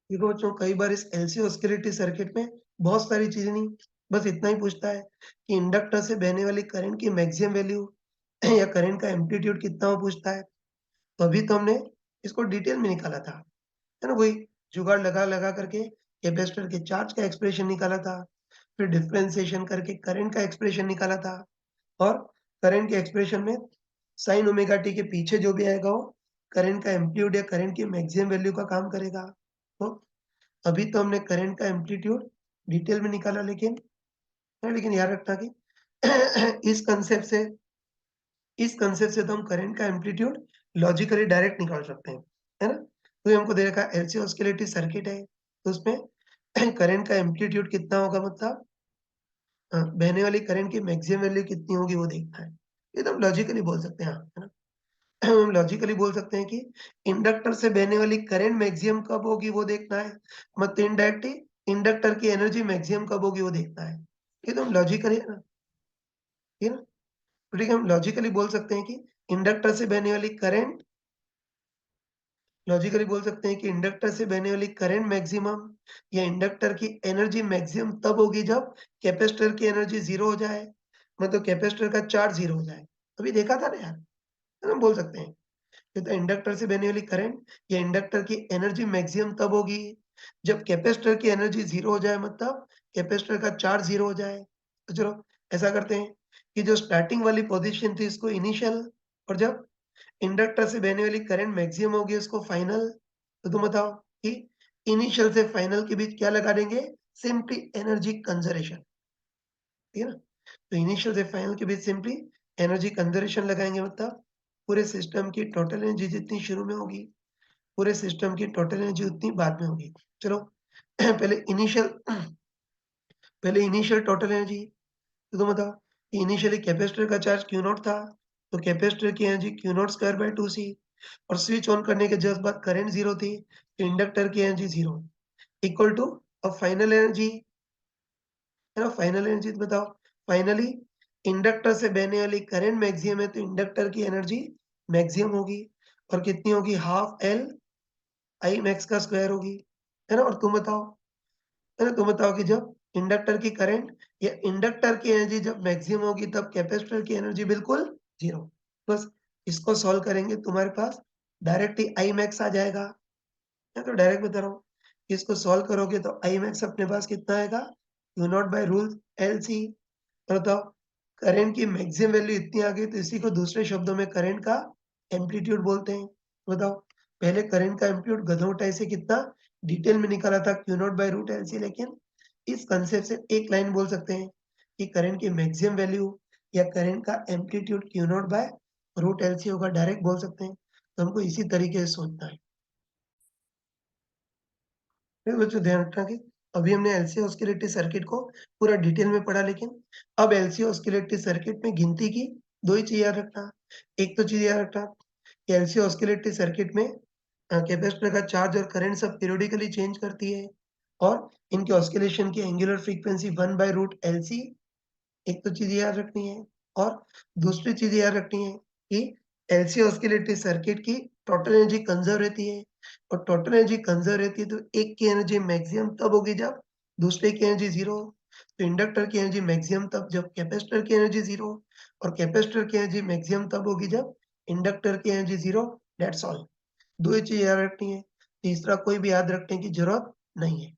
देखो बच्चों, कई बार इस एलसी ऑस्किलेटरी सर्किट में बहुत सारी चीजें नहीं, बस इतना ही पूछता है कि इंडक्टर से बहने वाली करंट की मैक्सिमम वैल्यू या करंट का एम्पलीट्यूड कितना हो पूछता है। तो अभी तो हमने इसको डिटेल में निकाला था, है ना? वही जुगाड़ लगा लगा करके कैपेसिटर के चार्ज का एक्सप्रेशन निकाला था, फिर डिफरेंशिएशन करके करंट का एक्सप्रेशन निकाला था, और करंट के एक्सप्रेशन में साइन ओमेगा टी के पीछे जो भी आएगा वो करंट का एम्पलीट्यूड या करंट की मैक्सिमम वैल्यू का काम करेगा। तो अभी तो हमने करंट का एम्पलीट्यूड डिटेल में निकाला, लेकिन याद रखना कि इस कंसेप्ट से तो हम करंट का एम्पलीट्यूड लॉजिकली डायरेक्ट निकाल सकते हैं, है ना? तो ये हमको दे रखा है एलसी ऑस्किलेटरी सर्किट है, तो उसमें करंट का एम्पलीट्यूड कितना होगा, मतलब बहने वाली करंट की मैक्सिमम वैल्यू कितनी होगी वो देखना है। ये तो हम लॉजिकली बोल सकते हैं, हाँ, है ना? हम लॉजिकली बोल सकते हैं कि इंडक्टर से बहने वाली करंट मैक्सिमम कब होगी वो देखना है, मतलब इनडायरेक्टली इंडक्टर की एनर्जी मैक्सिमम कब होगी वो देखना है। ये तो हम लॉजिकली, है ना? ये ना, तो ठीक है, हम लॉजिकली बोल सकते हैं कि इंडक्टर से बहने वाली करंट लॉजिकली बोल सकते हैं कि इंडक्टर से बहने वाली करंट मैक्सिमम या इंडक्टर की एनर्जी मैक्सिमम तब होगी जब कैपेसिटर की एनर्जी 0 हो जाए, मतलब कैपेसिटर का चार्ज 0 हो जाए। अभी देखा था ना यार, है ना? बोल सकते हैं कि तो इंडक्टर से बहने वाली करंट या इंडक्टर की एनर्जी मैक्सिमम तब होगी जब कैपेसिटर की एनर्जी 0 हो जाए, मतलब कैपेसिटर का चार्ज 0 हो जाए। तो चलो ऐसा करते हैं कि जो स्टार्टिंग वाली पोज़ीशन थी इसको इनिशियल, और जब इंडक्टर से बहने वाली करंट मैक्सिमम होगी उसको फाइनल। तो तुम बताओ कि इनिशियल से फाइनल के बीच क्या लगा देंगे? सिंपली एनर्जी कंजर्वेशन, ठीक है ना? तो इनिशियल से फाइनल के बीच सिंपली एनर्जी कंजर्वेशन लगाएंगे, मतलब पूरे सिस्टम की टोटल एनर्जी जितनी शुरू में होगी, पूरे सिस्टम की टोटल एनर्जी उतनी बाद में होगी। चलो पहले इनिशियल पहले इनिशियल टोटल एनर्जी, तो तुम बताओ कि इनिशियली कैपेसिटर का चार्ज क्यू नॉट था, तो कैपेसिटर की energy Q not square by 2 सी, और स्विच ऑन करने के जस्ट बाद करंट 0 थी, तो इंडक्टर की एनर्जी 0 इक्वल टू अब फाइनल एनर्जी, है ना? फाइनल एनर्जी तो बताओ, फाइनली इंडक्टर से बहने वाली करंट मैक्सिमम है, तो इंडक्टर की एनर्जी मैक्सिमम होगी, और कितनी होगी? हाफ एल आई मैक्स का स्क्वायर होगी, है ना? और तुम बताओ, है ना? तुम बताओ कि जब इंडक्टर की करंट या इंडक्टर की एनर्जी जब मैक्सिमम होगी तब कैपेसिटर की एनर्जी बिल्कुल 0। बस इसको सॉल्व करेंगे, तुम्हारे पास डायरेक्ट ही आई मैक्स आ जाएगा। मैं तो डायरेक्ट बता रहा हूँ, इसको सॉल्व करोगे तो आई मैक्स अपने पास कितना आएगा? Q naught by root L C. बताओ, करंट की मैक्सिमम वैल्यू इतनी आ गई तो इसी को दूसरे शब्दों में करंट का एम्पलीट्यूड बोलते हैं। बताओ, पहले करंट का एम्पलीट्यूड गधोटाई से कितना डिटेल में निकाला था, Q naught by root LC, लेकिन इस कंसेप्ट से एक लाइन बोल सकते हैं कि करंट की मैक्सिमम वैल्यू या करंट का amplitude Q naught by root LC होगा, डायरेक्ट बोल सकते हैं। तो हमको इसी तरीके से सोचना है। फिर बच्चों ध्यान रखना कि अभी हमने एलसी ऑस्किलेटरी सर्किट को पूरा डिटेल में पढ़ा, लेकिन अब एलसी ऑस्किलेटरी सर्किट में गिनती की 2 ही चीज़ याद रखना। एक तो चीज़ याद रखना कि एलसी ऑस्किलेटरी सर्किट में कैपेसिटर का चार्ज और करंट सब पीरियोडिकली चेंज करती है, और इनके ऑस्किलेशन की angular frequency 1 by root LC, एक तो चीज़ याद रखनी है। और दूसरी चीज़ याद रखनी है कि एलसी ऑस्किलेटरी सर्किट की टोटल एनर्जी कंज़र्व रहती है, और टोटल एनर्जी कंज़र्व रहती है तो एक की एनर्जी मैक्सिमम तब होगी जब दूसरे की एनर्जी 0 हो। तो इंडक्टर की एनर्जी मैक्सिमम तब जब कैपेसिटर की एनर्जी 0 हो, और कैपेसिटर की एनर्जी मैक्सिमम तब होगी जब इंडक्टर की एनर्जी 0। That's all. 2 ही चीज़ याद रखनी है, तीसरा कोई भी याद रखने की ज़रूरत नहीं है।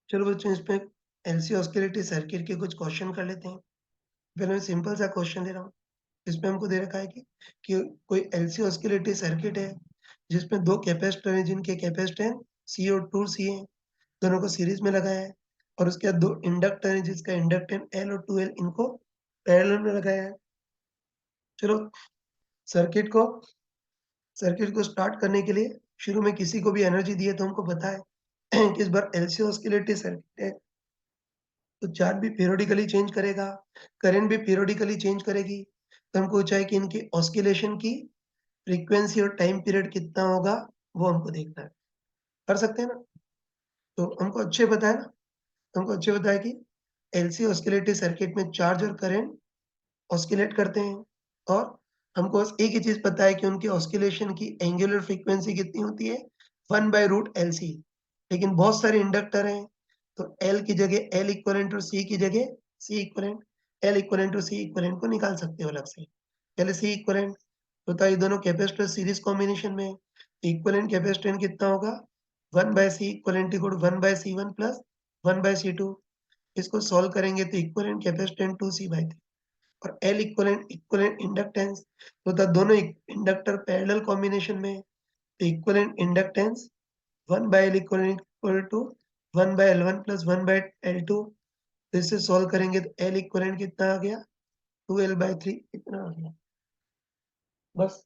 चलो बच्चों, इसमें एलसी ऑस्किलेटरी सर्किट के कुछ क्वेश्चन कर लेते हैं। पहले मैं सिंपल सा क्वेश्चन ले रहा हूँ। इसमें हमको दे रखा है कि कोई एलसी ऑस्किलेटरी सर्किट है जिसमें 2 कैपेसिटर हैं जिनके कैपेसिटेंस सी और 2सी हैं, दोनों को सीरीज में लगाया है, और उसके बाद 2 इंडक्टर हैं जिसका इंडक्टेंस एल और 2एल, इनको पैरेलल में लगाया है। चलो सर्किट को सर्किट को स्टार्ट करने के लिए शुरू में किसी को भी एनर्जी दी है, तो हमको पता है कि इस बार एलसी ऑस्किलेटरी सर्किट है तो चार्ज भी पीरियोडिकली चेंज करेगा, करंट भी पीरियोडिकली चेंज करेगी। तो हमको चाहिए कि इनकी ऑस्किलेशन की फ्रीक्वेंसी और टाइम पीरियड कितना होगा, वो हमको देखना है। कर सकते हैं ना? तो हमको अच्छे पता है कि एलसी ऑस्किलेटरी सर्किट में चार्ज और करंट ऑस्किलेट करते हैं, और हमको बस एक ही चीज़ पता है कि उनकी ऑस्किलेशन की एंगुलर फ्रीक्वेंसी कितनी होती है? 1/√LC, लेकिन बहुत सारे इंडक्टर हैं, तो L की जगह L इक्विवेलेंट और C की जगह C इक्विवेलेंट, L इक्विवेलेंट और C इक्विवेलेंट को निकाल सकते हो अलग से। पहले C इक्विवेलेंट, बताओ ये दोनों कैपेसिटर सीरीज कॉम्बिनेशन में है, इक्विवेलेंट कैपेसिटेंस कितना होगा? 1/C equivalent equal to 1/C1 plus 1/C2। इसको सॉल्व करेंगे तो इक्विवेलेंट कैपेसिटेंस 2C/3 और L इक्विवेलेंट इक्विवेलेंट इंडक्टेंस, तो दोनों इंडक्टर पैरेलल कॉम्बिनेशन में है, तो equivalent inductance 1/L equal to 1/L1 plus 1/L2। तो इससे सॉल्व करेंगे तो L इक्विवेलेंट कितना आ गया? 2L/3 इतना आ गया। बस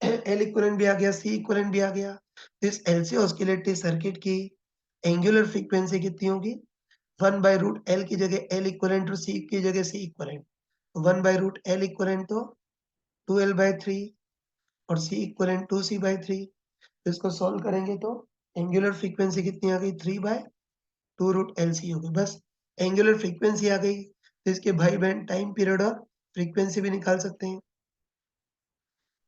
L इक्विवेलेंट भी आ गया, C इक्विवेलेंट भी आ गया। तो इस LC ऑस्किलेटरी सर्किट की एंगुलर फ्रीक्वेंसी कितनी होगी? 1/√L की जगह L इक्विवेलेंट और C की जगह C इक्विवेलेंट। 1/√L इक्विवेलेंट तो 2L/3 और C इक्विवेलेंट 2C/3। तो इसको सॉल्व करेंगे तो एंगुलर फ्रीक्वेंसी कितनी आ गई? 3/2√LC हो गई। बस एंगुलर फ्रीक्वेंसी आ गई, तो इसके भाई बहन टाइम पीरियड और फ्रीक्वेंसी भी निकाल सकते हैं।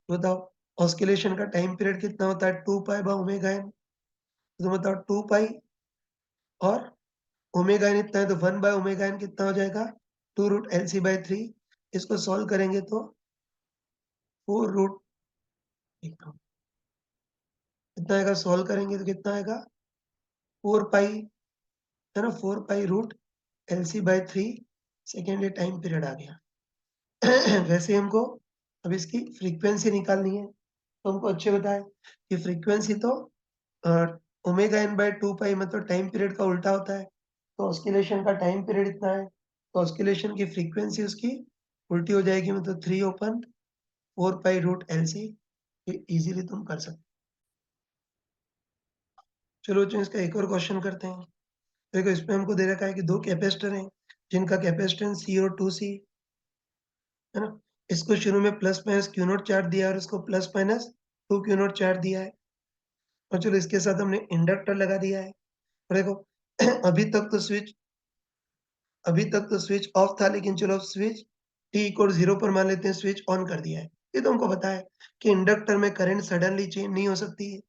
बताओ ऑस्किलेशन का टाइम पीरियड कितना होता है? 2π/ω_n। तो बताओ 2π और ω_n इतना है, तो 1/ω_n कितना हो जाएगा? 2√LC/3। इसको सॉल्व करेंगे तो 4 रूट कितना आएगा? सॉल्व करेंगे तो कितना आएगा? 4π है ना, 4π√LC/3 सेकेंड टाइम पीरियड आ गया। वैसे हमको अब इसकी फ्रीक्वेंसी निकालनी है, तो हमको अच्छे बताए कि फ्रीक्वेंसी तो ω_n/2π मतलब टाइम पीरियड का उल्टा होता है, तो ऑस्किलेशन का टाइम पीरियड इतना है, तो ऑस्किलेशन की फ्रीक्वेंसी उसकी उल्टी हो जाएगी, मतलब 3/4π√LC। ये इजीली तुम कर सकते। चलो बच्चों इसका एक और क्वेश्चन करते हैं। देखो इसमें हमको दे रखा है कि दो कैपेसिटर हैं जिनका कैपेसिटेंस C और 2C है ना। इसको शुरू में plus minus Q naught charge दिया और इसको plus minus 2 Q naught charge दिया है, और चलो इसके साथ हमने इंडक्टर लगा दिया है। और देखो अभी तक तो स्विच ऑफ था, लेकिन चलो अब स्विच t इक्वल 0 पर मान लेते हैं, स्विच ऑन कर दिया है। ये तो हमको पता है कि इंडक्टर में करंट सडनली चेंज नहीं हो सकती है,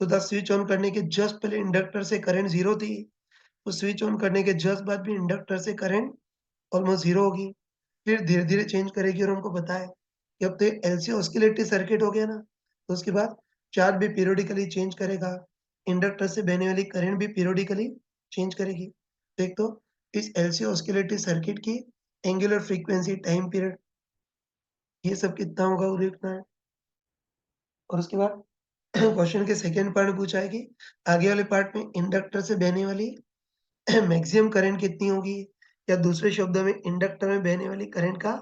तो द स्विच ऑन करने के जस्ट पहले इंडक्टर से करंट 0 थी, तो स्विच ऑन करने के जस्ट बाद भी इंडक्टर से करंट ऑलमोस्ट 0 होगी, फिर धीरे-धीरे चेंज करेगी। और हमको पता है कि अब तो ये एलसी ऑस्किलेटरी सर्किट हो गया ना, तो उसके बाद चार्ज भी पीरियोडिकली चेंज करेगा, इंडक्टर से बहने वाली करंट भी पीरियोडिकली चेंज करेगी। देख तो इस एलसी ऑस्किलेटरी सर्किट की एंगुलर फ्रीक्वेंसी, टाइम पीरियड, ये सब कितना होगा वो देखना है। और उसके बाद क्वेश्चन के सेकंड पार्ट में पूछा है कि आगे वाले पार्ट में इंडक्टर से बहने वाली मैक्सिमम करंट कितनी होगी, या दूसरे शब्दों में इंडक्टर में बहने वाली करंट का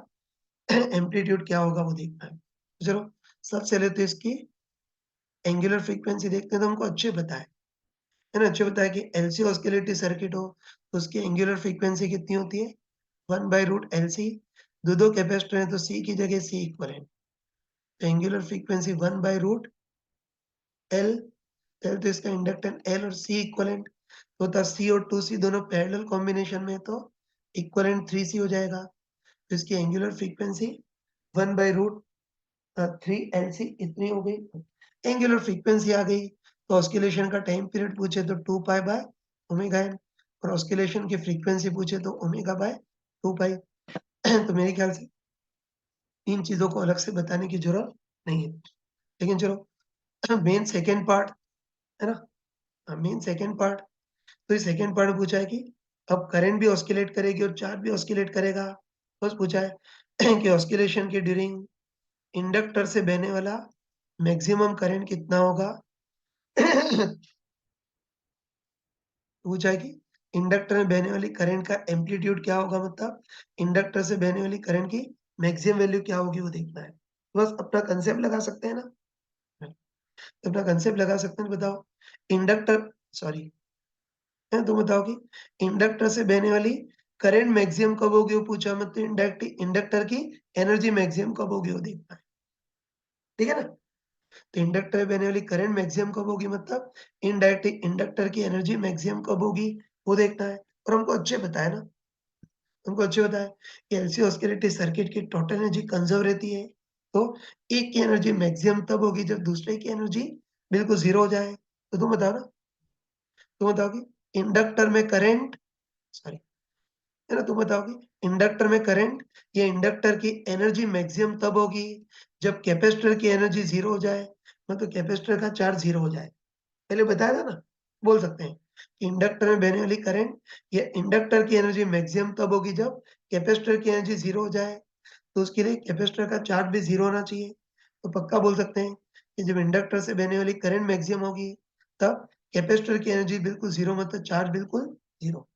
एम्पलीट्यूड क्या होगा वो देखना है। तो चलो सबसे पहले तो इसकी एंगुलर फ्रीक्वेंसी देखते हैं, तो हमको अच्छे पता है ना, अच्छे पता है कि एलसी ऑस्किलेटरी सर्किट हो तो उसकी एंगुलर फ्रीक्वेंसी कितनी होती है? 1/√LC। दो कैपेसिटर हैं तो C की जगह C इक्विवेलेंट, तो एंगुलर फ्रीक्वेंसी 1/√L। L तो इसका इंडक्टेंस L और C इक्विवेलेंट होता, C और 2C दोनों पैरेलल कॉम्बिनेशन में, तो इक्विवेलेंट 3C हो जाएगा। तो इसकी एंगुलर फ्रीक्वेंसी 1/√3LC इतनी हो गई। एंगुलर फ्रीक्वेंसी आ गई, तो ऑस्किलेशन का टाइम पीरियड पूछे तो 2π/ω_n, और ऑस्किलेशन की फ्रीक्वेंसी पूछे तो ω/2π। तो मेरे ख्याल से इन चीजों को अलग से बताने की जरूरत नहीं है। लेकिन चलो मेन सेकेंड पार्ट है ना, मेन सेकेंड पार्ट, तो इस सेकेंड पार्ट में पूछा है कि अब करंट भी ऑस्किलेट करेगी और चार्ज भी ऑस्किलेट करेगा। बस पूछा है कि ऑस्किलेशन के ड्यूरिंग इंडक्टर से बहने वाला मैक्सिमम करंट कितना होगा। पूछा है कि इंडक्टर में बहने वाली करंट का एम्पलीट्यूड क्या होगा, मतलब इंडक्टर से बहने वाली करंट की मैक्सिमम वैल्यू क्या होगी वो देखना है। बस अपना कंसेप्ट लगा सकते हैं ना, अपना कंसेप्ट लगा सकते हैं। बताओ इंडक्टर, सॉरी तुम बताओ कि इंडक्टर से बहने वाली करंट मैक्सिमम कब होगी वो पूछा, मतलब इंडक्टर की एनर्जी मैक्सिमम कब होगी वो देखना है, ठीक है ना। तो इंडक्टर में बहने वाली करंट मैक्सिमम कब होगी, मतलब इनडायरेक्ट इंडक्टर की एनर्जी मैक्सिमम कब होगी वो देखना है। और हमको अच्छे पता है ना, हमको अच्छे पता है कि एलसी ऑस्किलेटरी सर्किट की टोटल एनर्जी कंजर्व रहती है, तो एक की एनर्जी मैक्सिमम तब होगी जब दूसरे की एनर्जी बिल्कुल जीरो हो जाए। तो एक की एनर्जी मैक्सिमम तब होगी जब एक की एनर्जी बिल्कुल जीरो हो जाए। तो एक की एनर्जी मैक्सिमम तब होगी जब दूसरे की एनर्जी बिल्कुल जीरो हो जाए। तो एक की एनर्जी मैक्सिमम तब होगी जब एक की एनर्जी बिल्कुल जीरो हो जाए। तो तुम बताओ ना, तुम बताओ कि इंडक्टर में करंट, सॉरी, है ना, तुम बताओ कि इंडक्टर में करंट या इंडक्टर की एनर्जी मैक्सिमम तब होगी जब कैपेसिटर की एनर्जी 0 हो जाए, मतलब कैपेसिटर का चार्ज 0 हो जाए। पहले बताया था ना, बोल सकते हैं कि इंडक्टर में बहने वाली करंट या इंडक्टर की एनर्जी मैक्सिमम तब होगी जब कैपेसिटर की एनर्जी 0 हो जाए, तो उसके लिए कैपेसिटर का चार्ज भी 0 होना चाहिए। तो पक्का बोल सकते हैं कि जब इंडक्टर से बहने वाली करंट मैक्सिमम होगी, तब कैपेसिटर की एनर्जी बिल्कुल 0, मतलब चार्ज बिल्कुल 0।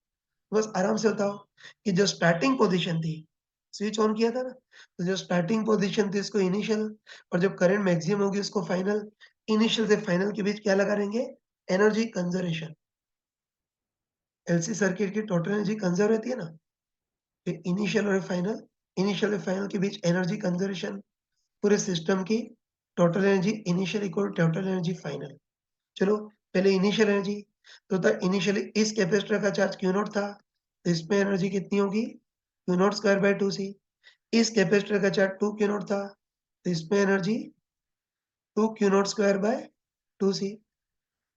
बस आराम से बताओ कि जो स्टार्टिंग पोज़ीशन थी, स्विच ऑन किया था ना, तो जो स्टार्टिंग पोज़ीशन थी उसको इनिशियल, और जब करंट मैक्सिमम होगी उसको फाइनल। इनिशियल से फाइनल के बीच क्या लगा देंगे? Energy conservation. एलसी सर्किट की टोटल एनर्जी कंज़र्व रहती है ना, फिर इनिशियल और फाइनल, इनिशियल और फाइनल के बीच एनर्जी कंज़र्वेशन। पूरे सिस्टम की total energy initial equal to total energy final. चलो पहले इनिशियल एनर्जी, तो था इनिशियली इस कैपेसिटर का चार्ज Q नॉट था, तो इसमें एनर्जी कितनी होगी? Q not square by 2C। इस कैपेसिटर का चार्ज 2 Q नॉट था, तो इसमें energy 2 Q not square by 2C।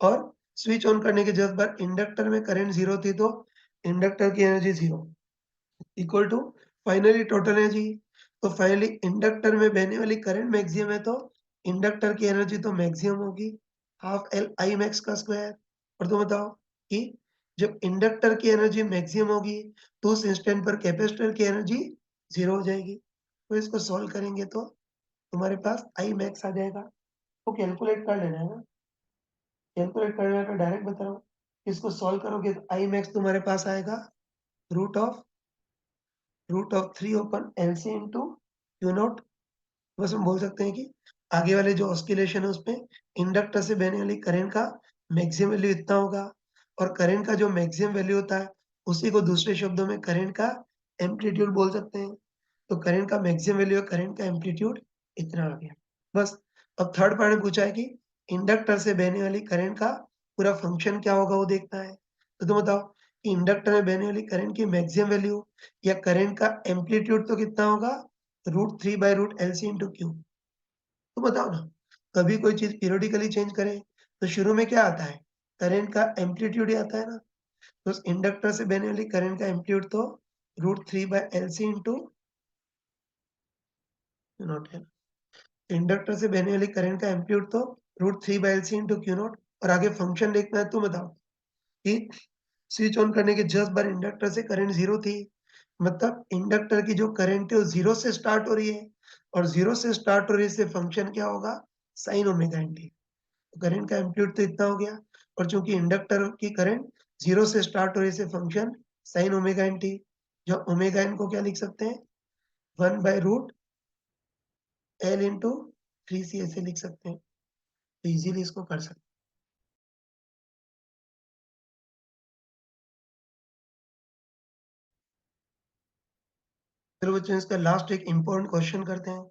और स्विच ऑन करने के जस्ट बाद इंडक्टर में करंट 0 थी, तो इंडक्टर की energy 0 equal to finally total energy. तो फाइनली इंडक्टर में बहने वाली करंट मैक्सिमम है, तो इंडक्टर की एनर्जी तो मैक्सिमम होगी हाफ एल आई मैक्स का स्क्वायर। और तो बताओ कि जब इंडक्टर की एनर्जी मैक्सिमम होगी, तो उस इंस्टेंट पर कैपेसिटर की एनर्जी 0 हो जाएगी। तो इसको सॉल्व करेंगे तो तुम्हारे पास आई मैक्स आ जाएगा। तो कैलकुलेट कर लेना है ना, कैलकुलेट करना है तो डायरेक्ट बता रहा हूँ। इसको सॉल्व करोगे तो आई मैक्स तुम्हारे पास आएगा root of 3 upon LC into Q naught. बस हम बोल सकते हैं कि आगे वाले जो ऑस्किलेशन है उसमें इंडक्टर से बहने वाली करंट का मैक्सिमम वैल्यू इतना होगा, और करंट का जो मैक्सिमम वैल्यू होता है उसी को दूसरे शब्दों में करंट का एम्पलीट्यूड बोल सकते हैं। तो करंट का मैक्सिमम वैल्यू और करंट का एम्पलीट्यूड इतना आ गया। बस अब थर्ड पार्ट में पूछा है कि इंडक्टर से बहने वाली करंट का पूरा फंक्शन क्या होगा वो देखना है। तो तुम बताओ कि इंडक्टर में बहने वाली करंट की मैक्सिमम वैल्यू या करंट का एम्पलीट्यूड तो कितना होगा? √3/√LC into Q. तो बताओ ना, कभी कोई चीज़ पीरियोडिकली चेंज करे, तो शुरू में क्या आता है? करंट का एम्पलीट्यूड ही आता है ना। तो उस इंडक्टर से बहने वाली करंट का एम्पलीट्यूड तो √3/LC इंटू क्यू नॉट है। इंडक्टर से बहने वाली करंट का एम्पलीट्यूड तो √3/LC इंटू क्यू नॉट। और आगे फंक्शन देखना है, तो बताओ कि स्विच ऑन करने के जस्ट बाद इंडक्टर से करंट 0 थी, मतलब इंडक्टर की जो करंट है वो 0 से स्टार्ट हो रही है, और 0 से स्टार्ट हो रही है, इससे फंक्शन क्या होगा? Sine omega N T. तो करंट का एम्पलीट्यूड तो इतना हो गया, और चूंकि इंडक्टर की करंट 0 से स्टार्ट हो रही है, इससे function sine omega N T. जो ओमेगा एन को क्या लिख सकते हैं? 1/√L इंटू 3C ऐसे लिख सकते हैं। तो इजीली इसको कर सकते हैं। फिर बच्चों इसका लास्ट एक इम्पोर्टेंट क्वेश्चन करते हैं।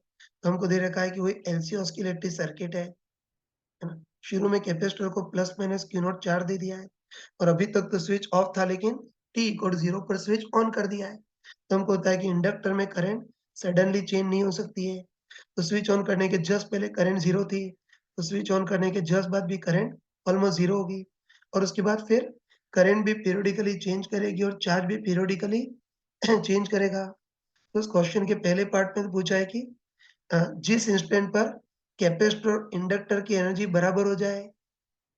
तो हमको दे रखा है कि वही एलसी ऑस्किलेटरी सर्किट है ना? शुरू में कैपेसिटर को plus minus Q naught charge दे दिया है, और अभी तक तो स्विच ऑफ था, लेकिन t इक्वल टू 0 पर स्विच ऑन कर दिया है। तो हमको होता है कि इंडक्टर में करंट सडनली चेंज नहीं हो सकती है। तो स्विच ऑन करने के जस्ट पहले करंट 0 थी, तो स्विच ऑन करने के जस्ट बाद भी करंट ऑलमोस्ट 0 होगी, और उसके बाद फिर करंट भी पीरियोडिकली चेंज करेगी और चार्ज भी पीरियोडिकली चेंज करेगा। तो उस क्वेश्चन के पहले पार्ट में पूछा है कि जिस इंस्टेंट पर कैपेसिटर और इंडक्टर की एनर्जी बराबर हो जाए,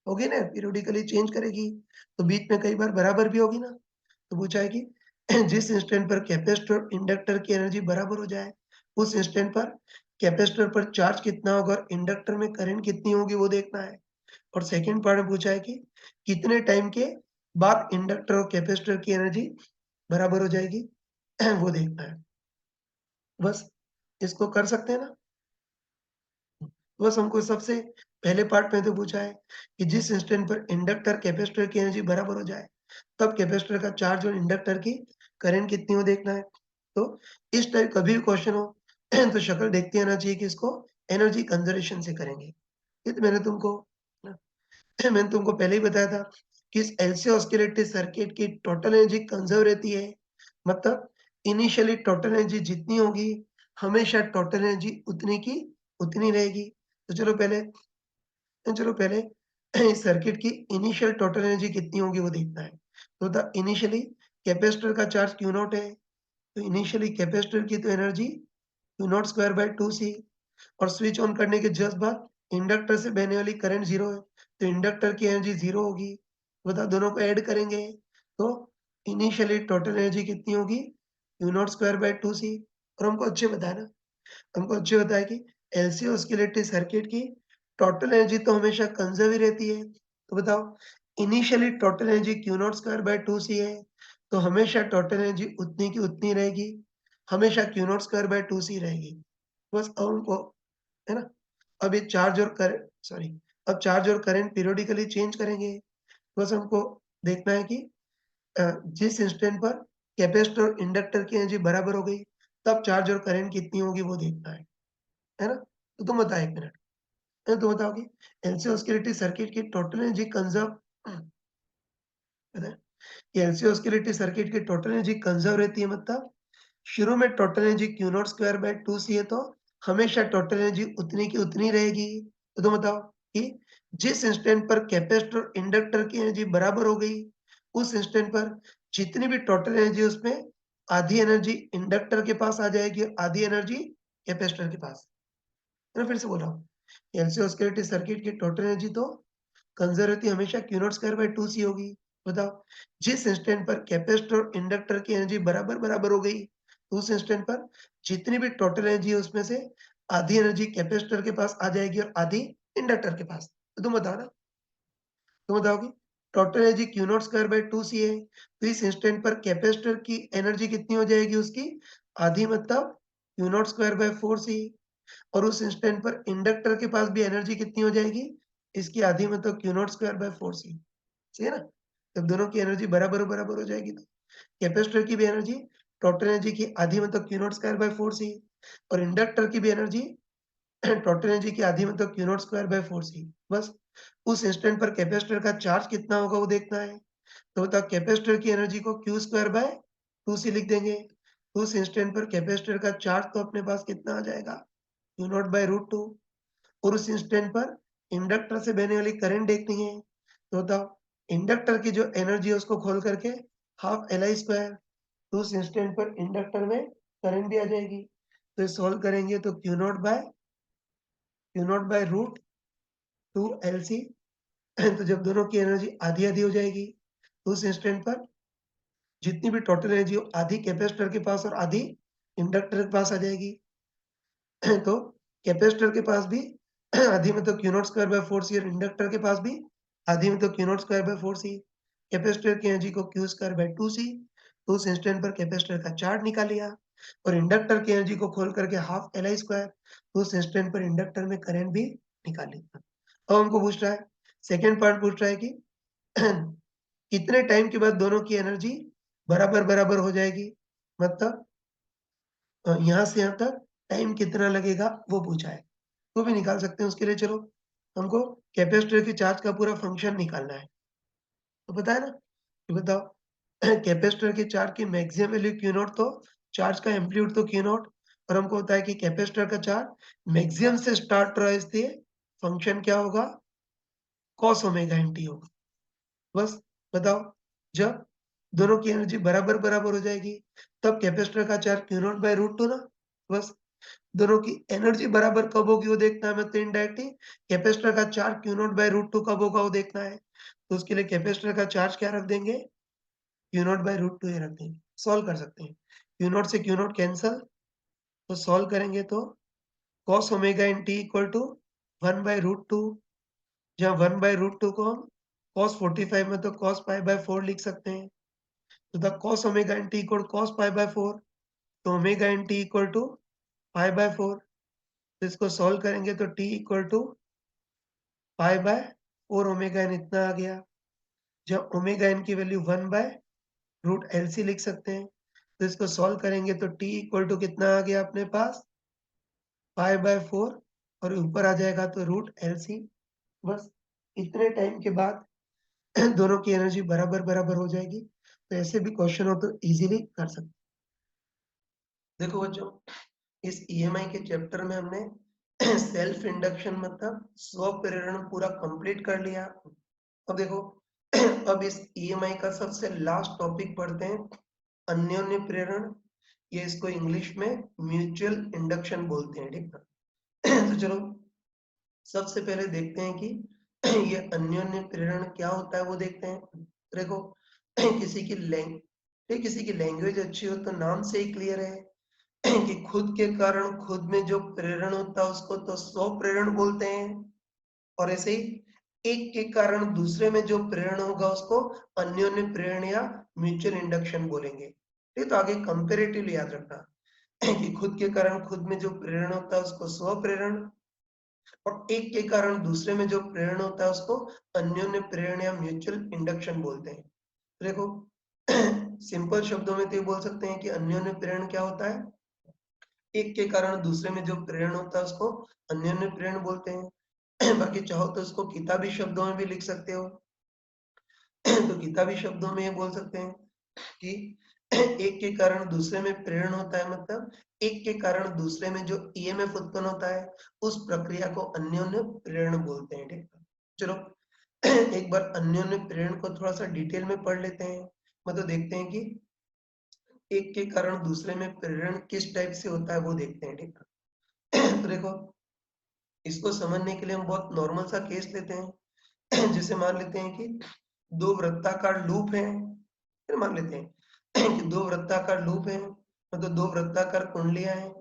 होगी ना, पीरियोडिकली चेंज करेगी, तो बीच में कई बार बराबर भी होगी ना। तो पूछा है कि जिस इंस्टेंट पर कैपेसिटर और इंडक्टर की एनर्जी बराबर हो जाए, उस इंस्टेंट पर कैपेसिटर पर चार्ज कितना होगा और इंडक्टर में करंट कितनी होगी वो देखना है। और सेकंड पार्ट में पूछा है कि कितने टाइम के बाद इंडक्टर और कैपेसिटर की एनर्जी बराबर हो जाएगी, वो देखना है। बस इसको कर सकते हैं ना। बस हमको सबसे पहले पार्ट में तो पूछा है कि जिस इंस्टेंट पर इंडक्टर कैपेसिटर की एनर्जी बराबर हो जाए, तब कैपेसिटर का चार्ज और इंडक्टर की करंट कितनी हो देखना है। तो इस टाइप कभी भी क्वेश्चन हो तो शक्ल देखते आना चाहिए कि इसको एनर्जी कंजर्वेशन से करेंगे। ये तो मैंने तुमको पहले ही बताया था कि इस एलसी ऑस्किलेटरी सर्किट की टोटल एनर्जी कंजर्व रहती है, मतलब इनिशियली टोटल एनर्जी जितनी होगी, हमेशा टोटल एनर्जी उतनी की उतनी रहेगी। तो चलो पहले इस सर्किट की इनिशियल टोटल एनर्जी कितनी होगी वो देखना है। तो द इनिशियली कैपेसिटर का चार्ज क्यू नॉट है, तो इनिशियली कैपेसिटर की तो energy Q not square by 2C, और स्विच ऑन करने के जस्ट बाद इंडक्टर से बहने वाली करंट 0 है, तो इंडक्टर की एनर्जी 0 होगी। बताओ दोनों को ऐड करेंगे तो इनिशियली टोटल एनर्जी कितनी होगी? Q not square by 2C। और हमको अच्छे बताया कि एलसी ऑस्किलेटरी सर्किट की टोटल एनर्जी तो हमेशा कंज़र्व ही रहती है। तो बताओ initially total energy Q not square by 2C है, तो हमेशा टोटल एनर्जी उतनी की उतनी रहेगी, हमेशा Q not square by 2C रहेगी। बस अब हमको, है ना? अब ये चार्ज और करंट, सॉरी, अब चार्ज और करंट पीरियोडिकली चेंज करेंगे। बस हमको देखना है कि जिस इंस्टेंट पर कैपेसिटर और इंडक्टर की एनर्जी बराबर हो गई, तब चार्ज और करंट कितनी होगी वो देखना है ना? तो तुम बताओ 1 मिनट, तुम बताओ कि एलसी ऑस्किलेटरी सर्किट की टोटल एनर्जी कंज़र्व पता है? कि एलसी ऑस्किलेटरी सर्किट की टोटल एनर्जी कंज़र्व रहती है, मतलब शुरू में total energy Q not square by 2C है, तो हमेशा टोटल एनर्जी उतनी की उतनी रहेगी। तो तुम बताओ कि जिस इंस्टेंट पर कैपेसिटर और इंडक्टर की एनर्जी बराबर हो गई, उस इंस्टेंट पर जितनी भी टोटल एनर्जी उसमें आधी एनर्जी इंडक्टर के पास आ जाएगी और आधी एनर्जी कैपेसिटर के पास। मैं फिर से बोल रहा हूँ, एलसी ऑस्किलेटरी सर्किट की टोटल एनर्जी तो कंजर्वेटिव हमेशा Q not square by 2C होगी। बताओ जिस इंस्टेंट पर कैपेसिटर और इंडक्टर की एनर्जी बराबर हो गई, तो उस इंस्टेंट पर जितनी भी टोटल एनर्जी है उसमें से आधी एनर्जी कैपेसिटर के पास आ जाएगी और आधी इंडक्टर के पास। तो तुम बताओ ना, तुम बताओ कि total energy Q not square by 2C है, तो इस इंस्टेंट पर कैपेसिटर की एनर्जी कितनी हो जाएगी उसकी? आधी, मतलब Q not square by 4C। और उस इंस्टेंट पर इंडक्टर के पास भी एनर्जी कितनी हो जाएगी? इसकी आधी, मतलब Q not square by 4C। सही है ना? जब दोनों की एनर्जी बराबर हो जाएगी, तो कैपेसिटर की भी एनर्जी टोटल एनर्जी की आधी, मतलब Q not square by 4C, और इंडक्टर की भी एनर्जी टोटल एनर्जी की आधी, मतलब Q not square by 4C। बस उस इंस्टेंट पर कैपेसिटर का चार्ज कितना होगा वो देखना है। तो बताओ कैपेसिटर की एनर्जी को क्यू स्क्वायर बाय 2C लिख देंगे। तो उस इंस्टेंट पर कैपेसिटर का चार्ज तो अपने पास कितना आ जाएगा? Q naught by root 2। और उस इंस्टेंट पर इंडक्टर से बहने वाली करंट देखनी है। तो बताओ इंडक्टर की जो एनर्जी है उसको खोल करके हाफ एल आई स्क्वायर, तो उस इंस्टेंट पर इंडक्टर में करंट भी आ जाएगी। तो ये सॉल्व करेंगे तो Q naught by root 2 L C. तो जब दोनों की एनर्जी आधी आधी हो जाएगी, तो उस इंस्टेंट पर जितनी भी टोटल एनर्जी हो आधी कैपेसिटर के पास और आधी इंडक्टर के पास आ जाएगी। तो कैपेसिटर के पास भी आधी, मतलब Q not square by 4C, और इंडक्टर के पास भी आधी, मतलब Q not square by 4C। Capacitor की एनर्जी को क्यू स्क्वायर बाय 2C, तो उस इंस्टेंट पर कैपेसिटर का चार्ज निकाल लिया। और इंडक्टर की एनर्जी को खोल करके हाफ एल आई स्क्वायर, तो उस इंस्टेंट पर इंडक्टर में करंट भी निकाल लिया। अब हमको पूछ रहा है, सेकंड पार्ट पूछ रहा है कि कितने टाइम के बाद दोनों की एनर्जी बराबर हो जाएगी, मतलब यहाँ से यहाँ तक टाइम कितना लगेगा वो पूछा है। वो भी निकाल सकते हैं, उसके लिए चलो हमको कैपेसिटर की चार्ज का पूरा फंक्शन निकालना है। तो पता है ना, ये बताओ कैपेसिटर की चार्ज की मैक्सिमम वैल्यू क्यू नॉट, तो चार्ज का एम्पलीट्यूड तो क्यू नॉट, और हमको पता है कि कैपेसिटर का चार्ज मैक्सिमम से स्टार्ट हो रहा है, इसलिए फंक्शन क्या होगा? कॉस ओमेगा एन टी होगा। बस बताओ, जब दोनों की एनर्जी बराबर हो जाएगी, तब कैपेसिटर का charge Q naught by root 2 ना। बस दोनों की एनर्जी बराबर कब होगी वो देखना है, मतलब इनडायरेक्टली कैपेसिटर का charge Q naught by root 2 कब होगा वो देखना है। तो उसके लिए कैपेसिटर का चार्ज क्या रख देंगे? क्यू नॉट बाय रूट 2 ही रख देंगे। सॉल्व कर सकते हैं। क्यू नॉट से क्यू नॉट कैंसल, तो सॉल्व करेंगे तो cos omega N T equal to 1 by root 2, जहाँ 1 बाय रूट 2 को हम कॉस 45 में तो कॉस पाई बाय 4 लिख सकते हैं। तो the cos omega N T equal cos pi by 4, तो omega N T equal to pi by 4। तो इसको सॉल्व करेंगे तो t equal to pi by 4 omega N इतना आ गया। जब ओमेगा एन की value 1 by root L C लिख सकते हैं। तो इसको सॉल्व करेंगे तो t इक्वल टू कितना आ गया अपने पास? पाई बाय 4, और ऊपर आ जाएगा तो रूट एल सी। बस इतने टाइम के बाद दोनों की एनर्जी बराबर हो जाएगी। तो ऐसे भी क्वेश्चन हो तो इजीली कर सकते हैं। देखो बच्चों, इस ईएमआई के चैप्टर में हमने सेल्फ इंडक्शन मतलब स्व प्रेरण पूरा कंप्लीट कर लिया। अब देखो अब इस ईएमआई का सबसे लास्ट टॉपिक पढ़ते हैं, अन्योन्य प्रेरण। ये इसको इंग्लिश में म्यूचुअल इंडक्शन बोलते हैं, ठीक है। तो चलो सबसे पहले देखते हैं कि ये अन्योन्य प्रेरण क्या होता है वो देखते हैं। देखो किसी की लैंग्वेज अच्छी हो तो नाम से ही क्लियर है कि खुद के कारण खुद में जो प्रेरण होता है उसको तो स्व प्रेरण बोलते हैं, और ऐसे ही एक के कारण दूसरे में जो प्रेरण होगा उसको अन्योन्य प्रेरण या म्यूचुअल इंडक्शन बोलेंगे। ठीक, तो आगे कंपेरेटिवली याद रखना कि खुद के कारण खुद में जो प्रेरण होता है उसको स्व प्रेरण, और एक के कारण दूसरे में जो प्रेरण होता है उसको अन्योन्य प्रेरण या म्यूचुअल इंडक्शन बोलते हैं। देखो सिंपल शब्दों में तो ये बोल सकते हैं कि अन्योन्य प्रेरण क्या होता है, एक के कारण दूसरे में जो प्रेरण होता है उसको अन्योन्य प्रेरण बोलते हैं। बाकी चाहो तो उसको किताबी शब्दों में भी लिख सकते हो। तो किताबी शब्दों में ये बोल सकते हैं कि एक के कारण दूसरे में प्रेरण होता है, मतलब एक के कारण दूसरे में जो ईएमएफ उत्पन्न होता है उस प्रक्रिया को अन्योन्य प्रेरण बोलते हैं, ठीक है। चलो एक बार अन्योन्य प्रेरण को थोड़ा सा डिटेल में पढ़ लेते हैं, मतलब देखते हैं कि एक के कारण दूसरे में प्रेरण किस टाइप से होता है वो देखते हैं, ठीक है। तो देखो इसको समझने के लिए हम बहुत नॉर्मल सा केस लेते हैं। जैसे मान लेते हैं कि दो वृत्ताकार लूप है, फिर मान लेते हैं कि दो वृत्ताकार लूप है, मतलब दो वृत्ताकार कुंडलियां हैं,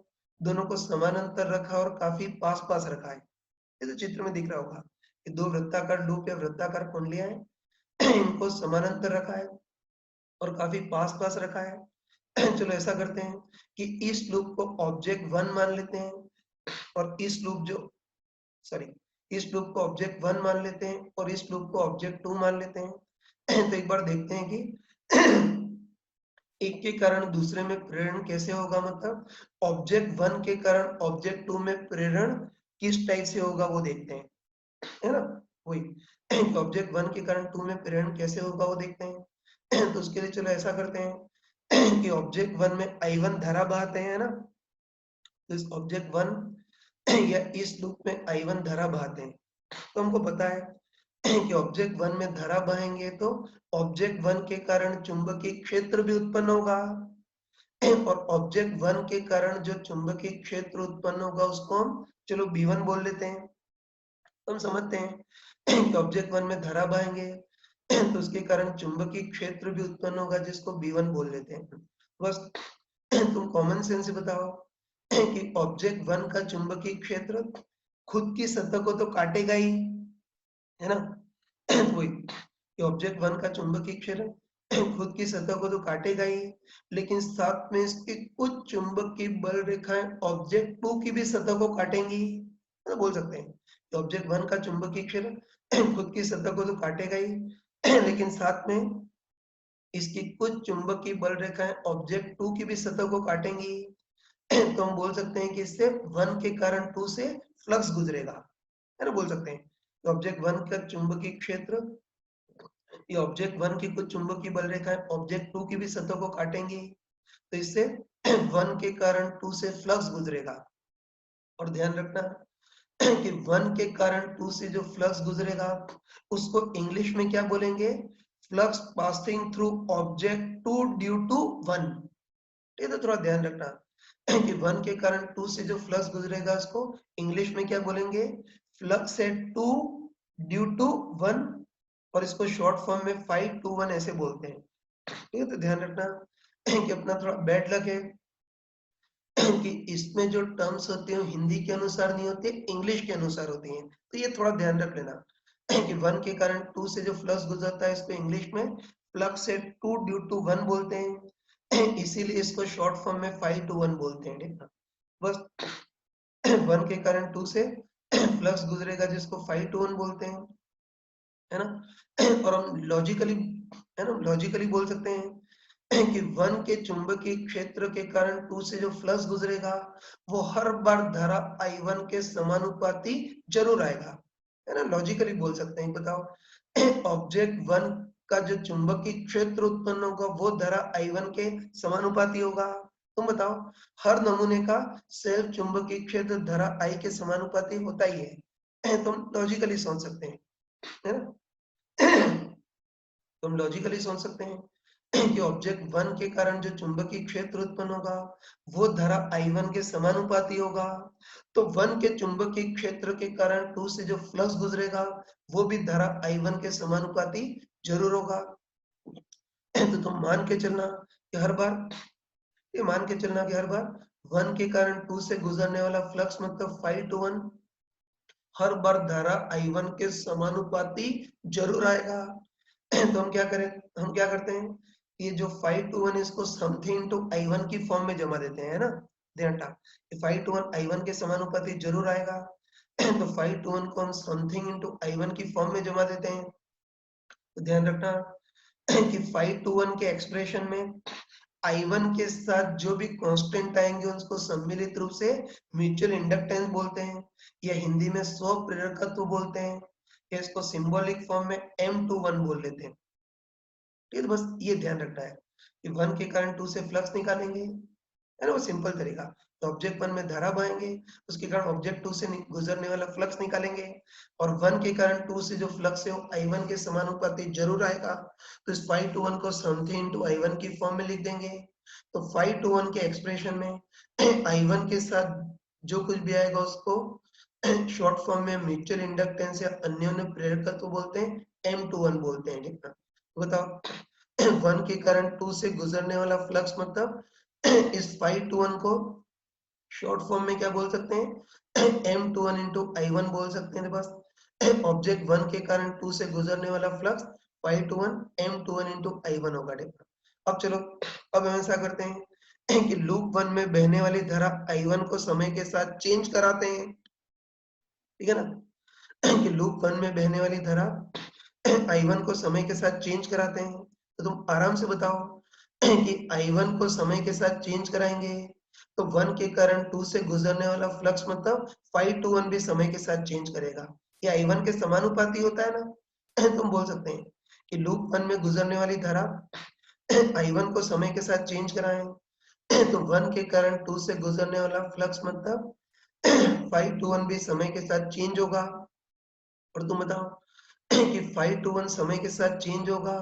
दोनों को समानांतर रखा और काफी पास पास रखा है। ये तो चित्र में दिख रहा होगा कि दो वृत्ताकार लूप या वृत्ताकार कुंडलियां हैं, इनको समानांतर रखा है और काफी पास पास रखा है। चलो ऐसा करते हैं कि इस लूप को ऑब्जेक्ट वन मान लेते हैं, और इस लूप जो सॉरी इस लूप को ऑब्जेक्ट वन मान लेते हैं और इस लूप को ऑब्जेक्ट टू मान लेते हैं। तो एक बार देखते हैं कि एक के कारण दूसरे में प्रेरण कैसे होगा, मतलब ऑब्जेक्ट वन के कारण ऑब्जेक्ट टू में प्रेरण किस टाइप से होगा वो देखते हैं, है ना। वही ऑब्जेक्ट वन के कारण टू में प्रेरण कैसे होगा वो देखते हैं। तो उसके लिए चलो ऐसा करते हैं कि ऑब्जेक्ट वन में I1 धारा बहाते हैं, है ना। तो इस ऑब्जेक्ट वन या इस लूप में I1 धारा बहाते हैं। तो हमको पता है कि ऑब्जेक्ट वन में धारा बहेंगे तो ऑब्जेक्ट वन के कारण चुंबकीय क्षेत्र भी उत्पन्न होगा, और ऑब्जेक्ट वन के कारण जो चुंबकीय क्षेत्र उत्पन्न होगा उसको हम चलो B1 बोल लेते हैं। तो हम समझते हैं कि ऑब्जेक्ट वन में धारा बहेंगे तो उसके कारण चुंबकीय क्षेत्र भी उत्पन्न होगा जिसको B1 बोल लेते हैं। बस तुम कॉमन सेंस से बताओ कि ऑब्जेक्ट वन का चुंबकीय क्षेत्र खुद की सतह को तो काटेगा ही, है ना। वही ऑब्जेक्ट वन का चुंबकीय क्षेत्र खुद की सतह को तो काटेगा ही, लेकिन साथ में इसकी कुछ चुंबकीय बल रेखाएं ऑब्जेक्ट टू की भी सतह को काटेंगी, तो बोल सकते हैं कि ऑब्जेक्ट वन का चुंबकीय क्षेत्र खुद की सतह को तो काटेगा ही, लेकिन साथ में इसकी कुछ चुंबकीय बल रेखाएं ऑब्जेक्ट टू की भी सतह को काटेंगी। तो हम बोल सकते हैं कि इससे वन के कारण टू से फ्लक्स गुजरेगा, है ना। बोल सकते हैं ऑब्जेक्ट वन का चुंबकीय क्षेत्र, ये ऑब्जेक्ट वन की कुछ चुंबकीय बल रेखाएं ऑब्जेक्ट टू की भी सतह को काटेंगी, तो इससे वन के कारण टू से फ्लक्स गुजरेगा। और ध्यान रखना कि वन के कारण टू से जो फ्लक्स गुजरेगा उसको इंग्लिश में क्या बोलेंगे, flux passing through object two due to one. ये तो थोड़ा ध्यान रखना कि वन के कारण टू से जो फ्लक्स गुजरेगा उसको इंग्लिश में क्या बोलेंगे, flux at two due to one, और इसको शॉर्ट फॉर्म में 5 to 1 ऐसे बोलते हैं। ठीक है, तो ध्यान रखना कि अपना थोड़ा बैड लक है कि इसमें जो टर्म्स होती हैं हिंदी के अनुसार नहीं होती, इंग्लिश के अनुसार होती हैं, तो ये थोड़ा ध्यान रख लेना कि वन के कारण टू से जो फ्लक्स गुजरता है इसको इंग्लिश में flux at two due to one बोलते हैं, इसीलिए इसको शॉर्ट फॉर्म में 5 to 1 बोलते हैं, ठीक है। बस वन के कारण टू से फ्लक्स गुजरेगा जिसको 5 to 1 बोलते हैं, है ना। और हम लॉजिकली, है ना, लॉजिकली बोल सकते हैं कि वन के चुंबकीय क्षेत्र के कारण टू से जो फ्लक्स गुजरेगा वो हर बार धारा I1 के समानुपाती जरूर आएगा, है ना। लॉजिकली बोल सकते हैं, बताओ ऑब्जेक्ट वन का जो चुंबकीय क्षेत्र उत्पन्न होगा वो धारा I1 के समानुपाती होगा, तुम बताओ, हर नमूने का सेल्फ चुंबकीय क्षेत्र धारा I के समानुपाती होता ही है। तुम लॉजिकली सोच सकते हैं, है ना? तुम लॉजिकली सोच सकते हैं कि ऑब्जेक्ट 1 के कारण जो चुंबकीय क्षेत्र उत्पन्न होगा वो धारा I1 के समानुपाती होगा। तो 1 के चुंबकीय क्षेत्र के कारण 2 से जो फ्लक्स गुजरेगा वो भी धारा I1 के समानुपाती जरूर होगा। तो तुम मान के चलना कि हर बार ये मान के चलना कि हर बार 1 के कारण 2 से गुजरने वाला फ्लक्स मतलब 5 to 1 हर बार धारा I1 के समानुपाती जरूर आएगा। तो हम क्या करें, हम क्या करते हैं, ये जो 5 to 1 इसको समथिंग इनटू I1 की फॉर्म में जमा देते हैं, है ना? ध्यान रखना, ये 5 to 1 I1 के समानुपाती जरूर आएगा। तो 5 to 1 को हम समथिंग इनटू I1 की फॉर्म में जमा देते हैं। तो ध्यान रखना कि 5 to 1 के एक्सप्रेशन में I1 के साथ जो भी कांस्टेंट आएंगे उसको सम्मिलित रूप से म्यूचुअल इंडक्टेंस बोलते हैं, या हिंदी में स्व प्रेरकत्व बोलते हैं, या इसको सिंबॉलिक फॉर्म में M21 बोल लेते हैं। ठीक है, तो बस ये ध्यान रखना है कि 1 के कारण 2 से फ्लक्स निकालेंगे, है ना? वो सिंपल तरीका। तो ऑब्जेक्ट 1 में धारा बहाएंगे, उसके कारण ऑब्जेक्ट 2 से गुजरने वाला फ्लक्स निकालेंगे, और 1 के कारण 2 से जो फ्लक्स है वो I1 के समानुपाती जरूर आएगा। तो इस 5 to 1 को समथिंग इनटू I1 की फॉर्म में लिख देंगे। तो 5 to 1 के एक्सप्रेशन में I1 के साथ जो कुछ भी आएगा उसको शॉर्ट फॉर्म में म्यूचुअल इंडक्टेंस या अन्योन्य प्रेरकत्व बोलते हैं, M21 बोलते हैं। ठीक है, तो बताओ 1 के कारण 2 से गुजरने वाला फ्लक्स मतलब इस 5 to 1 को शॉर्ट फॉर्म में क्या बोल सकते हैं, M21 इंटू I1 बोल सकते हैं। बस ऑब्जेक्ट 1 के कारण 2 से गुजरने वाला flux 5 to 1 M21 into I1 होगा। अब चलो, अब हम ऐसा करते हैं कि लूप 1 में बहने वाली धारा I1 को समय के साथ चेंज कराते हैं। ठीक है ना? कि लूप 1 में बहने वाली धारा I1 को समय के साथ चेंज कराते हैं। तो तुम आराम से बताओ कि I1 को समय के साथ चेंज कराएंगे तो 1 के कारण 2 से गुजरने वाला फ्लक्स मतलब 5 to 1 भी समय के साथ चेंज करेगा। ये I1 के समानुपाती होता है ना? तुम बोल सकते हैं कि लूप 1 में गुजरने वाली धारा I1 को समय के साथ चेंज कराएं तो 1 के कारण 2 से गुजरने वाला फ्लक्स मतलब 5 to 1 भी समय के साथ चेंज होगा। और तुम बताओ कि 5 to 1 समय के साथ चेंज होगा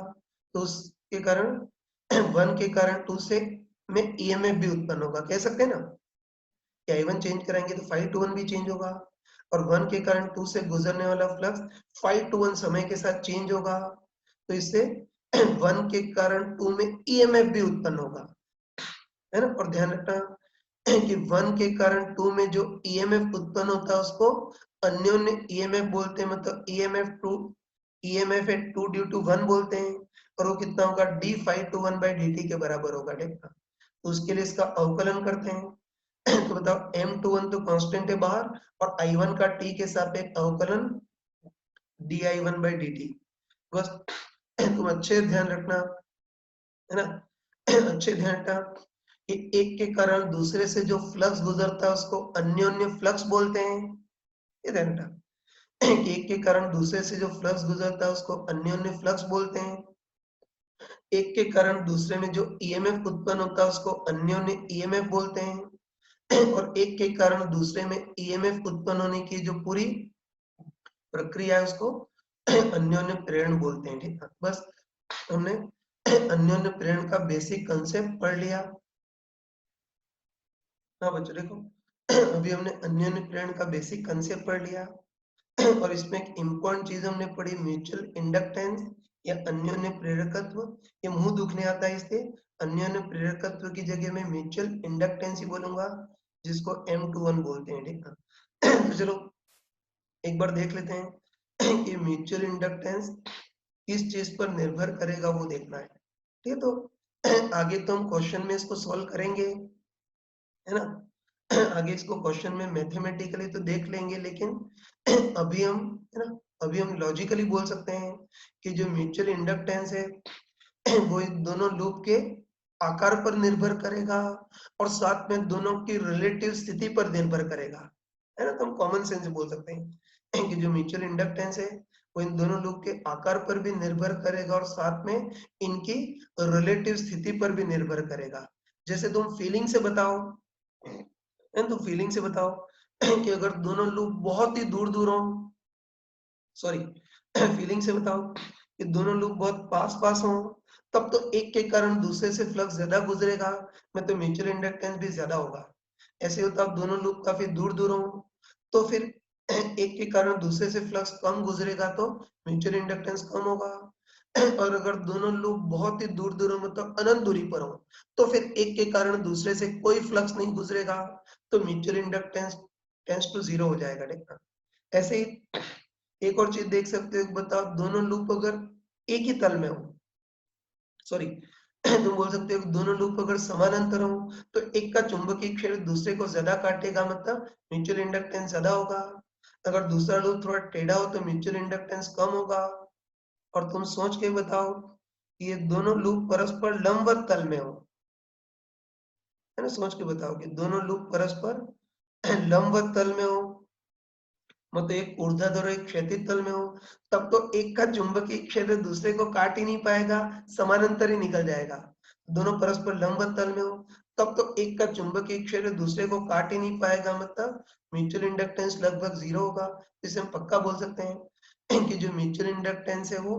तो उसके कारण 1 के कारण 2 से में ईएमएफ भी उत्पन्न होगा। कह सकते हैं ना कि I1 चेंज कराएंगे तो 5 to 1 भी चेंज होगा, और 1 के कारण 2 से गुजरने वाला फ्लक्स 5 to 1 समय के साथ चेंज होगा। तो इससे 1 के कारण 2 में ईएमएफ भी उत्पन्न होगा, है ना? और ध्यान रखना कि 1 के कारण 2 में जो ईएमएफ उत्पन्न होता है उसको अन्योन्य ईएमएफ बोलते हैं, मतलब ईएमएफ एट 2 ड्यू टू 1 बोलते हैं, और वो कितना होगा, d5 to 1 by dt के बराबर होगा। देखना, तो उसके लिए इसका अवकलन करते हैं। तो बताओ M21 तो कांस्टेंट है बाहर, और I1 का t के सापेक्ष अवकलन di1 by dt। बस तुम अच्छे ध्यान रखना, है ना? अच्छे ध्यान रखना कि एक के कारण दूसरे से जो फ्लक्स गुजरता है उसको अन्योन्य फ्लक्स बोलते हैं। ये ध्यान रखना कि एक के कारण दूसरे से जो फ्लक्स गुजरता है उसको अन्योन्य फ्लक्स बोलते हैं। एक के कारण दूसरे में जो ईएमएफ उत्पन्न होता है उसको अन्योन्य ईएमएफ बोलते हैं। और एक के कारण दूसरे में ईएमएफ उत्पन्न होने की जो पूरी प्रक्रिया है उसको अन्योन्य प्रेरण बोलते हैं। ठीक है, बस हमने अन्योन्य प्रेरण का बेसिक कंसेप्ट पढ़ लिया। हाँ बच्चों देखो, अभी हमने अन्योन्य प्रेरण का बेसिक कंसेप्ट पढ़ लिया, और इसमें एक इम्पोर्टेंट चीज हमने पढ़ी, म्यूचुअल इंडक्टेंस या अन्योन्य प्रेरकत्व। ये मुंह दुखने आता है इससे, अन्योन्य प्रेरकत्व की जगह में म्यूचुअल इंडक्टेंस ही बोलूंगा, जिसको M21 बोलते हैं। ठीक है, तो चलो एक बार देख लेते हैं कि म्यूचुअल इंडक्टेंस किस चीज पर निर्भर करेगा, वो देखना है। ठीक है, तो आगे तो हम क्वेश्चन में इसको सॉल्व करेंगे, है ना? आगे इसको क्वेश्चन में मैथमेटिकली तो देख लेंगे, लेकिन अभी हम, है ना, अभी हम लॉजिकली बोल सकते हैं कि जो म्यूचुअल इंडक्टेंस है वो इन दोनों लूप के आकार पर निर्भर करेगा, और साथ में दोनों की रिलेटिव स्थिति पर निर्भर करेगा, है ना? तो हम कॉमन सेंस बोल सकते हैं कि जो म्यूचुअल इंडक्टेंस है वो इन दोनों लूप के आकार पर भी निर्भर करेगा, और साथ में इनकी रिलेटिव स्थिति पर भी निर्भर करेगा। जैसे तुम फीलिंग से बताओ, तुम फीलिंग से बताओ कि अगर दोनों लूप बहुत ही दूर-दूर हों, सॉरी फीलिंग से बताओ कि दोनों लूप बहुत पास-पास हों, तब तो एक के कारण दूसरे से फ्लक्स ज़्यादा गुजरेगा, मतलब म्यूचुअल इंडक्टेंस भी ज़्यादा होगा। ऐसे होता अब दोनों लूप काफ़ी दूर-दूर हों, तो फिर एक के कारण दूसरे से फ्लक्स कम गुजरेगा तो म्यूचुअल इंडक्टेंस कम होगा। और अगर दोनों लूप बहुत ही दूर-दूर हो, मतलब अनंत दूरी पर हो, तो फिर एक के कारण दूसरे से कोई फ्लक्स नहीं गुजरेगा, तो म्यूचुअल इंडक्टेंस टेंड्स टू 0 हो जाएगा, ठीक ना? ऐसे ही एक और चीज देख सकते हो, बताओ दोनों लूप अगर एक ही तल में हो, सॉरी तुम बोल सकते हो दोनों लूप अगर समानांतर हो, तो एक का चुंबकीय क्षेत्र दूसरे को ज्यादा काटेगा, मतलब म्यूचुअल इंडक्टेंस ज्यादा होगा। अगर दूसरा लूप थोड़ा टेढ़ा हो तो म्यूचुअल इंडक्टेंस कम होगा। और तुम सोच के बताओ कि ये दोनों लूप परस्पर लंबवत तल में हो, है ना? सोच के बताओ कि दोनों लूप परस्पर लंबवत तल में हो, मतलब एक ऊर्ध्वाधर और एक क्षैतिज तल में हो, तब तो एक का चुंबकीय क्षेत्र दूसरे को काट ही नहीं पाएगा, समानांतर ही निकल जाएगा। दोनों परस्पर लंबवत तल में हो, तब तो एक का चुंबकीय क्षेत्र दूसरे को काट ही नहीं पाएगा, मतलब म्यूचुअल इंडक्टेंस लगभग 0 होगा। इसे हम पक्का बोल सकते हैं कि जो म्यूचुअल इंडक्टेंस है वो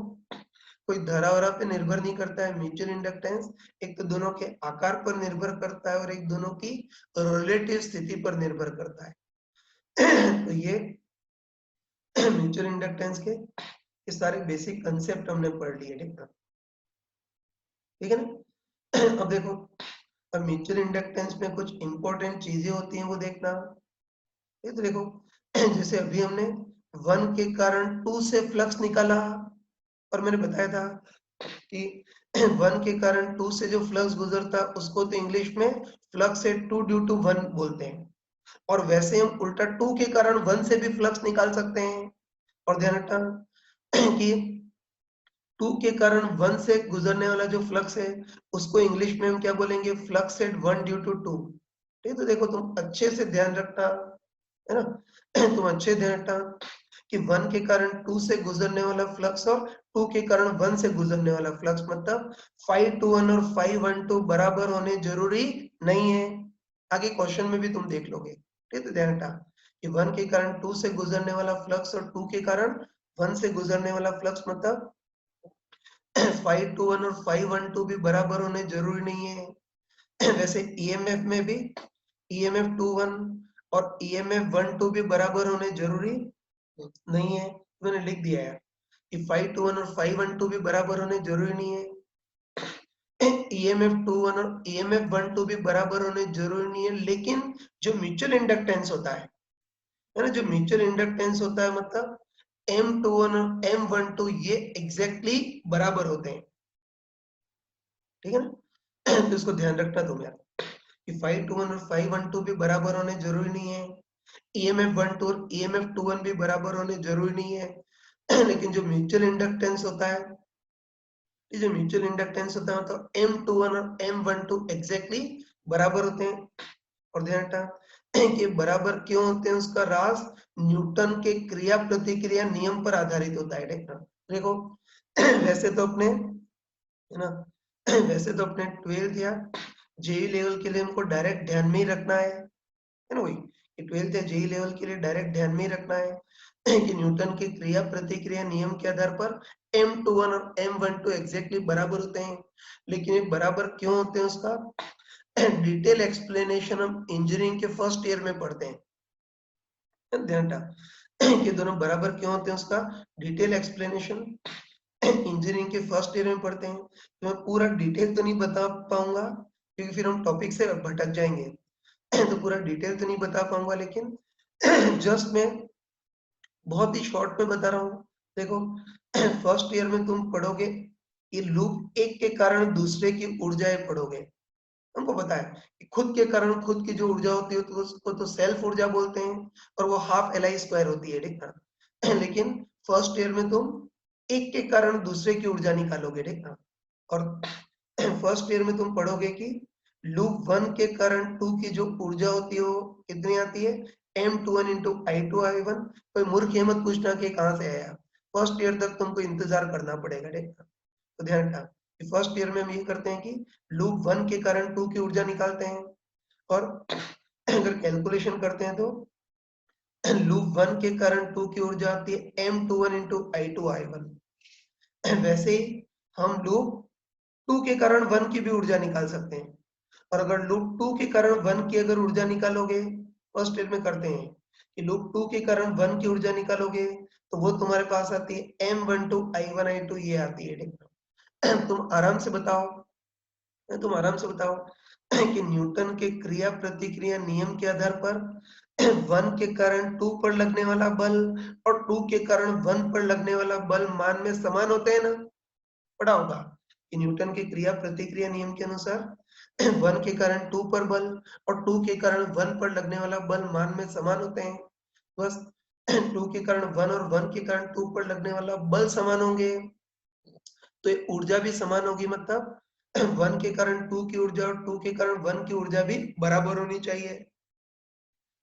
कोई धरा-वरा पे निर्भर नहीं करता है। म्यूचुअल इंडक्टेंस एक तो दोनों के आकार पर निर्भर करता है और एक दोनों की रिलेटिव स्थिति पर निर्भर करता है। तो ये म्यूचुअल इंडक्टेंस के ये सारे बेसिक कंसेप्ट हमने पढ़ लिए, ठीक है ना? अब देखो, अब म्यूचुअल इंडक्टेंस में कुछ इंपॉर्टेंट चीजें होती हैं, वो देखना। ये तो देखो, जैसे अभी हमने 1 के कारण 2 से फ्लक्स निकाला, और मैंने बताया था कि 1 के कारण 2 से जो फ्लक्स गुजरता है उसको तो इंग्लिश में फ्लक्स से 2 ड्यू टू 1 बोलते हैं, और वैसे हम उल्टा 2 के कारण 1 से भी फ्लक्स निकाल सकते हैं। और ध्यान रखना कि 2 के कारण 1 से गुजरने वाला जो फ्लक्स है उसको इंग्लिश में हम क्या बोलेंगे? Flux at 1 due to 2। ठीक है, तो देखो तुम अच्छे से ध्यान रखना, है ना? तुम अच्छे ध्यान रखना कि 1 के कारण 2 से गुजरने वाला फ्लक्स और 2 के कारण 1 से गुजरने वाला फ्लक्स, मतलब 521 और 512 बराबर होने जरूरी नहीं है। आगे क्वेश्चन में भी तुम देख लोगे। ठीक है, तो ध्यान रखना कि 1 के कारण 2 से गुजरने वाला फ्लक्स और 2 के कारण 1 से गुजरने वाला फ्लक्स, मतलब 521 और 512 भी बराबर होने जरूरी नहीं है। वैसे ईएमएफ में भी ईएमएफ 21 और ईएमएफ 12 भी बराबर होने जरूरी नहीं है। मैंने लिख दिया है कि 521 और 512 भी बराबर होने जरूरी नहीं है। ईएमएफ 21 और ईएमएफ 12 भी बराबर होने जरूरी नहीं है, लेकिन जो म्यूचुअल इंडक्टेंस होता है ना, जो म्यूचुअल इंडक्टेंस होता है, मतलब M21 और M12 ये एग्जैक्टली बराबर होते हैं। ठीक है ना? तो इसको ध्यान रखना तुम यार कि 521 और 512 भी बराबर होने जरूरी नहीं है। ईएमएफ 12 और ईएमएफ 21 भी बराबर होने जरूरी नहीं है। लेकिन जो म्यूचुअल इंडक्टेंस होता है, ये जो म्यूचुअल इंडक्टेंस होता है, मतलब M21 और M12 एग्जैक्टली बराबर होते हैं। और ध्यान रखना कि बराबर क्यों होते हैं, उसका राज न्यूटन के क्रिया प्रतिक्रिया नियम पर आधारित होता है। देखो वैसे तो अपने, है ना, वैसे तो अपने 12th या जेई लेवल के लिए हमको डायरेक्ट ध्यान में ही रखना है ना? वही कि 12th या जेई लेवल के लिए डायरेक्ट ध्यान में ही रखना है कि न्यूटन के क्रिया प्रतिक्रिया नियम के आधार पर M21 और M12 एग्जैक्टली बराबर होते हैं। लेकिन ये बराबर क्यों होते हैं उसका डिटेल एक्सप्लेनेशन हम इंजीनियरिंग के फर्स्ट ईयर में पढ़ते हैं। ध्यान रखना कि दोनों बराबर क्यों होते हैं, उसका डिटेल एक्सप्लेनेशन इंजीनियरिंग के फर्स्ट ईयर में पढ़ते हैं। तो मैं पूरा डिटेल तो नहीं बता पाऊंगा क्योंकि फिर हम टॉपिक से भटक जाएंगे। तो पूरा डिटेल तो नहीं बता पाऊंगा, लेकिन जस्ट मैं बहुत ही शॉर्ट में बता रहा हूँ। देखो फर्स्ट ईयर में तुम पढ़ोगे ये लूप एक के कारण दूसरे की ऊर्जाएं पढ़ोगे। हमको पता है कि खुद के कारण खुद की जो ऊर्जा होती है तो उसको तो सेल्फ ऊर्जा बोलते हैं, और वो हाफ LI² होती है, ठीक ना? लेकिन फर्स्ट ईयर में तुम एक के कारण दूसरे की ऊर्जा निकालोगे, ठीक ना? और फर्स्ट ईयर में तुम पढ़ोगे कि लूप 1 के कारण 2 की जो ऊर्जा होती है वो कितनी आती है, M21 इंटू I2I1। कोई मूर्ख ये मत पूछना कि कहाँ से आया, फर्स्ट ईयर तक तुमको इंतजार करना पड़ेगा, ठीक ना? तो ध्यान रखना फर्स्ट ईयर में हम ये करते हैं कि लूप 1 के कारण 2 की ऊर्जा निकालते हैं और अगर कैलकुलेशन करते हैं तो लूप 1 के कारण 2 की ऊर्जा आती है M21 into I2I1। वैसे ही हम लूप 2 के कारण 1 की भी ऊर्जा निकाल सकते हैं और अगर लूप 2 के कारण 1 की अगर ऊर्जा निकालोगे, फर्स्ट स्टेप में करते हैं कि लूप 2 के कारण 1 की ऊर्जा निकालोगे तो वो तुम्हारे पास आती है M12 I1 I2 ये आती है। तुम आराम से बताओ, कि न्यूटन के क्रिया प्रतिक्रिया नियम के आधार पर 1 के कारण 2 पर लगने वाला बल और 2 के कारण 1 पर लगने वाला बल मान में समान होते हैं ना। पढ़ा होगा कि न्यूटन के क्रिया प्रतिक्रिया नियम के अनुसार 1 के कारण 2 पर बल और 2 के कारण 1 पर लगने वाला बल मान में समान होते हैं। बस 2 के कारण 1 और 1 के कारण 2 पर लगने वाला बल समान होंगे तो ये ऊर्जा भी समान होगी, मतलब 1 के कारण 2 की ऊर्जा और 2 के कारण 1 की ऊर्जा भी बराबर होनी चाहिए।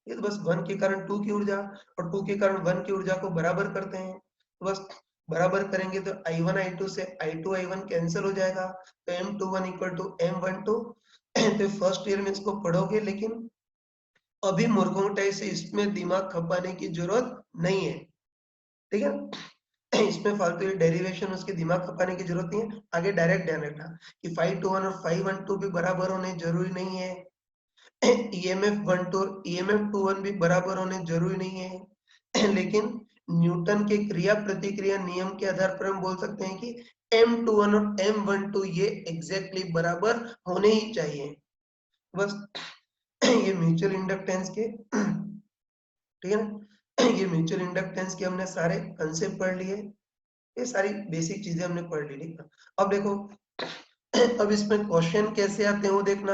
ये तो बस 1 के कारण 2 की ऊर्जा और 2 के कारण 1 की ऊर्जा को बराबर करते हैं, तो बस बराबर करेंगे तो I1 I2 से I2 I1 कैंसिल हो जाएगा तो M21 इक्वल टू M12। तो फर्स्ट ईयर में इसको पढ़ोगे लेकिन अभी मूर्खों से इसमें दिमाग खपाने की जरूरत नहीं है, ठीक है। इसमें फालतू ये डेरिवेशन उसके दिमाग खपाने की जरूरत नहीं है। आगे डायरेक्ट ध्यान रखना कि 521 और 512 भी बराबर होने जरूरी नहीं है। EMF 12 और EMF 21 भी बराबर होने जरूरी नहीं है। लेकिन न्यूटन के क्रिया प्रतिक्रिया नियम के आधार पर हम बोल सकते हैं कि M21 और M12 ये एग्जैक्टली बराबर होने ही चाहिए। बस ये म्यूचुअल इंडक्टेंस के, ठीक है ना, ये म्यूचुअल इंडक्टेंस के हमने सारे कंसेप्ट पढ़ लिए, ये सारी बेसिक चीजें हमने पढ़ ली, ठीक है। अब देखो, अब इसमें क्वेश्चन कैसे आते हैं वो देखना,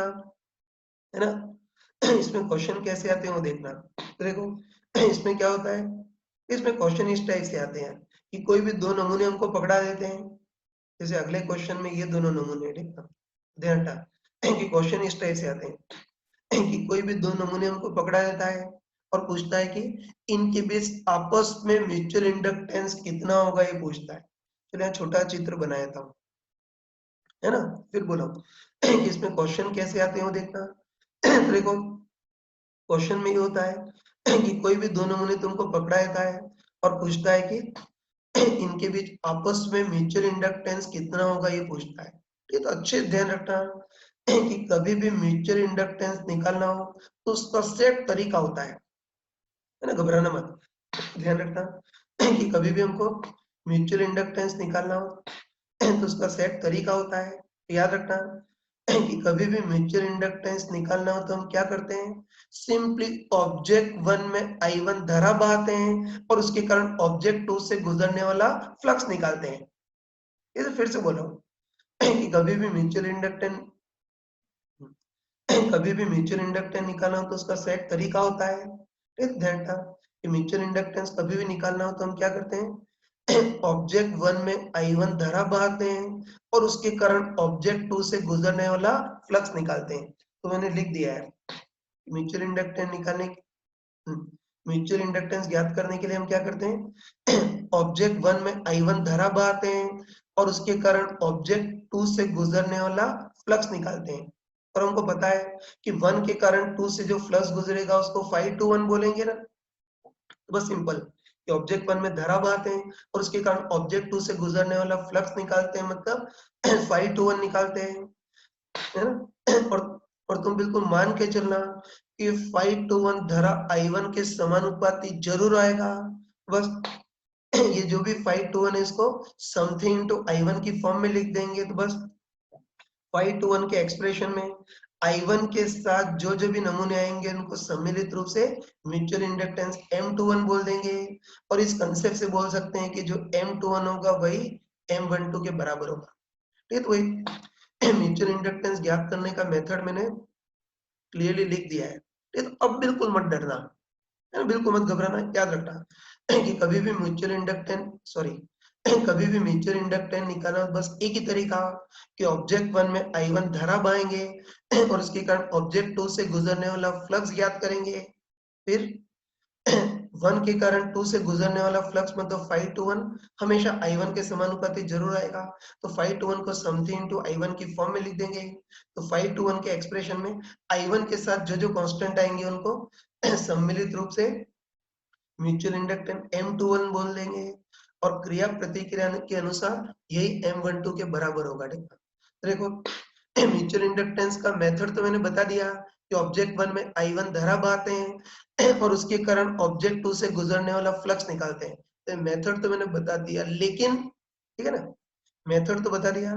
है ना। इसमें क्वेश्चन कैसे आते हैं वो देखना। तो देखो इसमें क्या होता है, इसमें क्वेश्चन इस टाइप से आते हैं कि कोई भी दो नमूने हमको पकड़ा देते हैं, जैसे अगले क्वेश्चन में ये दोनों नमूने, ठीक है, ध्यान रखना कि क्वेश्चन इस टाइप से आते हैं कि कोई भी दो नमूने हमको पकड़ा देता है और पूछता है कि इनके बीच आपस में म्यूचुअल इंडक्टेंस कितना होगा, ये पूछता है। चलो यहाँ छोटा चित्र बनाया था, है ना। फिर बोलो कि इसमें क्वेश्चन कैसे आते हैं वो देखना। तो देखो क्वेश्चन में ये होता है कि कोई भी दो नमूने तुमको पकड़ा देता है और पूछता है कि इनके बीच आपस में म्यूचुअल इंडक्टेंस कितना होगा, ये पूछता है। ये तो अच्छे ध्यान रखना कि कभी भी म्यूचुअल इंडक्टेंस निकालना हो तो उसका सेट तरीका होता है ना, घबराना मत। ध्यान रखना कि कभी भी हमको म्यूचुअल इंडक्टेंस निकालना हो तो उसका सेट तरीका होता है। याद रखना कि कभी भी म्यूचुअल इंडक्टेंस निकालना हो तो हम क्या करते हैं, सिंपली ऑब्जेक्ट 1 में I1 धारा बहाते हैं और उसके कारण ऑब्जेक्ट 2 से गुजरने वाला फ्लक्स निकालते हैं। ये तो फिर से बोलो कि कभी भी म्यूचुअल इंडक्टेंस निकालना हो तो उसका सेट तरीका होता है। ठीक, ध्यान रखना कि म्यूचुअल इंडक्टेंस कभी भी निकालना हो तो हम क्या करते हैं, ऑब्जेक्ट 1 में I1 धारा बहाते हैं और उसके कारण ऑब्जेक्ट 2 से गुजरने वाला फ्लक्स निकालते हैं। तो मैंने लिख दिया है म्यूचुअल इंडक्टेंस म्यूचुअल इंडक्टेंस ज्ञात करने के लिए हम क्या करते हैं, ऑब्जेक्ट 1 में I1 धारा बहाते हैं और उसके कारण ऑब्जेक्ट 2 से गुजरने वाला फ्लक्स निकालते हैं। और हमको पता है कि 1 के कारण 2 से जो फ्लक्स गुजरेगा उसको 521 बोलेंगे ना। तो बस सिंपल कि ऑब्जेक्ट 1 में धारा बहाते हैं और उसके कारण ऑब्जेक्ट 2 से गुजरने वाला फ्लक्स निकालते हैं, मतलब 521 निकालते हैं, है ना। और तुम बिल्कुल मान के चलना कि 521 धारा I1 के समानुपाती जरूर आएगा। बस ये जो भी 521 है इसको समथिंग इनटू I1 की फॉर्म में लिख देंगे, तो बस 521 के एक्सप्रेशन में I1 के साथ जो जो भी नमूने आएंगे उनको सम्मिलित रूप से म्यूचुअल इंडक्टेंस M21 बोल देंगे और इस कंसेप्ट से बोल सकते हैं कि जो M21 होगा वही M12 के बराबर होगा। ठीक है, तो वही म्यूचुअल इंडक्टेंस ज्ञात करने का मेथड मैंने क्लियरली लिख दिया है। ठीक है, तो अब बिल्कुल मत डरना, है ना, बिल्कुल मत घबराना। याद रखना कि कभी भी म्यूचुअल इंडक्टेंस कभी भी म्यूचुअल इंडक्टेंस निकालना बस एक ही तरीका कि ऑब्जेक्ट 1 में I1 धारा बहाएंगे और उसके कारण ऑब्जेक्ट 2 से गुजरने वाला फ्लक्स ज्ञात करेंगे। फिर 1 के कारण 2 से गुजरने वाला फ्लक्स मतलब 5 to 1 हमेशा I1 के समानुपाती जरूर आएगा। तो 5 to 1 को समथिंग इनटू I1 की फॉर्म में लिख देंगे। तो 5 to 1 के एक्सप्रेशन में I1 के साथ जो कांस्टेंट आएंगे उनको सम्मिलित रूप से म्यूचुअल इंडक्टेंस M21 बोल देंगे और क्रिया प्रतिक्रिया के अनुसार यही M12 के बराबर होगा। देखो म्यूचुअल इंडक्टेंस का मेथड तो मैंने बता दिया कि ऑब्जेक्ट 1 में I1 धारा बहाते हैं और उसके कारण ऑब्जेक्ट 2 से गुजरने वाला फ्लक्स निकालते हैं। तो मेथड तो मैंने बता दिया, लेकिन ठीक है ना, मेथड तो बता दिया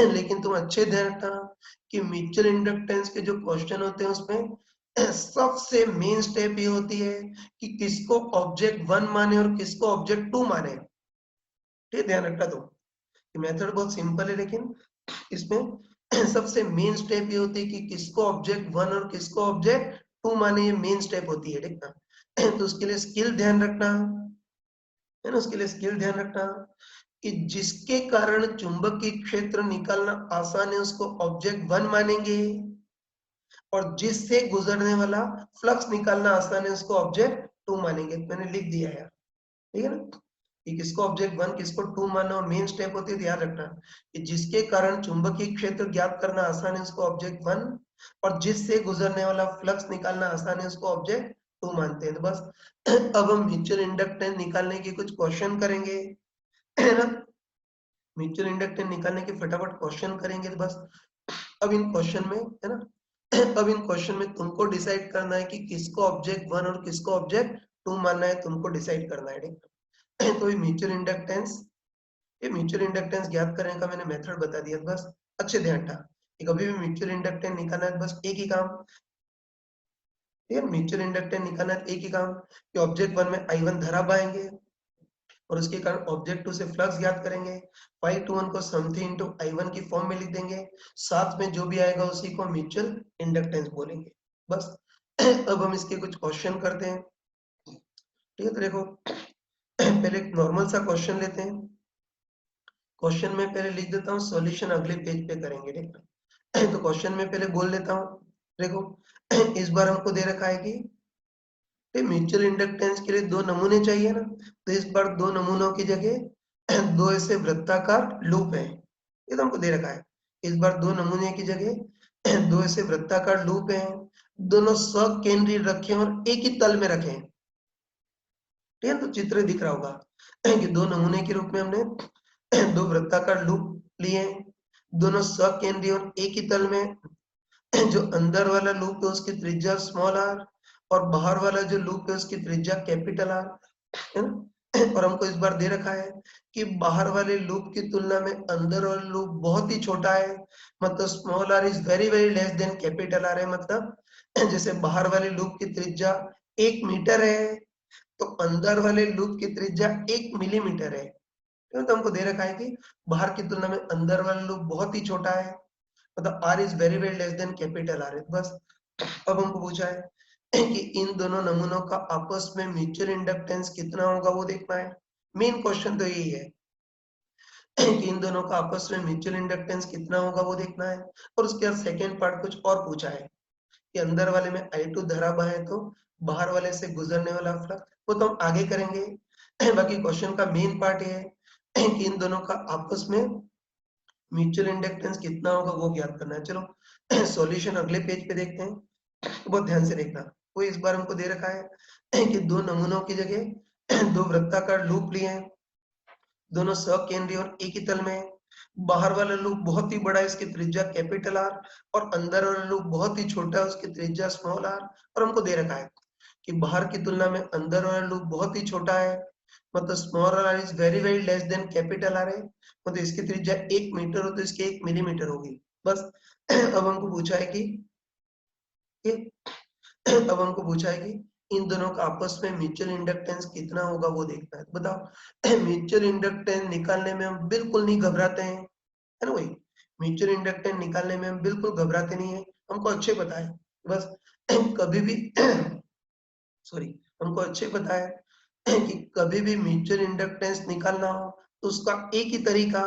लेकिन तुम अच्छे ध्यान रखना कि म्यूचुअल इंडक्टेंस के जो क्वेश्चन होते हैं उसमें सबसे मेन स्टेप ये होती है कि किसको ऑब्जेक्ट 1 माने और किसको ऑब्जेक्ट 2 माने। ठीक, ध्यान रखना तुम। मेथड बहुत सिंपल है, लेकिन इसमें सबसे मेन स्टेप ये होती है कि किसको ऑब्जेक्ट 1 और किसको ऑब्जेक्ट 2 माने, ये मेन स्टेप होती है। ठीक ना, तो उसके लिए स्किल ध्यान रखना है ना, उसके लिए स्किल ध्यान रखना कि जिसके कारण चुंबकीय क्षेत्र निकालना आसान है उसको ऑब्जेक्ट 1 मानेंगे और जिससे गुजरने वाला फ्लक्स निकालना आसान है उसको ऑब्जेक्ट 2 मानेंगे। मैंने लिख दिया यार, ठीक है ना, कि किसको ऑब्जेक्ट 1 किसको 2 मानना और मेन स्टेप होती है, ध्यान रखना कि जिसके कारण चुंबकीय क्षेत्र ज्ञात करना आसान है उसको ऑब्जेक्ट 1 और जिससे गुजरने वाला फ्लक्स निकालना आसान है उसको ऑब्जेक्ट 2 मानते हैं। तो बस अब हम म्यूचुअल इंडक्टेंस निकालने के कुछ क्वेश्चन करेंगे, है ना, म्यूचुअल इंडक्टेंस निकालने के फटाफट क्वेश्चन करेंगे। तो बस अब इन क्वेश्चन में, है ना, अब इन क्वेश्चन में तुमको डिसाइड करना है कि किसको ऑब्जेक्ट 1 और किसको ऑब्जेक्ट 2 मानना है, तुमको डिसाइड करना है। ठीक, तो ये म्यूचुअल इंडक्टेंस ज्ञात करने का मैंने मेथड बता दिया। बस अच्छे ध्यान था कि कभी भी म्यूचुअल इंडक्टेंस निकालना है बस एक ही काम, ये म्यूचुअल इंडक्टेंस निकालना है एक ही काम कि ऑब्जेक्ट 1 में I1 धारा पाएंगे और उसके कारण ऑब्जेक्ट 2 से फ्लक्स ज्ञात करेंगे। 5 to 1 को समथिंग इनटू I1 की फॉर्म में लिख देंगे, साथ में जो भी आएगा उसी को म्यूचुअल इंडक्टेंस बोलेंगे। बस अब हम इसके कुछ क्वेश्चन करते हैं। ठीक है, तो देखो पहले एक नॉर्मल सा क्वेश्चन लेते हैं। क्वेश्चन में पहले लिख देता हूँ, सॉल्यूशन अगले पेज पे करेंगे। ठीक है, तो क्वेश्चन में पहले बोल देता हूँ। देखो इस बार हमको दे रखा है कि म्यूचुअल इंडक्टेंस के लिए दो नमूने चाहिए ना, तो इस बार दो नमूनों की जगह दो ऐसे वृत्ताकार लूप है, ये तो हमको दे रखा है। इस बार दो नमूने की जगह दो ऐसे वृत्ताकार लूप है, दोनों सकेंद्री रखे और एक ही तल में रखे। ठीक है, तो चित्र दिख रहा होगा कि दो नमूने के रूप में हमने दो वृत्ताकार लूप लिए, दोनों सकेंद्री और एक ही तल में। जो अंदर वाला लूप है उसकी त्रिज्या स्मॉल आर और बाहर वाला जो लूप है उसकी त्रिज्या कैपिटल आर, है ना। और हमको इस बार दे रखा है कि बाहर वाले लूप की तुलना में अंदर वाला लूप बहुत ही छोटा है, मतलब small R is very very less than capital R है। मतलब जैसे बाहर वाले लूप की त्रिज्या 1 मीटर है तो अंदर वाले लूप की त्रिज्या 1 मिलीमीटर है। तो हमको दे रखा है कि बाहर की तुलना में अंदर वाला लूप बहुत ही छोटा है, मतलब r is very very less than capital R है। बस अब हमको पूछा है कि इन दोनों नमूनों का आपस में म्यूचुअल इंडक्टेंस कितना होगा वो देखना है। मेन क्वेश्चन तो यही है कि इन दोनों का आपस में म्यूचुअल इंडक्टेंस कितना होगा वो देखना है। और उसके बाद सेकेंड पार्ट कुछ और पूछा है कि अंदर वाले में I2 धारा बहे तो बाहर वाले से गुजरने वाला फ्लक्स, वो तो हम आगे करेंगे। बाकी क्वेश्चन का मेन पार्ट ये है कि इन दोनों का आपस में म्यूचुअल इंडक्टेंस कितना होगा वो ज्ञात करना है। चलो सॉल्यूशन अगले पेज पे देखते हैं, तो बहुत ध्यान से देखना। वो इस बार हमको दे रखा है कि दो नमूनों की जगह दो वृत्ताकार लूप लिए हैं, दोनों सकेंद्रीय और एक ही तल में। बाहर वाला लूप बहुत ही बड़ा है, इसकी त्रिज्या कैपिटल आर और अंदर वाला लूप बहुत ही छोटा है, उसकी त्रिज्या स्मॉल आर। और हमको दे रखा है कि बाहर की तुलना में अंदर वाला लूप बहुत ही छोटा है, मतलब small R is very very less than capital R है, मतलब इसकी त्रिज्या 1 मीटर हो तो इसकी 1 मिलीमीटर होगी। बस अब हमको पूछा है कि अब हमको पूछा है कि इन दोनों का आपस में म्यूचुअल इंडक्टेंस कितना होगा वो देखना है। तो बताओ म्यूचुअल इंडक्टेंस निकालने में हम बिल्कुल नहीं घबराते हैं, है ना, वही म्यूचुअल इंडक्टेंस निकालने में हम बिल्कुल घबराते नहीं है, हमको अच्छे पता है। बस कभी भी सॉरी, हमको अच्छे पता है कि कभी भी म्यूचुअल इंडक्टेंस निकालना हो तो उसका एक ही तरीका,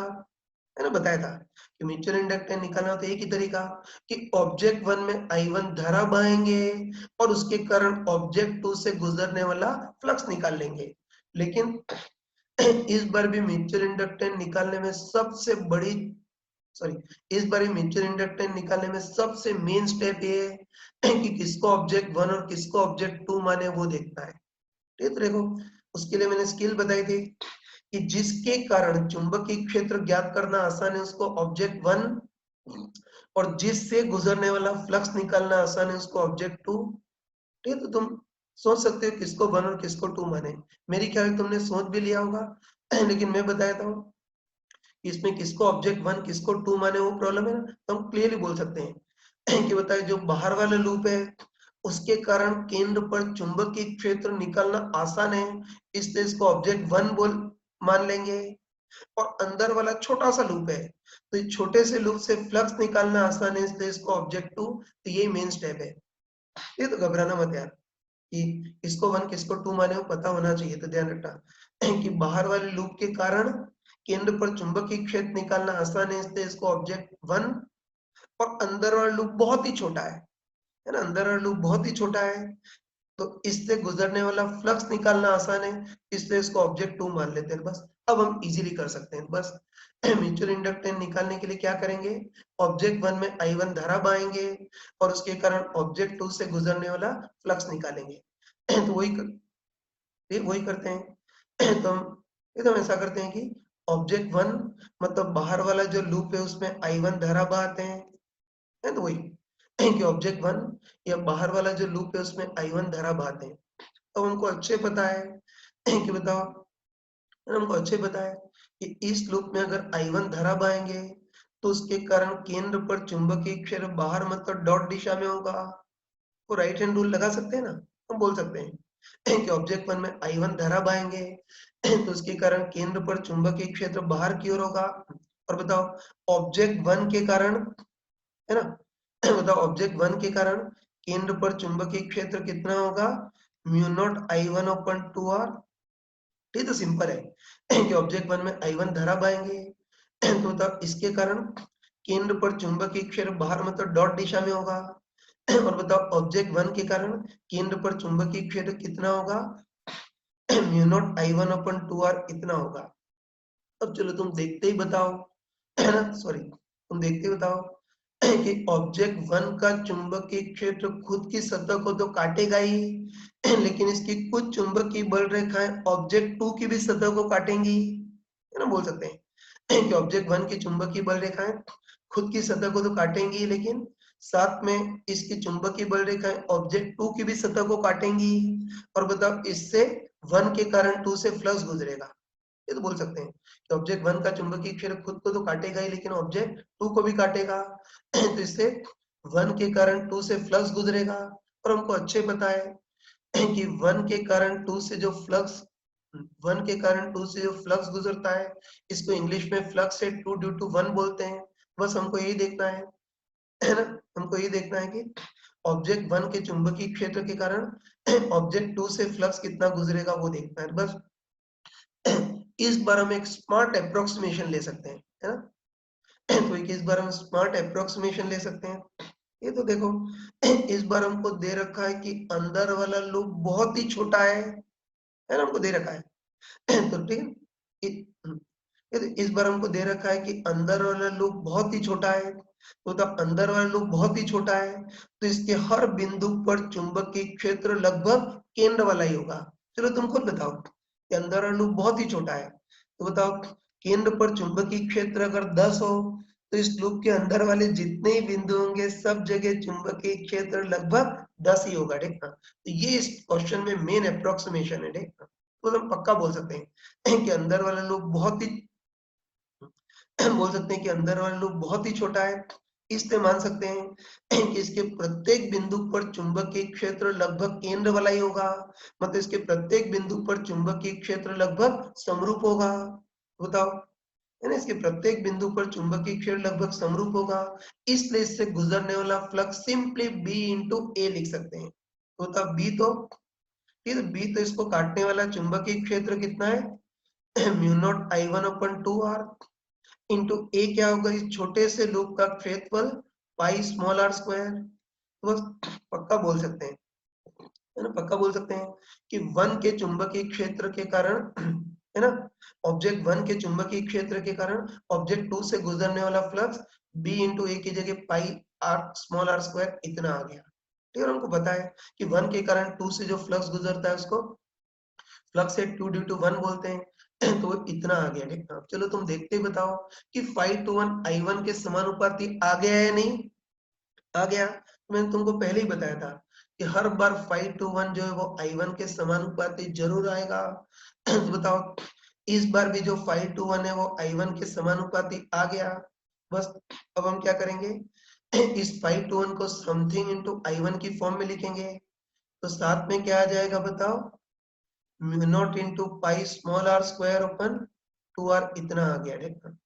मैंने बताया था कि म्यूचुअल इंडक्टेंस निकालना तो एक ही तरीका कि ऑब्जेक्ट 1 में I1 धारा बहाएंगे और उसके कारण ऑब्जेक्ट 2 से गुजरने वाला फ्लक्स निकाल लेंगे। लेकिन इस बार भी म्यूचुअल इंडक्टेंस निकालने में सबसे बड़ी सॉरी इस बार म्यूचुअल इंडक्टेंस निकालने में सबसे मेन स्टेप ये है कि किसको ऑब्जेक्ट 1 और किसको ऑब्जेक्ट 2 माने वो देखना है। ठीक है, तो देखो उसके लिए मैंने स्किल बताई थी कि जिसके कारण चुंबकीय क्षेत्र ज्ञात करना आसान है उसको ऑब्जेक्ट 1 और जिससे गुजरने वाला फ्लक्स निकालना आसान है उसको ऑब्जेक्ट 2। ठीक है, तो तुम सोच सकते हो किसको 1 और किसको 2 माने। मेरी ख्याल तुमने सोच भी लिया होगा लेकिन मैं बताता हूँ इसमें किसको ऑब्जेक्ट 1 किसको 2 माने वो प्रॉब्लम है ना, तो हम क्लियरली बोल सकते हैं कि बताए जो बाहर वाला लूप है उसके कारण केंद्र पर चुंबकीय क्षेत्र निकालना आसान है इसलिए इसको ऑब्जेक्ट 1 बोल मान लेंगे। और अंदर वाला छोटा सा लूप है तो इस छोटे से लूप से फ्लक्स निकालना आसान है इसलिए इसको ऑब्जेक्ट 2। तो ये मेन स्टेप है। ये तो घबराना मत यार कि किसको 1 किसको 2 माने वो पता होना चाहिए। तो ध्यान रखना कि बाहर वाले लूप के कारण केंद्र पर चुंबकीय क्षेत्र निकालना आसान है इसलिए इसको ऑब्जेक्ट 1। और अंदर वाला लूप बहुत ही छोटा है ना, अंदर वाला लूप बहुत ही छोटा है तो इससे गुजरने वाला फ्लक्स निकालना आसान है इसलिए इसको ऑब्जेक्ट 2 मान लेते हैं। बस अब हम इजीली कर सकते हैं। बस म्यूचुअल इंडक्टेंस निकालने के लिए क्या करेंगे, ऑब्जेक्ट 1 में I1 धारा बहाएंगे और उसके कारण ऑब्जेक्ट 2 से गुजरने वाला फ्लक्स निकालेंगे। तो वही करते हैं। तो हम ऐसा करते हैं कि ऑब्जेक्ट 1 मतलब बाहर वाला जो लूप है उसमें I1 धारा बहाते हैं। है तो वही कि ऑब्जेक्ट 1 या बाहर वाला जो लूप है उसमें I1 धारा बहाते हैं। तो हमको अच्छे पता है कि बताओ हमको अच्छे पता है कि इस लूप में अगर I1 धारा बहाएंगे तो उसके कारण केंद्र पर चुंबकीय क्षेत्र बाहर मतलब डॉट दिशा में होगा। तो राइट हैंड रूल लगा सकते हैं ना, हम बोल सकते हैं कि ऑब्जेक्ट 1 में I1 धारा बहाएंगे तो उसके कारण केंद्र पर चुंबकीय क्षेत्र बाहर की ओर होगा। और बताओ ऑब्जेक्ट 1 के कारण है ना बताओ ऑब्जेक्ट 1 के कारण केंद्र पर चुंबकीय क्षेत्र कितना होगा, mu naught I1 upon 2r। ये तो सिंपल है कि ऑब्जेक्ट 1 में I1 धारा बहाएंगे तो बताओ इसके कारण केंद्र पर चुंबकीय क्षेत्र बाहर मतलब डॉट दिशा में होगा। और बताओ ऑब्जेक्ट 1 के कारण केंद्र पर चुंबकीय क्षेत्र कितना होगा, mu naught I1 upon 2r इतना होगा। अब चलो तुम देखते ही बताओ है ना, सॉरी तुम देखते ही बताओ कि ऑब्जेक्ट 1 का चुंबकीय क्षेत्र खुद की सतह को तो काटेगा ही लेकिन इसकी कुछ चुंबकीय बल रेखाएं ऑब्जेक्ट 2 की भी सतह को काटेंगी। है ना, बोल सकते हैं कि ऑब्जेक्ट 1 की चुंबकीय बल रेखाएं खुद की सतह को तो काटेंगी लेकिन साथ में इसकी चुंबकीय बल रेखाएं ऑब्जेक्ट 2 की भी सतह को काटेंगी। और बताओ इससे 1 के कारण 2 से फ्लक्स गुजरेगा। ये तो बोल सकते हैं कि ऑब्जेक्ट 1 का चुंबकीय क्षेत्र खुद को तो काटेगा ही लेकिन ऑब्जेक्ट 2 को भी काटेगा तो इससे 1 के कारण 2 से फ्लक्स गुजरेगा। और हमको अच्छे पता है कि 1 के कारण 2 से जो फ्लक्स 1 के कारण 2 से जो फ्लक्स गुजरता है इसको इंग्लिश में फ्लक्स से 2 ड्यू टू 1 बोलते हैं। बस हमको यही देखना है ना, हमको ये देखना है कि ऑब्जेक्ट 1 के चुंबकीय क्षेत्र के कारण ऑब्जेक्ट 2 से फ्लक्स कितना गुजरेगा वो देखना है। बस इस बार हम एक स्मार्ट अप्रोक्सीमेशन ले सकते हैं, है ना तो इस बार हम स्मार्ट अप्रोक्सीमेशन ले सकते हैं। ये तो देखो इस बार हमको दे रखा है कि अंदर वाला लूप बहुत ही छोटा है ना, हमको दे रखा है तो ठीक है ये तो इस बार हमको दे रखा है कि अंदर वाला लूप बहुत ही छोटा है तो अंदर वाला लूप बहुत ही छोटा है तो इसके हर बिंदु पर चुंबकीय क्षेत्र लगभग केंद्र वाला ही होगा। चलो तुम खुद बताओ कि अंदर वाला लूप बहुत ही छोटा है तो बताओ केंद्र पर चुंबकीय क्षेत्र अगर 10 हो तो इस लूप के अंदर वाले जितने ही बिंदु होंगे सब जगह चुंबकीय क्षेत्र लगभग 10 ही होगा। ठीक ना, तो ये इस क्वेश्चन में मेन अप्रोक्सीमेशन है। ठीक ना, तो हम पक्का बोल सकते हैं कि अंदर वाला लूप बहुत ही बोल सकते हैं कि अंदर वाला लूप बहुत ही छोटा है। इसलिए मान सकते हैं कि इसके प्रत्येक बिंदु पर चुंबकीय क्षेत्र लगभग केंद्र वाला ही होगा। मतलब इसके प्रत्येक बिंदु पर चुंबकीय क्षेत्र लगभग समरूप होगा। बताओ है ना, इसके प्रत्येक बिंदु पर चुंबकीय क्षेत्र लगभग समरूप होगा इसलिए इससे गुजरने वाला flux simply B into A लिख सकते हैं। तो तब बी तो ठीक है, बी तो इसको काटने वाला चुंबकीय क्षेत्र कितना है mu naught I1 upon 2r into A क्या होगा, इस छोटे से लूप का क्षेत्रफल पाई स्मॉल आर स्क्वायर। तो बस पक्का बोल सकते हैं, है ना, पक्का बोल सकते हैं कि वन के चुंबकीय क्षेत्र के कारण है ना, ऑब्जेक्ट वन के चुंबकीय क्षेत्र के कारण ऑब्जेक्ट टू से गुजरने वाला फ्लक्स बी इंटू ए की जगह पाई आर स्मॉल आर स्क्वायर इतना आ गया। ठीक है, हमको पता है कि वन के कारण टू से जो फ्लक्स गुजरता है उसको फ्लक्स है 2 ड्यू टू 1 बोलते हैं। तो इतना आ गया। ठीक है, चलो तुम देखते ही बताओ कि 5 to 1 I1 के समानुपाती आ गया या नहीं आ गया। मैंने तुमको पहले ही बताया था कि हर बार 5 to 1 जो है वो I1 के समानुपाती जरूर आएगा। तो बताओ इस बार भी जो 5 to 1 है वो I1 के समानुपाती आ गया। बस अब हम क्या करेंगे, इस 5 to 1 को समथिंग इनटू I1 की फॉर्म में लिखेंगे। तो साथ में क्या आ जाएगा बताओ, mu naught into pi small R square upon 2r इतना आ गया। देखना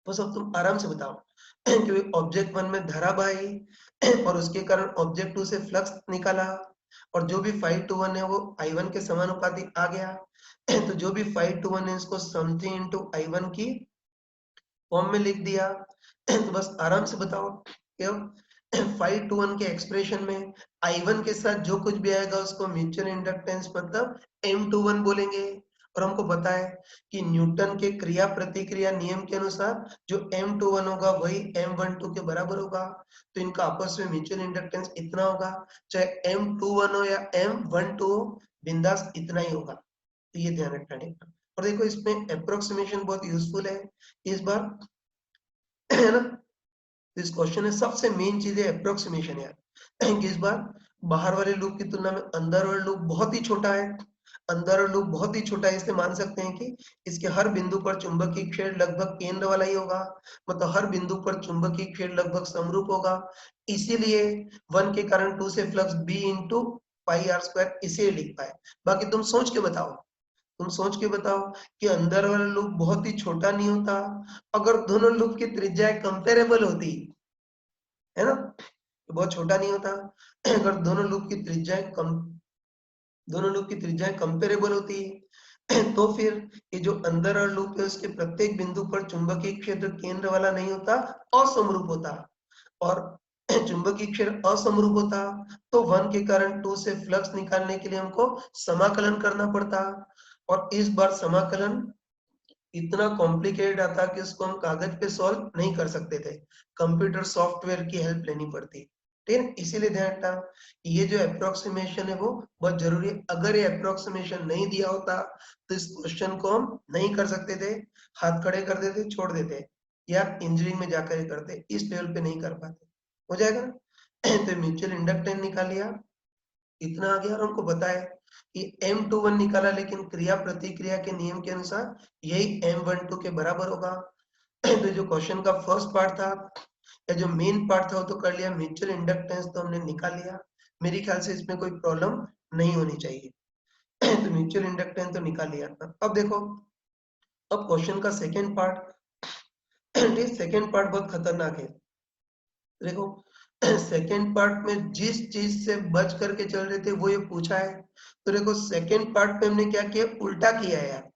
बस अब तुम आराम से बताओ क्योंकि ऑब्जेक्ट वन में धारा बही और उसके कारण ऑब्जेक्ट टू से फ्लक्स निकाला और जो भी 5 to 1 है वो I1 के समानुपाती आ गया। तो जो भी 5 to 1 है इसको समथिंग इंटू I1 की फॉर्म में लिख दिया। तो बस आराम से बताओ क्यों 5 to 1 के एक्सप्रेशन में I1 के साथ जो कुछ भी आएगा उसको म्यूचुअल इंडक्टेंस मतलब M21 बोलेंगे। और हमको पता है कि न्यूटन के क्रिया प्रतिक्रिया नियम के अनुसार जो M21 होगा वही M12 के बराबर होगा। तो इनका आपस में म्यूचुअल इंडक्टेंस इतना होगा, चाहे M21 हो या M12 हो, बिंदास इतना ही होगा। तो ये ध्यान रखना है। और देखो इसमें अप्रोक्सीमेशन बहुत यूजफुल है इस बार, है ना। इस क्वेश्चन में सबसे मेन चीज है अप्रोक्सीमेशन यार। कि इस बार बाहर वाले लूप की तुलना में अंदर वाला लूप बहुत ही छोटा है। अंदर वाला लूप बहुत ही छोटा है, इसलिए मान सकते हैं कि इसके हर बिंदु पर चुंबकीय क्षेत्र लगभग केंद्र वाला ही होगा। मतलब हर बिंदु पर चुंबकीय क्षेत्र लगभग समरूप होगा। इसीलिए वन के कारण टू से flux B into pi are square इसे लिख पाए। बाकी तुम सोच के बताओ, तुम सोच के बताओ कि अंदर वाला लूप बहुत ही छोटा नहीं होता अगर दोनों लूप की त्रिज्याएं कंपेरेबल होती, है ना। तो बहुत छोटा नहीं होता अगर दोनों लूप की त्रिज्याएं कंपेरेबल होती तो फिर ये जो अंदर और लूप है उसके प्रत्येक बिंदु पर चुंबकीय क्षेत्र केंद्र वाला नहीं होता, असमरूप होता। और चुंबकीय क्षेत्र असमरूप होता तो वन के कारण टू से फ्लक्स निकालने के लिए हमको समाकलन करना पड़ता। और इस बार समाकलन इतना कॉम्प्लिकेटेड आता कि उसको हम कागज पे सॉल्व नहीं कर सकते थे, कंप्यूटर सॉफ्टवेयर की हेल्प लेनी पड़ती। ठीक है, इसीलिए ध्यान रखना ये जो अप्रोक्सीमेशन है वो बहुत जरूरी है। अगर ये अप्रोक्सीमेशन नहीं दिया होता तो इस क्वेश्चन को हम नहीं कर सकते थे, हाथ खड़े कर देते, छोड़ देते या इंजीनियरिंग में जाकर ही करते, इस लेवल पे नहीं कर पाते। हो जाएगा ना। तो म्यूचुअल इंडक्टेंस निकाल लिया, इतना आ गया। और हमको पता है कि M21 निकाला, लेकिन क्रिया प्रतिक्रिया के नियम के अनुसार यही M12 के बराबर होगा। तो जो क्वेश्चन का फर्स्ट पार्ट था या जो मेन पार्ट था वो तो कर लिया, म्यूचुअल इंडक्टेंस तो हमने निकाल लिया। मेरे ख्याल से इसमें कोई प्रॉब्लम नहीं होनी चाहिए। तो म्यूचुअल इंडक्टेंस तो निकाल लिया था। अब देखो, अब क्वेश्चन का सेकेंड पार्ट, सेकेंड पार्ट बहुत खतरनाक है। देखो सेकेंड पार्ट में जिस चीज से बच करके चल रहे थे वो ये पूछा है। तो देखो सेकेंड पार्ट में हमने क्या किया, उल्टा किया है यार,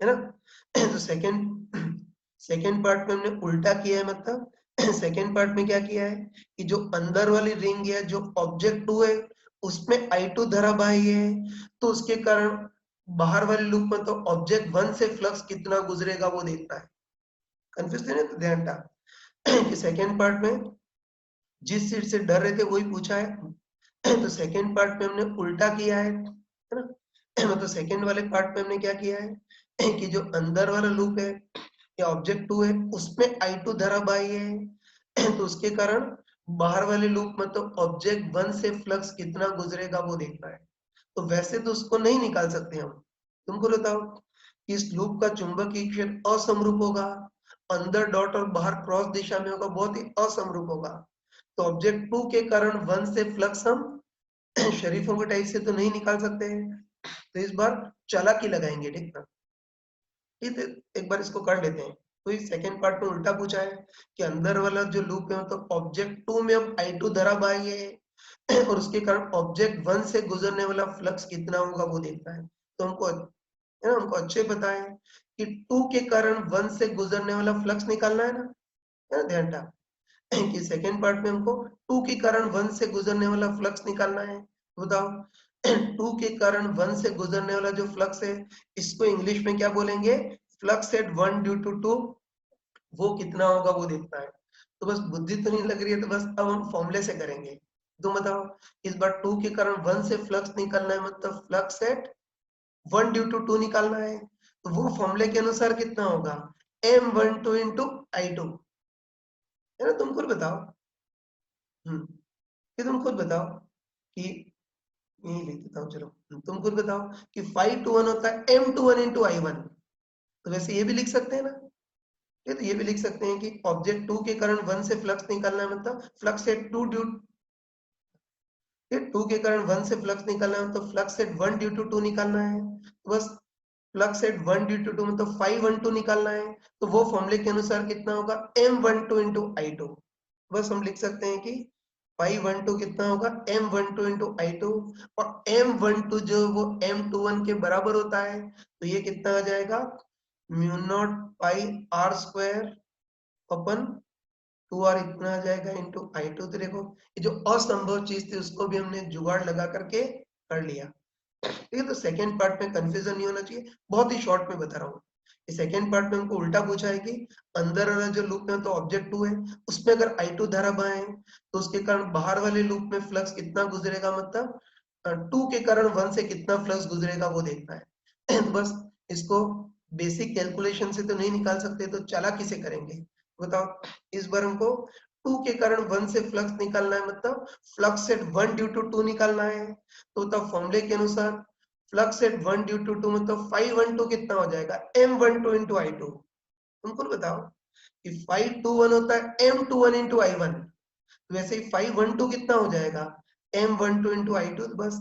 है ना। तो सेकेंड पार्ट में हमने उल्टा किया है। मतलब सेकेंड पार्ट में क्या किया है कि जो अंदर वाली रिंग है, जो ऑब्जेक्ट टू है, उसमें I2 धारावाही है, तो उसके कारण बाहर वाले लूप में तो ऑब्जेक्ट वन से फ्लक्स कितना गुजरेगा वो देखना है। कंफ्यूज नहीं, तो ध्यान था कि सेकेंड पार्ट में जिस चीज से डर रहे थे वही पूछा है। तो सेकेंड पार्ट में हमने उल्टा किया है ना। मतलब सेकेंड वाले पार्ट में हमने क्या किया है कि जो अंदर वाला लूप है या ऑब्जेक्ट टू है उसमें I2 धारावाही है, तो उसके कारण बाहर वाले लूप में तो ऑब्जेक्ट वन से फ्लक्स कितना गुजरेगा वो देखना है। तो वैसे तो उसको नहीं निकाल सकते हम। तुमको बताओ कि इस लूप का चुंबकीय क्षेत्र असमरूप होगा, अंदर डॉट और बाहर क्रॉस दिशा में होगा, बहुत ही असमरूप होगा। तो ऑब्जेक्ट टू के कारण वन से फ्लक्स हम शरीफों के टाइप से तो नहीं निकाल सकते हैं। तो इस बार चालाकी लगाएंगे, ठीक ना। ठीक है, एक बार इसको कर लेते हैं। तो इस सेकेंड पार्ट में उल्टा पूछा है कि अंदर वाला जो लूप है तो ऑब्जेक्ट टू में हम I2 धारावाही है और उसके कारण ऑब्जेक्ट वन से गुजरने वाला फ्लक्स कितना होगा वो देखना है। तो हमको है ना, हमको अच्छे पता है कि 2 के कारण 1 से गुजरने वाला फ्लक्स निकालना है ना, ध्यान था कि सेकेंड पार्ट में हमको 2 के कारण 1 से गुजरने वाला फ्लक्स निकालना है। बताओ 2 के कारण 1 से गुजरने वाला जो फ्लक्स है, इसको इंग्लिश में क्या बोलेंगे? फ्लक्स एट 1 ड्यू टू 2, वो कितना होगा वो देखना है। तो बस बुद्धि तो नहीं लग रही है, तो बस अब हम फॉर्मूले से करेंगे। तुम बताओ, इस बार 2 के कारण 1 से फ्लक्स निकालना है, मतलब फ्लक्स एट 1 ड्यू टू 2 निकालना है। तो वो फॉर्मूले के अनुसार कितना होगा? M12 इंटू I2, है ना? तुम खुद बताओ। ये तुम खुद बताओ कि यही लिख देता हूँ, चलो तुम खुद बताओ कि 5 to 1 होता है M21 इंटू I1। तो वैसे ये भी लिख सकते हैं ना, ये तो ये भी लिख सकते हैं कि ऑब्जेक्ट 2 के कारण 1 से फ्लक्स निकालना है, मतलब फ्लक्स एट 2 ड्यू, ये 2 के कारण 1 से फ्लक्स निकालना है, मतलब फ्लक्स एट 1 ड्यू टू 2 निकालना है। तो बस फ्लक्स एट 1 ड्यू टू 2 मतलब 512 निकालना है। तो वो फॉर्मूले के अनुसार कितना होगा? M12 into I2। बस हम लिख सकते हैं कि 512 कितना होगा? M12 इंटू I2, और M12 जो वो M21 के बराबर होता है, तो ये कितना आ जाएगा? Mu naught pi are square upon 2r इतना आ जाएगा इंटू I2। तो देखो, ये जो असंभव चीज थी उसको भी हमने जुगाड़ लगा करके कर लिया। ठीक है, तो सेकेंड पार्ट में कंफ्यूजन नहीं होना चाहिए, बहुत ही शॉर्ट में बता रहा हूँ। सेकेंड पार्ट में हमको उल्टा पूछा है कि अंदर वाला जो लूप में तो ऑब्जेक्ट 2 है, उसमें अगर I2 धारा बहाए तो उसके कारण बाहर वाले लूप में फ्लक्स कितना गुजरेगा, मतलब 2 के कारण 1 से कितना फ्लक्स गुजरेगा वो देखना है। तो बस इसको बेसिक कैलकुलेशन से तो नहीं निकाल सकते, तो चालाकी से करेंगे। बताओ, इस बार हमको 2 के कारण 1 से फ्लक्स निकालना है, मतलब फ्लक्स एट 1 ड्यू टू 2 निकालना है। तो तब फॉर्मूले के अनुसार फ्लक्स एट 1 ड्यू टू 2 मतलब 512 कितना हो जाएगा? M12 into I2। तुमको बताओ कि 521 होता है M21 इंटू I1, वैसे ही 512 कितना हो जाएगा? M12 into I2। तो बस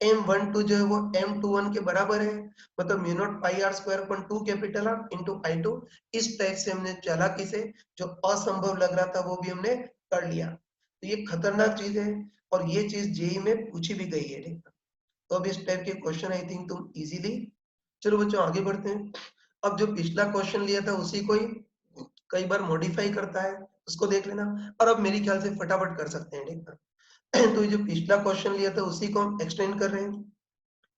M12 जो है वो M21 के बराबर है, मतलब mu naught pi are square upon 2 capital R into I2। इस टाइप से हमने चालाकी से जो असंभव लग रहा था वो भी हमने कर लिया। तो ये खतरनाक चीज है, और ये चीज जेई में पूछी भी गई है। तो अब इस टाइप के क्वेश्चन आई थिंक तुम इजीली, चलो बच्चों आगे बढ़ते हैं। अब जो पिछला क्वेश्चन लिया था उसी को ही कई बार मॉडिफाई करता है, उसको देख लेना, और अब मेरे ख्याल से फटाफट कर सकते हैं, ठीक है। तो ये जो पिछला क्वेश्चन लिया था उसी को हम एक्सटेंड कर रहे हैं।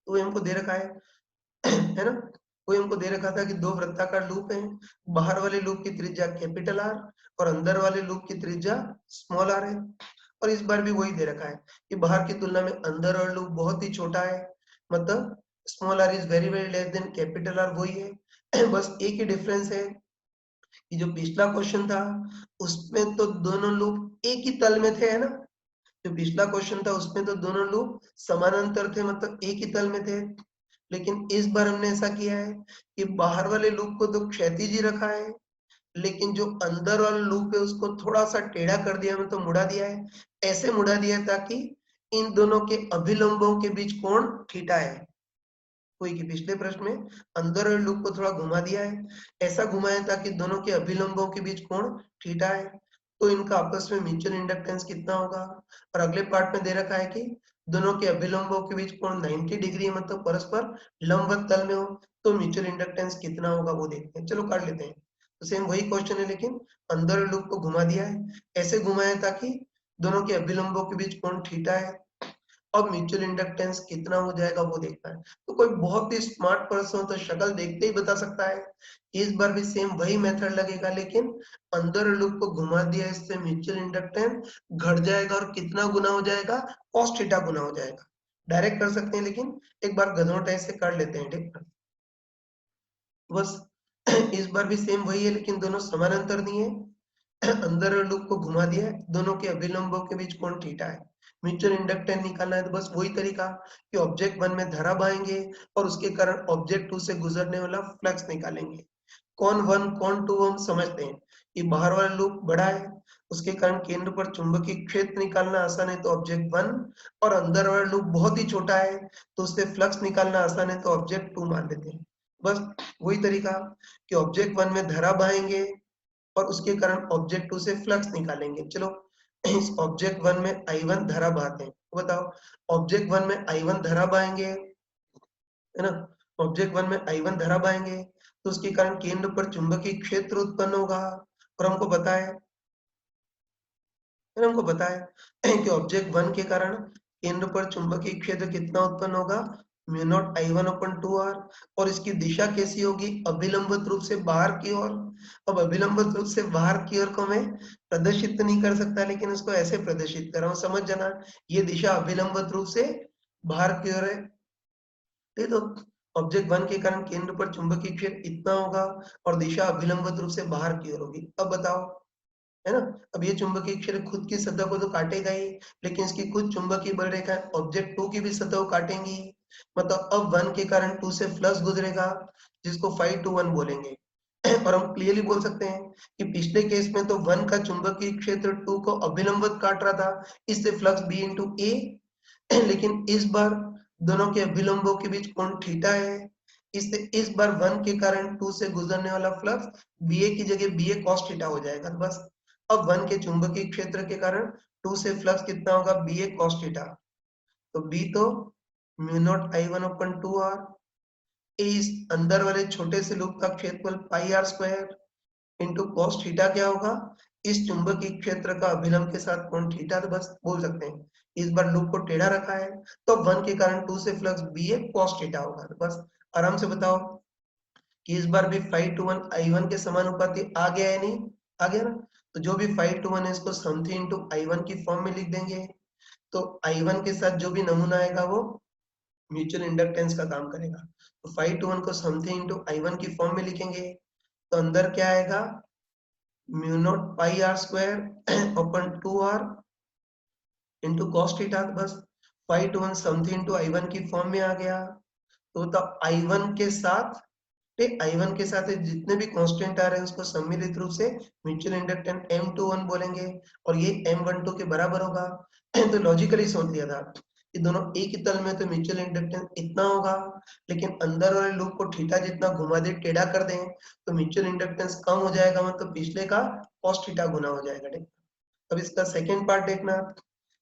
तो ये हमको दे रखा है ना, कोई हमको दे रखा था कि दो वृत्ताकार लूप हैं, बाहर वाले लूप की त्रिज्या कैपिटल आर और अंदर वाले लूप की त्रिज्या स्मॉल आर है। और इस बार भी वही दे रखा है कि बाहर की तुलना में अंदर वाला लूप बहुत ही छोटा है, मतलब small R is very very less than capital R, वही है। बस एक ही डिफरेंस है कि जो पिछला क्वेश्चन था उसमें तो दोनों लूप एक ही तल में थे, है ना। जो पिछला क्वेश्चन था उसमें तो दोनों लूप समानांतर थे, मतलब एक ही तल में थे। लेकिन इस बार हमने ऐसा किया है कि बाहर वाले लूप को तो क्षैतिज ही रखा है, लेकिन जो अंदर वाला लूप है उसको थोड़ा सा टेढ़ा कर दिया, मतलब मुड़ा दिया है। ऐसे मुड़ा दिया है ताकि इन दोनों के अभिलंबों के बीच कोण थीटा है। कोई की पिछले प्रश्न में अंदर वाले लूप को थोड़ा घुमा दिया है, ऐसा घुमाया ताकि दोनों के अभिलंबों के बीच कोण थीटा है। तो इनका आपस में म्यूचुअल इंडक्टेंस कितना होगा? और अगले पार्ट में दे रखा है कि दोनों के अभिलंबों के बीच कोण 90 डिग्री है, मतलब परस्पर लंबवत तल में हो, तो म्यूचुअल इंडक्टेंस कितना होगा वो देखते हैं। चलो कर लेते हैं। तो सेम वही क्वेश्चन है, लेकिन अंदर लूप को घुमा दिया है, ऐसे घुमाया ताकि दोनों के अभिलंबों के बीच कोण थीटा है। अब म्यूचुअल इंडक्टेंस कितना हो जाएगा वो देखना है। तो कोई बहुत ही स्मार्ट पर्सन तो शक्ल देखते ही बता सकता है। इस बार भी सेम वही मेथड लगेगा, लेकिन अंदर लूप को घुमा दिया, इससे म्यूचुअल इंडक्टेंस घट जाएगा, और कितना गुना हो जाएगा? cos थीटा गुना हो जाएगा। डायरेक्ट कर सकते हैं, लेकिन एक बार गधों टाइप से कर लेते हैं, ठीक है। बस इस बार भी सेम वही है, लेकिन दोनों समानांतर दिए हैं। अंदर लूप को घुमा दिया है, दोनों के अभिलंबों के बीच कोण थीटा है। म्यूचुअल इंडक्टेंस निकालना है, तो बस वही तरीका कि ऑब्जेक्ट 1 में धारा बहाएंगे और उसके कारण ऑब्जेक्ट 2 से गुजरने वाला फ्लक्स निकालेंगे। कौन 1 कौन 2 हम समझते हैं कि बाहर वाला लूप बड़ा है, उसके कारण केंद्र पर चुंबकीय क्षेत्र निकालना आसान है, तो ऑब्जेक्ट 1, और अंदर वाला लूप बहुत ही छोटा है तो उससे फ्लक्स निकालना आसान है, तो ऑब्जेक्ट 2 मान लेते हैं। बस वही तरीका कि ऑब्जेक्ट 1 में धारा बहाएंगे और उसके कारण ऑब्जेक्ट 2 से फ्लक्स निकालेंगे। चलो इस ऑब्जेक्ट 1 में I1 धारा बहाते हैं। तो बताओ, ऑब्जेक्ट 1 में I1 धारा बहाएंगे, है ना। ऑब्जेक्ट 1 में I1 धारा बहाएंगे तो उसके कारण केंद्र पर चुंबकीय क्षेत्र उत्पन्न होगा। और हमको पता है कि ऑब्जेक्ट 1 के कारण केंद्र पर चुंबकीय क्षेत्र कितना उत्पन्न होगा, mu naught I1 upon 2R। और इसकी दिशा कैसी होगी, अभिलंबित रूप से बाहर की ओर। अब अभिलंबित रूप से बाहर की ओर को मैं प्रदर्शित नहीं कर सकता, लेकिन इसको ऐसे प्रदर्शित कर रहा हूं, समझ जाना। ये दिशा अभिलंबित रूप से बाहर की ओर है। ठीक, तो ऑब्जेक्ट 1 के कारण केंद्र पर चुंबकीय क्षेत्र इतना होगा और दिशा अभिलंबित रूप से बाहर की ओर होगी। अब बताओ, है ना? अब ये चुंबकीय क्षेत्र खुद की सतह को तो काटेगा ही, लेकिन इसकी खुद चुंबकीय बल रेखा ऑब्जेक्ट 2 की भी सतह को काटेंगी। मतलब अब 1 के कारण 2 से फ्लक्स गुजरेगा, जिसको 5 to 1 बोलेंगे। और हम क्लियरली बोल सकते हैं कि पिछले केस में तो 1 का चुंबकीय क्षेत्र 2 को अभिलंबित काट रहा था, इससे फ्लक्स B into A। लेकिन इस बार दोनों के अभिलंबों के बीच कोण थीटा है, इससे इस बार 1 के कारण 2 से गुजरने वाला फ्लक्स BA की जगह BA cos थीटा हो जाएगा। तो बस अब 1 के चुंबकीय क्षेत्र के कारण 2 से फ्लक्स कितना होगा, BA cos थीटा। तो B तो mu naught I1 upon 2R। इस अंदर वाले छोटे से लूप का क्षेत्रफल pi are square into cos theta क्या होगा, इस चुंबकीय क्षेत्र का अभिलंब के साथ कोण थीटा। तो बस बोल सकते हैं इस बार लूप को टेढ़ा रखा है, तो 1 के कारण 2 से फ्लक्स BA cos थीटा होगा। तो बस आराम से बताओ कि इस बार भी 5 to 1 I1 के समानुपाती आ गया है, नहीं आ गया ना? तो जो भी 5 to 1 है इसको समथिंग इंटू I1 की फॉर्म में लिख देंगे। तो I1 के साथ जो भी नमूना आएगा वो म्यूचुअल इंडक्टेंस का काम करेगा। तो 5 to 1 को समथिंग इंटू I1 की फॉर्म में लिखेंगे, तो अंदर क्या आएगा, mu naught pi are square upon 2R into cos theta. बस 5 to 1 समथिंग इंटू I1 की फॉर्म में आ गया। तो I1 के साथ, ठीक, I1 के साथ जितने भी कांस्टेंट आ रहे हैं उसको सम्मिलित रूप से म्यूचुअल इंडक्टेंस M21 बोलेंगे, और ये M12 के बराबर होगा। तो लॉजिकली सोच लिया था कि दोनों एक ही तल में तो म्यूचुअल इंडक्टेंस इतना होगा, लेकिन अंदर वाले लूप को थीटा जितना घुमा दे, टेढ़ा कर दें, तो म्यूचुअल इंडक्टेंस कम हो जाएगा, मतलब पिछले का cos थीटा गुना हो जाएगा। ठीक, अब इसका सेकेंड पार्ट देखना।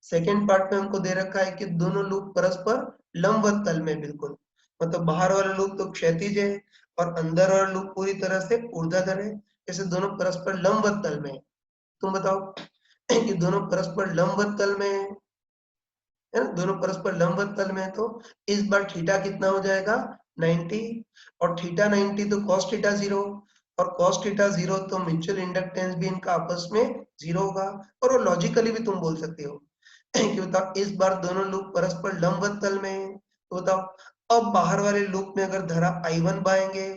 सेकेंड पार्ट में हमको दे रखा है कि दोनों लूप परस्पर लंबवत तल में, बिल्कुल मतलब बाहर वाला लूप तो क्षैतिज है और अंदर वाला लूप पूरी तरह से ऊर्ध्वाधर है। ऐसे दोनों परस्पर लंबवत तल में। तुम बताओ कि दोनों परस्पर लंबवत तल में है ना? दोनों परस्पर लंबवत तल में है, तो इस बार थीटा कितना हो जाएगा, 90। और थीटा 90 तो cos थीटा 0, और cos थीटा 0 तो म्यूचुअल इंडक्टेंस भी इनका आपस में 0 होगा। और वो लॉजिकली भी तुम बोल सकते हो कि बताओ इस बार दोनों लूप परस्पर लंबवत तल में है, तो बताओ अब बाहर वाले लूप में अगर धारा I1 बाएंगे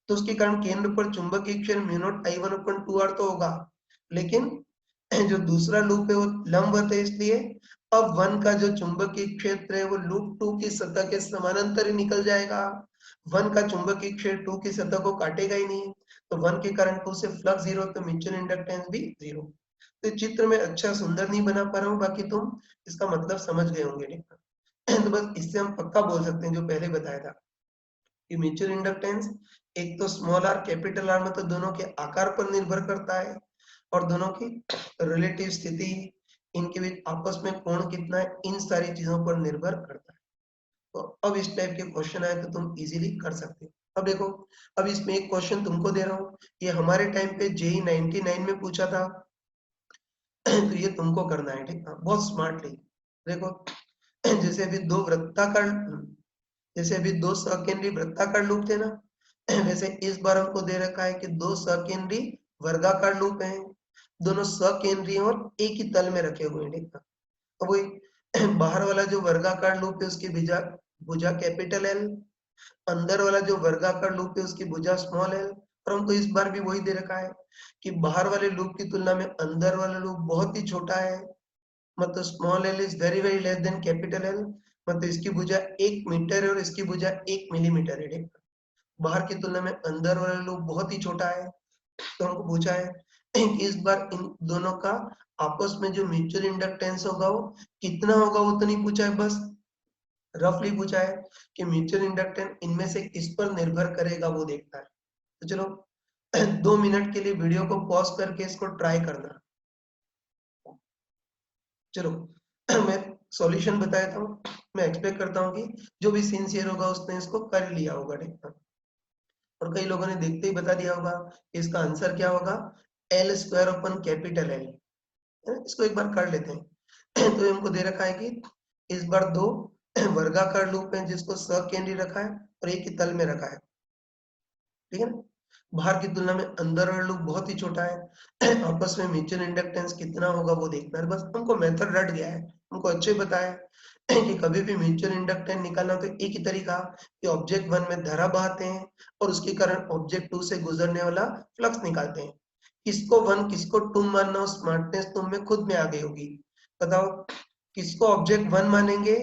तो उसके कारण केंद्र पर चुंबकीय क्षेत्र mu naught I1 upon 2R तो होगा, लेकिन जो दूसरा लूप है वो लंबवत है, इसलिए अब 1 का जो चुंबकीय क्षेत्र है वो लूप 2 की सतह के समानांतर ही निकल जाएगा। 1 का चुंबकीय क्षेत्र 2 की सतह को काटेगा ही नहीं, तो 1 के कारण 2 से फ्लक्स 0, तो म्यूचुअल इंडक्टेंस भी 0। तो चित्र में अच्छा सुंदर नहीं बना पा रहा हूँ, बाकी तुम इसका मतलब समझ गए होंगे। नहीं तो बस इससे हम पक्का बोल सकते हैं जो पहले बताया था कि म्यूचुअल इंडक्टेंस एक तो स्मॉल आर कैपिटल आर, मतलब दोनों के आकार पर निर्भर करता है और दोनों की रिलेटिव स्थिति, इनके बीच आपस में कोण कितना है, इन सारी चीजों पर निर्भर करता है। तो अब इस टाइप के क्वेश्चन आए तो तुम इजीली कर सकते हो। अब देखो, अब इसमें एक क्वेश्चन तुमको दे रहा हूँ, ये हमारे टाइम पे JEE 99 में पूछा था। तो ये तुमको करना है, ठीक है, बहुत स्मार्टली। देखो, जैसे अभी दो वृत्ताकार, जैसे अभी दो सकेंद्री वृत्ताकार लूप थे ना, वैसे इस बार हमको दे रखा है कि दो सकेंद्री वर्गाकार लूप हैं, दोनों सकेंद्री और एक ही तल में रखे हुए हैं, ठीक है। अब वही बाहर वाला जो वर्गाकार लूप है उसकी भुजा भुजा कैपिटल एल, अंदर वाला जो वर्गाकार लूप है उसकी भुजा स्मॉल एल। और हमको इस बार भी वही दे रखा है कि बाहर वाले लूप की तुलना में अंदर वाला लूप बहुत ही छोटा है, मतलब small L is very very less than capital L, मतलब इसकी भुजा 1 मीटर है और इसकी भुजा 1 मिलीमीटर है, ठीक? बाहर की तुलना में अंदर वाला लूप बहुत ही छोटा है। तो हमको पूछा है कि इस बार इन दोनों का आपस में जो म्यूचुअल इंडक्टेंस होगा वो कितना होगा, वो तो नहीं पूछा है, बस रफली पूछा है कि म्यूचुअल इंडक्टेंस इनमें से किस पर निर्भर करेगा वो देखता है। तो चलो 2 मिनट के लिए वीडियो को पॉज करके इसको ट्राई करना। चलो मैं सॉल्यूशन बताता हूँ। मैं एक्सपेक्ट करता हूँ कि जो भी सिंसियर होगा उसने इसको कर लिया होगा, ठीक है। और कई लोगों ने देखते ही बता दिया होगा कि इसका आंसर क्या होगा, L square upon capital L. इसको एक बार कर लेते हैं। तो हमको दे रखा है कि इस बार दो वर्गाकार लूप है जिसको सकेंद्री रखा है और एक ही तल में रखा है, ठीक है ना। बाहर की तुलना में अंदर वाला लूप बहुत ही छोटा है। आपस में म्यूचुअल इंडक्टेंस कितना होगा वो देखना है, बस हमको मेथड रट गया है, हमको अच्छे बताया है कि कभी भी म्यूचुअल इंडक्टेंस निकालना तो एक ही तरीका कि ऑब्जेक्ट वन में धारा बहाते हैं और उसके कारण ऑब्जेक्ट टू से गुजरने वाला फ्लक्स निकालते हैं। किसको वन किसको टू मानना हो, स्मार्टनेस तुम में खुद में आ गई होगी। बताओ किसको ऑब्जेक्ट वन मानेंगे,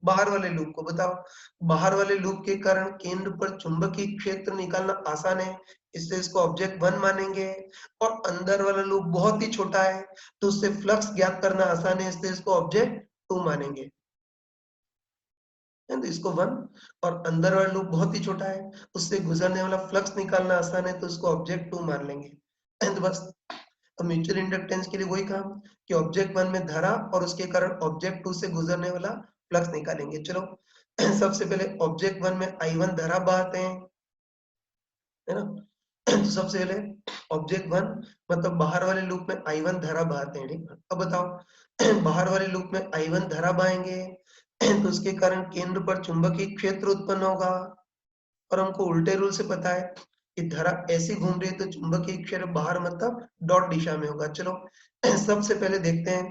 बाहर वाले लूप को। बताओ बाहर वाले लूप के कारण केंद्र पर चुंबकीय क्षेत्र निकालना आसान है, इससे इसको ऑब्जेक्ट वन मानेंगे। और अंदर वाला लूप बहुत ही छोटा है तो उससे फ्लक्स ज्ञात करना आसान है, इससे इसको ऑब्जेक्ट टू मानेंगे। तो इसको वन, और अंदर वाला लूप बहुत ही छोटा है, उससे गुजरने वाला फ्लक्स निकालना आसान है तो उसको ऑब्जेक्ट टू मान लेंगे। तो बस अब म्यूचुअल इंडक्टेंस के लिए वही काम कि ऑब्जेक्ट वन में धारा और उसके कारण ऑब्जेक्ट टू से गुजरने वाला फ्लक्स निकालेंगे। चलो सबसे पहले ऑब्जेक्ट वन में आई वन धारा बहाते हैं, है ना। तो सबसे पहले ऑब्जेक्ट वन मतलब बाहर वाले लूप में आई वन धारा बहाते हैं, ठीक है। अब बताओ बाहर वाले लूप में आई वन धारा बहाएंगे तो उसके कारण केंद्र पर चुंबकीय क्षेत्र उत्पन्न होगा। और हमको उल्टे रूल से पता है कि धारा ऐसी घूम रही है तो चुंबकीय क्षेत्र बाहर मतलब डॉट दिशा में होगा। चलो सबसे पहले देखते हैं,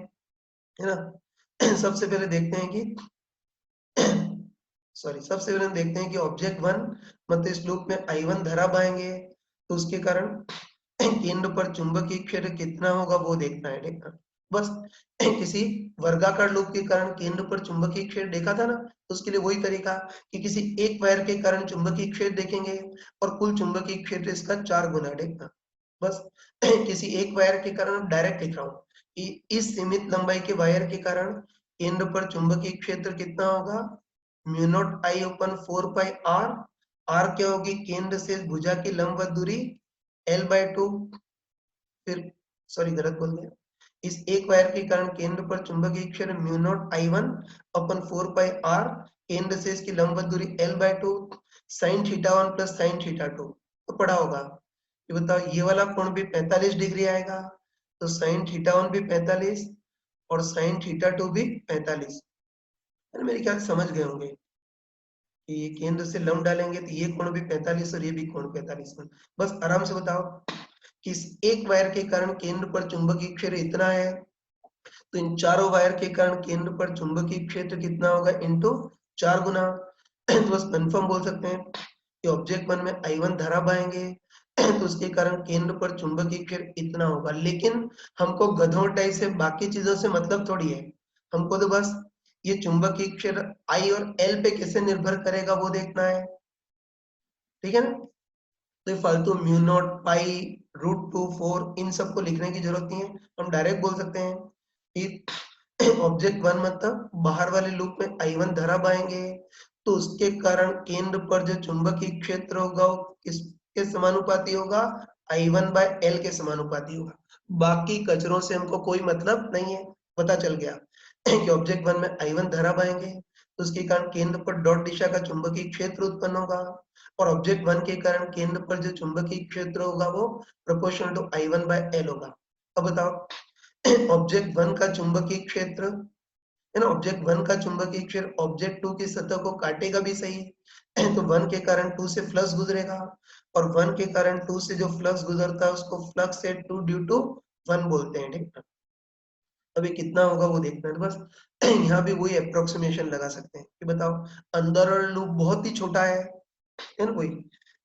है ना। सबसे पहले देखते हैं कि सबसे पहले हम देखते हैं कि ऑब्जेक्ट वन मतलब इस लूप में आई वन धारा बहाएंगे तो उसके कारण केंद्र पर चुंबकीय क्षेत्र कितना होगा वो देखना है, ठीक है। बस किसी वर्गाकार लूप के कारण केंद्र पर चुंबकीय क्षेत्र देखा था ना, तो उसके लिए वही तरीका कि किसी एक वायर के कारण चुंबकीय क्षेत्र देखेंगे और कुल चुंबकीय क्षेत्र इसका 4 गुना, देखना। बस किसी एक वायर के कारण डायरेक्ट लिख रहा हूँ कि इस सीमित लंबाई के वायर के कारण केंद्र पर चुंबकीय क्षेत्र कितना होगा, mu naught I upon 4 pi R. R क्या होगी, केंद्र से भुजा की लंबवत दूरी L/2। फिर गलत बोल दिया। इस एक वायर के कारण केंद्र पर चुंबकीय क्षेत्र mu naught I one upon 4 pi R, केंद्र से इसकी लंबवत दूरी L/2 sine theta one plus sine theta two. तो पढ़ा होगा। ये बताओ ये वाला कोण भी 45 डिग्री आएगा, तो साइन थीटा वन भी 45 और साइन थीटा टू भी 45। मेरे ख्याल से समझ गए होंगे कि ये केंद्र से लंब डालेंगे तो ये कोण भी 45 और ये भी कोण 45। बस आराम से बताओ कि इस एक वायर के कारण केंद्र पर चुंबकीय क्षेत्र इतना है तो इन चारों वायर के कारण केंद्र पर चुंबकीय क्षेत्र कितना होगा इनटू 4 गुना। तो बस कंफर्म बोल सकते हैं कि ऑब्जेक्ट वन में आई वन धारा बहाएंगे तो उसके कारण केंद्र पर चुंबकीय क्षेत्र इतना होगा। लेकिन हमको गधों टाइप से बाकी चीजों से मतलब थोड़ी है, हमको तो बस ये चुंबकीय क्षेत्र आई और एल पे कैसे निर्भर करेगा वो देखना है, ठीक है ना। तो ये फालतू mu naught pi root two four इन सबको लिखने की जरूरत नहीं है, हम डायरेक्ट बोल सकते हैं कि ऑब्जेक्ट वन मतलब बाहर वाले लूप में आई वन धारा बहाएंगे तो उसके कारण केंद्र पर जो चुंबकीय क्षेत्र होगा वो किसके समानुपाती होगा, आई वन बाय एल के समानुपाती होगा। बाकी कचरों से हमको कोई मतलब नहीं है, पता चल गया कि ऑब्जेक्ट वन में आई वन धारा बहाएंगे तो उसके कारण केंद्र पर डॉट दिशा का चुंबकीय क्षेत्र उत्पन्न होगा और ऑब्जेक्ट वन के कारण केंद्र पर जो चुंबकीय क्षेत्र होगा वो proportional to I one by L होगा। अब बताओ ऑब्जेक्ट वन का चुंबकीय क्षेत्र, है ना, ऑब्जेक्ट वन का चुंबकीय क्षेत्र ऑब्जेक्ट टू की सतह को काटेगा भी सही, तो वन के कारण टू से फ्लक्स गुजरेगा और वन के कारण टू से जो फ्लक्स गुजरता है उसको फ्लक्स से टू ड्यू टू वन बोलते हैं, ठीक है। अभी कितना होगा वो देखना है बस। यहाँ भी वही अप्रोक्सीमेशन लगा सकते हैं कि बताओ अंदर वाला लूप बहुत ही छोटा है ना, वही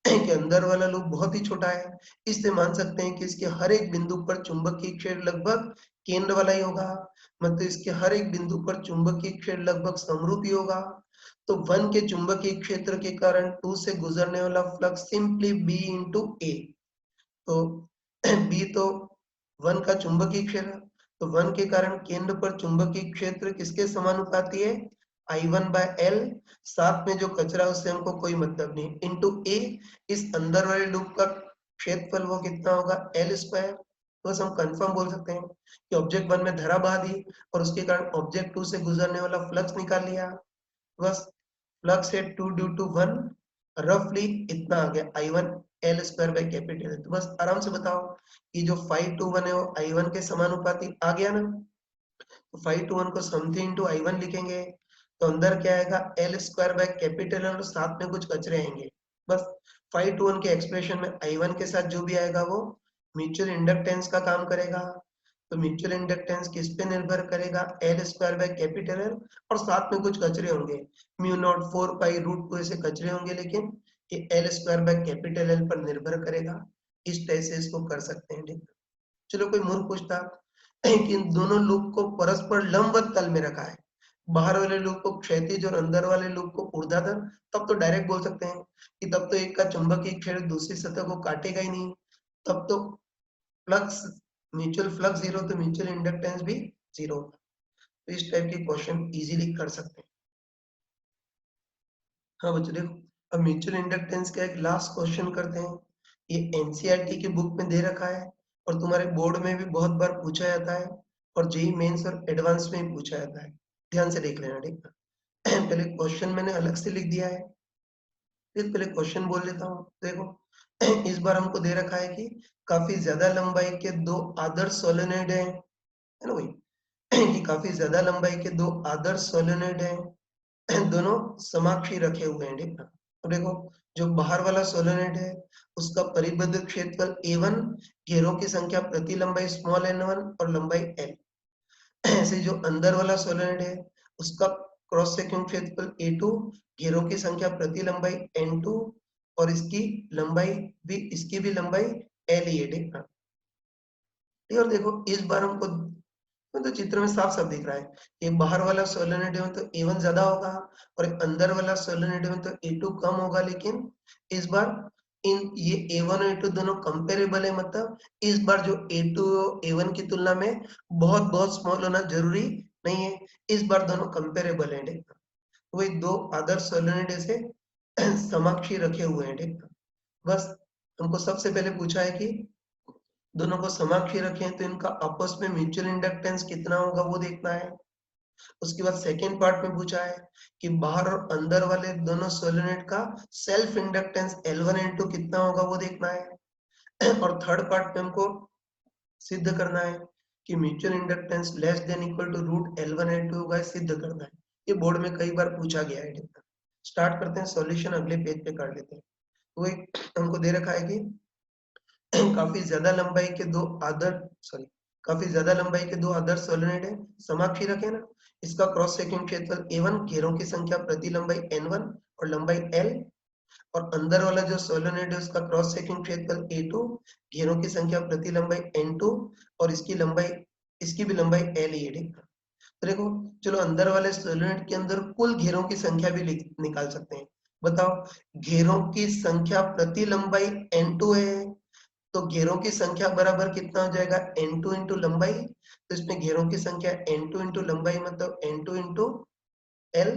कि अंदर वाला लूप बहुत ही छोटा है, इससे मान सकते हैं कि इसके हर एक बिंदु पर चुंबकीय क्षेत्र लगभग केंद्र वाला ही होगा, मतलब इसके हर एक बिंदु पर चुंबकीय क्षेत्र लगभग समरूप ही होगा। तो वन के चुंबकीय क्षेत्र के कारण टू से गुजरने वाला फ्लक्स सिंपली बी इंटू ए। तो बी तो वन का चुंबकीय क्षेत्र, तो वन के कारण केंद्र पर चुंबकीय क्षेत्र किसके समानुपाती है, आई वन बाय एल। साथ में जो कचरा उससे हमको कोई मतलब नहीं, इंटू ए इस अंदर वाले लूप का क्षेत्रफल वो कितना होगा एल स्क्वायर। तो बस हम कंफर्म बोल सकते हैं कि ऑब्जेक्ट वन में धारा बहा दी और उसके कारण ऑब्जेक्ट टू से गुजरने वाला फ्लक्स निकाल लिया। बस फ्लक्स है टू ड्यू टू वन रफली इतना आ गया I1 L square by capital है। तो बस आराम से बताओ कि जो 5 to 1 है वो I1 के समानुपाती आ गया ना। तो 5 to 1 को समथिंग इंटू I1 लिखेंगे तो अंदर क्या आएगा L स्क्वायर बाय कैपिटल और साथ में कुछ कचरे आएंगे। बस 5 to 1 के एक्सप्रेशन में I1 के साथ जो भी आएगा वो म्यूचुअल इंडक्टेंस का काम करेगा। तो म्यूचुअल इंडक्टेंस किस पे निर्भर करेगा, L square by capital L और साथ में कुछ कचरे होंगे, म्यू नॉट 4 पाई रूट 2 ऐसे कचरे होंगे, लेकिन ये L square by capital L पर निर्भर करेगा। इस तरह से इसको कर सकते हैं। ठीक है? चलो कोई मूर्ख पूछता कि इन दोनों लूप को परस्पर लंबवत तल में रखा है, बाहर वाले लूप को क्षैतिज और अंदर वाले लूप को ऊर्ध्वाधर, तब तो डायरेक्ट बोल सकते हैं कि तब तो एक का चुंबकीय क्षेत्र दूसरी सतह को काटेगा ही नहीं, तब तो फ्लक्स म्यूचुअल फ्लक्स जीरो तो म्यूचुअल इंडक्टेंस भी जीरो होगा। तो इस टाइप के क्वेश्चन इजीली कर सकते हैं। हाँ बच्चों देखो, अब म्यूचुअल इंडक्टेंस का एक लास्ट क्वेश्चन करते हैं। ये एनसीईआरटी की बुक में दे रखा है और तुम्हारे बोर्ड में भी बहुत बार पूछा जाता है और जेईई मेंस और एडवांस में भी पूछा जाता है। ध्यान से देख लेना, ठीक है। पहले क्वेश्चन मैंने अलग से लिख दिया है, फिर पहले क्वेश्चन बोल लेता हूँ। देखो इस बार हमको दे रखा है कि काफी ज्यादा लंबाई के दो आदर्श सोलेनोइड है ना भाई। कि काफी ज्यादा लंबाई के दो आदर्श सोलेनोइड है, दोनों समाक्षी रखे हुए हैं, ठीक है। अब देखो जो बाहर वाला सोलेनोइड है उसका परिबद्ध क्षेत्रफल A1, घेरों की संख्या प्रति लंबाई स्मॉल n1 और लंबाई L। ऐसे जो अंदर वाला सोलेनोइड है उसका क्रॉस सेक्शन क्षेत्रफल A2, घेरों की संख्या प्रति लंबाई N2 और इसकी भी लंबाई L ही है, ठीक है। और देखो इस बार हमको तो चित्र में साफ साफ दिख रहा है, ये बाहर वाला सोलेनोइड में तो A1 ज्यादा होगा और अंदर वाला सोलेनोइड में तो A2 कम होगा, लेकिन इस बार ये A1 और A2 दोनों कंपेरेबल है, मतलब इस बार जो A2 A1 की तुलना में बहुत बहुत स्मॉल होना जरूरी नहीं है, इस बार दोनों कंपेरेबल है, ठीक है। वही दो आदर्श सोलेनोइड ऐसे समकक्षी रखे हुए हैं, ठीक है। बस हमको सबसे पहले पूछा है कि दोनों को समाक्षी रखें तो इनका आपस में म्यूचुअल इंडक्टेंस कितना होगा वो देखना है। उसके बाद सेकेंड पार्ट में पूछा है कि बाहर और अंदर वाले दोनों सोलेनोइड का सेल्फ इंडक्टेंस L1 L2 कितना होगा वो देखना है। और थर्ड पार्ट में हमको सिद्ध करना है कि mutual inductance less than equal to root L1 L2 होगा, सिद्ध करना है। ये बोर्ड में कई बार पूछा गया है। स्टार्ट करते हैं, सॉल्यूशन अगले पेज पे कर लेते हैं। तो एक हमको दे रखा है कि काफी ज्यादा लंबाई के दो आदर्श सोलेनोइड है, समाक्षी रखे ना। इसका क्रॉस सेक्शन क्षेत्रफल A1, घेरों की संख्या प्रति लंबाई N1 और लंबाई L, और अंदर वाला जो सोलेनोइड है उसका क्रॉस सेक्शन क्षेत्रफल A2, घेरों की संख्या प्रति लंबाई N2 और इसकी भी लंबाई L ही है, ठीक है। तो देखो चलो अंदर वाले सोलेनोइड के अंदर कुल घेरों की संख्या भी निकाल सकते हैं। बताओ घेरों की संख्या प्रति लंबाई N2 है, तो घेरों की संख्या बराबर कितना हो जाएगा N2 इंटू लंबाई। तो इसमें घेरों की संख्या N2 इंटू लंबाई मतलब N2 इंटू L।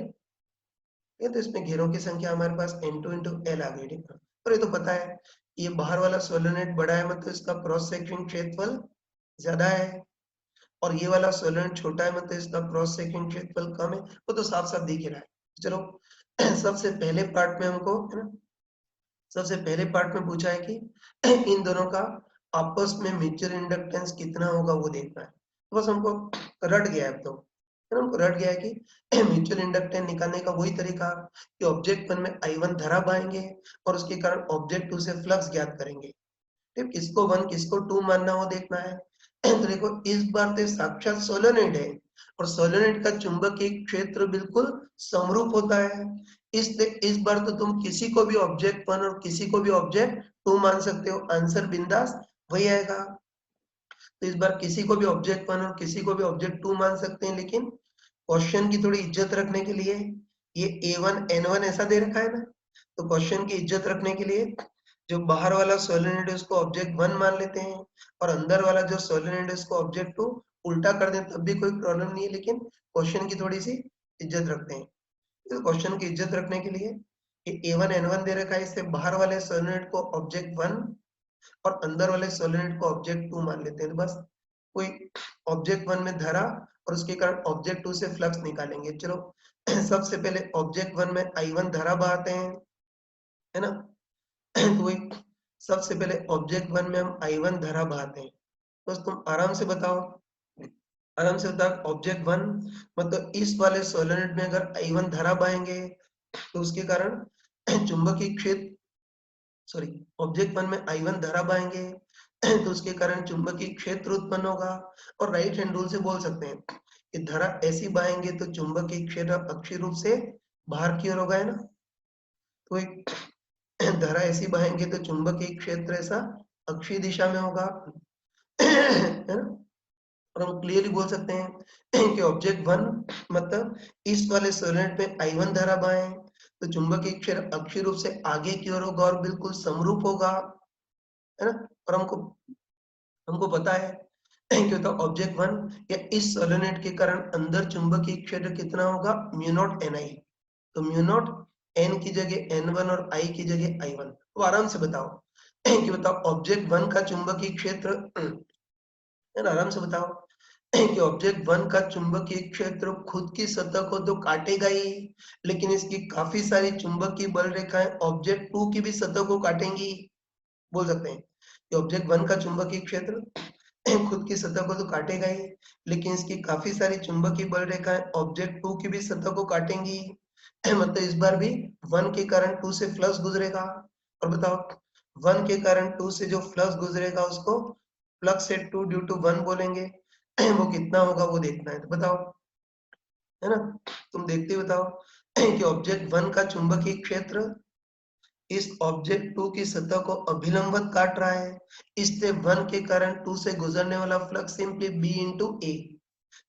ये तो इसमें घेरों की संख्या हमारे पास N2 इंटू L आ गई, ठीक है। और ये तो पता है ये बाहर वाला सोलेनोइड बड़ा है मतलब इसका क्रॉस सेक्शन क्षेत्रफल ज्यादा है, और ये वाला सोलेनोइड छोटा है मतलब इसका क्रॉस सेक्शन क्षेत्रफल कम है, वो तो साफ साफ दिख ही रहा है। चलो सबसे पहले पार्ट में हमको है ना, सबसे पहले पार्ट में पूछा है कि इन दोनों का आपस में म्यूचुअल इंडक्टेंस कितना होगा वो देखना है। तो बस हमको रट गया है, अब तो फिर हमको रट गया है कि म्यूचुअल इंडक्टेंस निकालने का वही तरीका कि ऑब्जेक्ट वन में I1 धरा पाएंगे और उसके कारण ऑब्जेक्ट टू से फ्लक्स ज्ञात करेंगे। ठीक, किसको वन किसको टू मानना वो देखना है। तो देखो इस बार तो साक्षात सोलेनोइड है और सोलेनोइड का चुंबकीय क्षेत्र बिल्कुल समरूप होता है, इस बार तो तुम किसी को भी ऑब्जेक्ट वन और किसी को भी ऑब्जेक्ट टू मान सकते हो, आंसर बिंदास वही आएगा। तो इस बार किसी को भी ऑब्जेक्ट वन और किसी को भी ऑब्जेक्ट टू मान सकते हैं, लेकिन क्वेश्चन की थोड़ी इज्जत रखने के लिए ये A1 N1 ऐसा दे रखा है ना, तो क्वेश्चन की इज्जत रखने के लिए जो बाहर वाला सोलेनोइड है उसको ऑब्जेक्ट वन मान लेते हैं और अंदर वाला जो सोलेनोइड है उसको ऑब्जेक्ट टू उल्टा कर दें तब भी कोई प्रॉब्लम नहीं है, लेकिन क्वेश्चन की थोड़ी सी इज्जत रखते हैं। तो क्वेश्चन की इज्जत रखने के लिए ये A1 N1 दे रखा है, इससे बाहर वाले सोलेनोइड को ऑब्जेक्ट वन और अंदर वाले सोलेनोइड को ऑब्जेक्ट टू मान लेते हैं। तो बस कोई ऑब्जेक्ट वन में धरा और उसके कारण ऑब्जेक्ट टू से फ्लक्स निकालेंगे। चलो सबसे पहले ऑब्जेक्ट वन में I1 धारा बहाते हैं, है ना। तो वही सबसे पहले ऑब्जेक्ट वन में हम I1 धारा बहाते हैं। बस तुम आराम से बताओ, आराम से बताओ ऑब्जेक्ट वन मतलब इस वाले सोलेनोइड में अगर I1 धारा बहाएंगे तो उसके कारण चुंबकीय क्षेत्र, सॉरी, ऑब्जेक्ट वन में I1 धारा बहाएंगे तो उसके कारण चुंबकीय क्षेत्र उत्पन्न होगा। और राइट हैंड रूल से बोल सकते हैं कि धारा ऐसी बहाएंगे तो चुंबकीय क्षेत्र अक्षीय रूप से बाहर की ओर होगा, है ना। तो एक धारा ऐसी बहाएंगे तो चुंबकीय क्षेत्र ऐसा अक्षीय दिशा में होगा, है ना। और हम क्लियरली बोल सकते हैं कि ऑब्जेक्ट वन मतलब इस वाले सोलेनोइड पे I1 धारा बहाएं तो चुंबकीय क्षेत्र अक्षीय रूप से आगे की ओर होगा और बिल्कुल समरूप होगा, है ना। और हमको हमको पता है कि तो ऑब्जेक्ट वन या इस सोलेनोइड के कारण अंदर चुंबकीय क्षेत्र कितना होगा, म्यू नॉट एन आई। तो म्यू नॉट एन की जगह N1 और आई की जगह I1। तो आराम से बताओ कि बताओ ऑब्जेक्ट वन का चुंबकीय क्षेत्र, है ना, आराम से बताओ कि ऑब्जेक्ट वन का चुंबकीय क्षेत्र खुद की सतह को तो काटेगा ही, लेकिन इसकी काफी सारी चुंबकीय बल रेखाएं ऑब्जेक्ट टू की भी सतह को काटेंगी। बोल सकते हैं कि ऑब्जेक्ट वन का चुंबकीय क्षेत्र खुद की सतह को तो काटेगा ही, लेकिन इसकी काफी सारी चुंबकीय बल रेखाएं ऑब्जेक्ट टू की भी सतह को काटेंगी। मतलब इस बार भी वन के कारण टू से फ्लक्स गुजरेगा। और बताओ वन के कारण टू से जो फ्लक्स गुजरेगा उसको flux at two due to one बोलेंगे। वो कितना होगा वो देखना है, तो बताओ, है ना। तुम देखते ही बताओ कि ऑब्जेक्ट वन का चुंबकीय क्षेत्र इस ऑब्जेक्ट टू की सतह को अभिलंबत काट रहा है, इससे वन के कारण टू से गुजरने वाला फ्लक्स सिंपली बी इंटू ए।